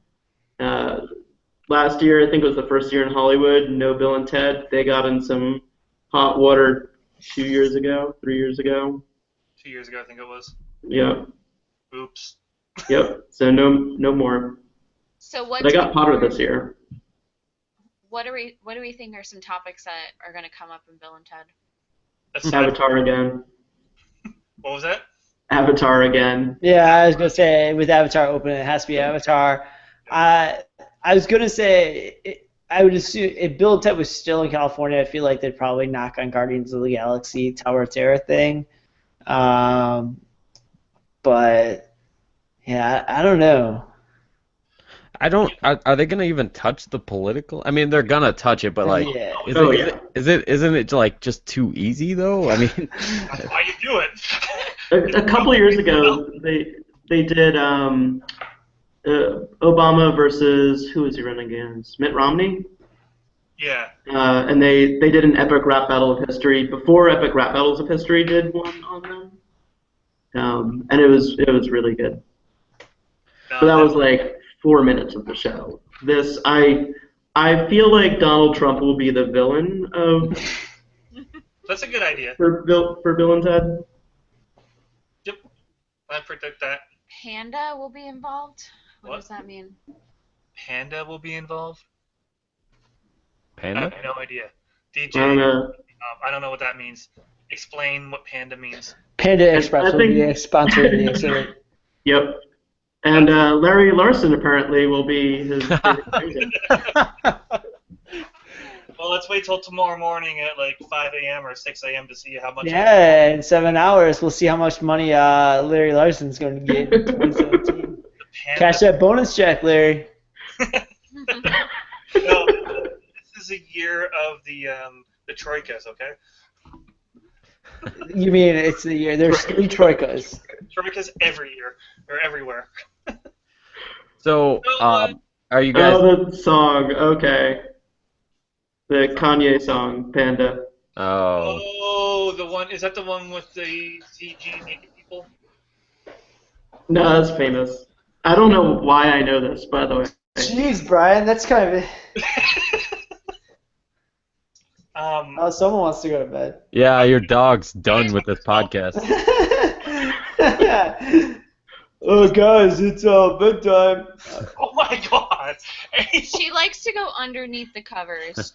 Last year, I think it was the first year in Hollywood, no Bill and Ted. They got in some hot water 2 years ago, 3 years ago. 2 years ago, I think it was. Yep. Oops. Yep. So no more. So what? But I got Potter this year. What do we think are some topics that are going to come up in Bill and Ted? Aside Avatar again. What was that? Avatar again. Yeah, I was gonna say with Avatar open, it has to be Avatar. I was gonna say I would assume if Bill and Ted was still in California, I feel like they'd probably knock on Guardians of the Galaxy Tower of Terror thing. But yeah, I don't know. Are they gonna even touch the political? I mean, they're gonna touch it, but like, Yeah. isn't it like just too easy though? I mean, That's why you do it. A couple of years ago, they did Obama versus, who was he running against? Mitt Romney. Yeah. And they did an epic rap battle of history before Epic Rap Battles of History did one on them. And it was really good. No, But that was like 4 minutes of the show. This I I feel like Donald Trump will be the villain of That's a good idea. for Bill and Ted. Yep, I predict that. Panda will be involved. What What? does that mean? Panda will be involved. I Panda? have no idea. DJ, I don't know. I don't know what that means. Explain what panda means. Panda Express will be think- sponsoring the exhibit. Yep. And Larry Larson apparently will be his favorite singer. Well, let's wait till tomorrow morning at like 5 a.m. or 6 a.m. to see how much. Yeah, in 7 hours, we'll see how much money Larry Larson's going to get in 2017. The panda. Cash that bonus check, Larry. No, this is a year of the troikas, okay? You mean it's the year? There's 3 troikas. Troikas every year or everywhere. So, No, are you guys? Oh, the song. Okay. The Kanye song, Panda. Oh, Oh, the one is that the one with the CG naked people? No, that's famous. I don't know why I know this, by the way. Jeez, Brian, that's kind of. Oh, someone wants to go to bed. yeah, your dog's done with this podcast. Oh, guys, it's bedtime. Oh my God! She likes to go underneath the covers.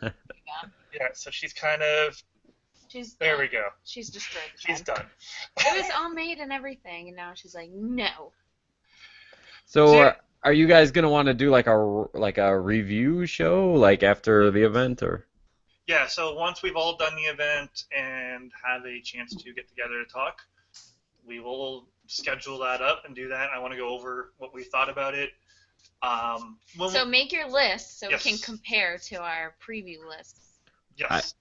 Yeah, so she's kind of. There we go. She's destroyed the She's bed. done. It was all made and everything, and now she's like, no. So, are you guys gonna want to do like a review show like after the event or? Yeah, so once we've all done the event and have a chance to get together to talk, we will schedule that up and do that. I want to go over what we thought about it. So make your list so Yes. we can compare to our preview lists. Yes.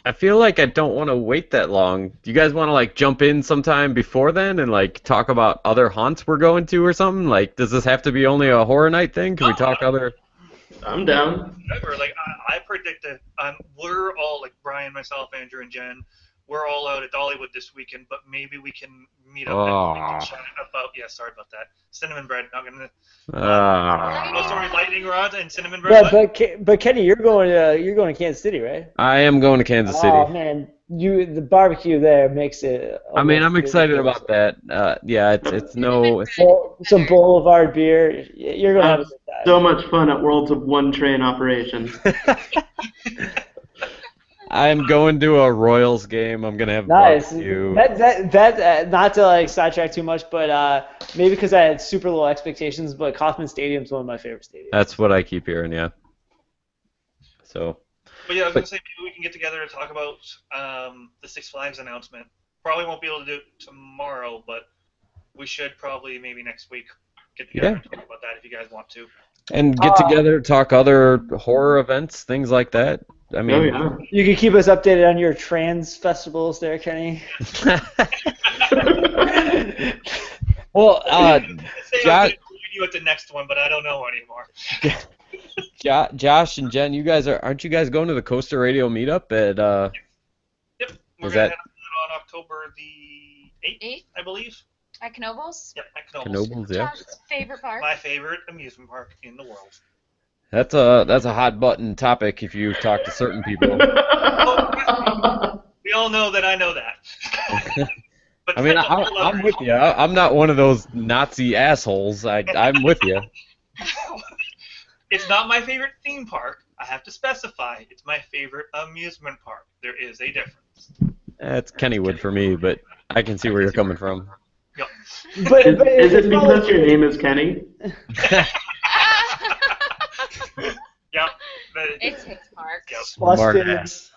I feel like I don't want to wait that long. Do you guys want to like jump in sometime before then and like talk about other haunts we're going to or something? Like, does this have to be only a horror night thing? Can we talk other? I'm down. Whatever. Like I predict that we're all like Brian, myself, Andrew, and Jen. We're all out at Dollywood this weekend, but maybe we can meet up next week and chat about. Yeah, sorry about that. Cinnamon bread. Not gonna. Oh, sorry, lightning rod and cinnamon bread. Yeah, but Kenny, you're going to Kansas City, right? I am going to Kansas City. Oh man, the barbecue there makes it. I mean, I'm excited about that. Yeah, it's no. Some Boulevard beer. You're gonna have a good time. So much fun at Worlds of One Train operations. I'm going to a Royals game. I'm gonna have Nice. barbecue. That not to like sidetrack too much, but maybe because I had super low expectations, but Kauffman Stadium's one of my favorite stadiums. That's what I keep hearing. Yeah. So. But yeah, I was gonna say maybe we can get together and talk about the Six Flags announcement. Probably won't be able to do it tomorrow, but we should probably maybe next week get together and talk about that if you guys want to. And get together, talk other horror events, things like that. I mean, Oh, yeah. You can keep us updated on your trans festivals there, Kenny. well, Say I was Josh, gonna include you at the next one, but I don't know anymore. Josh and Jen, you guys aren't you guys going to the Coaster Radio meetup at? Yep, we're Is gonna that- have it on October the 8th, I believe. At Knoebels? Yep, at Knoebels. Knoebels, yeah. Josh's favorite part. My favorite amusement park in the world. That's a hot button topic if you talk to certain people. We all know that I know that. But I mean, that's a whole I'm other- with you. I'm not one of those Nazi assholes. I'm with you. It's not my favorite theme park. I have to specify. It's my favorite amusement park. There is a difference. It's Kennywood for me, but I can see where you're coming from. Yep. But Is it's it probably- because your name is Kenny? Yep. It's his park. Yep. Busted. Smartass.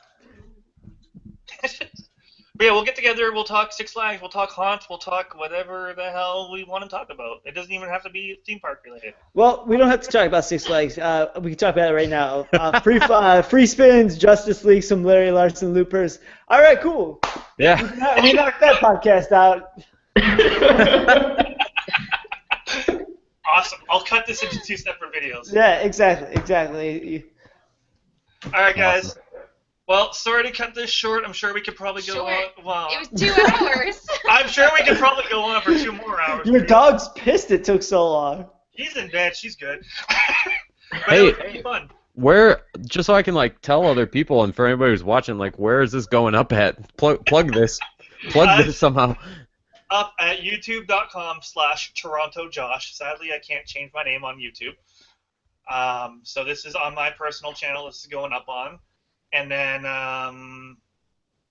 But yeah, we'll get together. We'll talk Six Flags. We'll talk haunts. We'll talk whatever the hell we want to talk about. It doesn't even have to be theme park related. Well, we don't have to talk about Six Flags. We can talk about it right now. Free spins, Justice League, some Larry Larson loopers. All right, cool. Yeah. We knocked that podcast out. Awesome. I'll cut this into 2 separate videos. Yeah, exactly. All right, guys. Well, sorry to cut this short. I'm sure we could probably go on. Well, It was 2 hours. I'm sure we could probably go on for 2 more hours. Your dog's pissed it took so long. She's in bed. She's good. But Hey. it was really fun. Where, just so I can like tell other people and for anybody who's watching, like where is this going up at? Plug this somehow. Up at youtube.com/TorontoJosh. Sadly, I can't change my name on YouTube. So this is on my personal channel. This is going up on, and then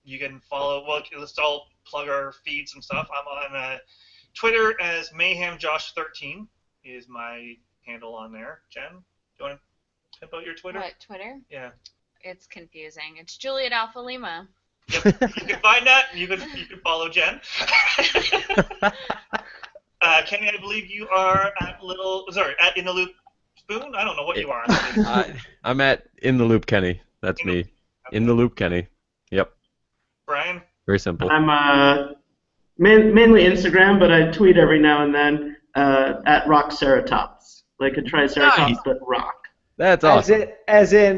you can follow. Well, let's all plug our feeds and stuff. I'm on Twitter as MayhemJosh13 is my handle on there. Jen, do you want to tip out your Twitter? What, Twitter? Yeah. It's confusing. It's Juliet Alpha Lima. Yep. You can find that. You can follow Jen. Kenny, I believe you are at In the Loop Spoon. I don't know what you are. I'm at In the Loop Kenny. That's me. In the Loop Kenny. Yep. Brian. Very simple. I'm mainly Instagram, but I tweet every now and then at Rockceratops, like a Triceratops, but rock. That's awesome. As in,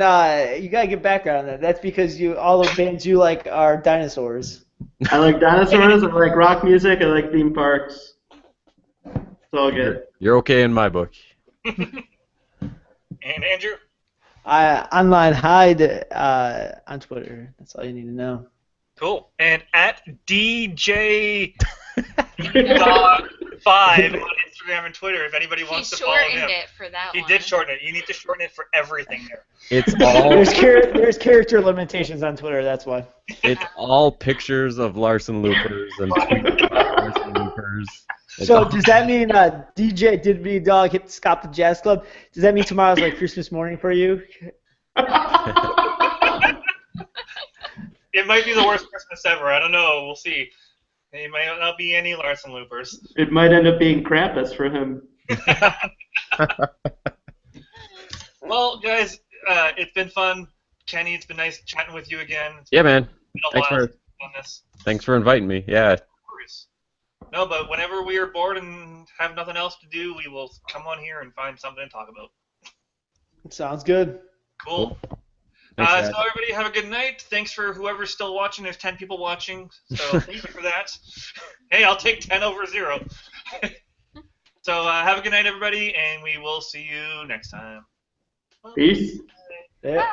you gotta get background on that. That's because all the bands you like are dinosaurs. I like dinosaurs. I like rock music. I like theme parks. It's all good. You're okay in my book. And Andrew. Online hide on Twitter. That's all you need to know. Cool. And at DJ Dog 5 on Instagram and Twitter, if anybody wants to follow him. He shortened it for that one. He did shorten it. You need to shorten it for everything here. It's all there's character limitations on Twitter. That's why. It's all pictures of Larson Loopers and tweets about Larson Loopers. So does that mean DJ Did Me Dog hit Scott the Jazz Club? Does that mean tomorrow's like Christmas morning for you? It might be the worst Christmas ever. I don't know. We'll see. It might not be any Larson Loopers. It might end up being Krampus for him. Well, guys, it's been fun. Kenny, it's been nice chatting with you again. Yeah, man. Thanks for inviting me. Yeah. Of course. No, but whenever we are bored and have nothing else to do, we will come on here and find something to talk about. Sounds good. Cool. Thanks, so everybody have a good night. Thanks for whoever's still watching. There's 10 people watching, so thank you for that. Hey, I'll take 10 over 0. So have a good night, everybody, and we will see you next time. Peace. Yeah.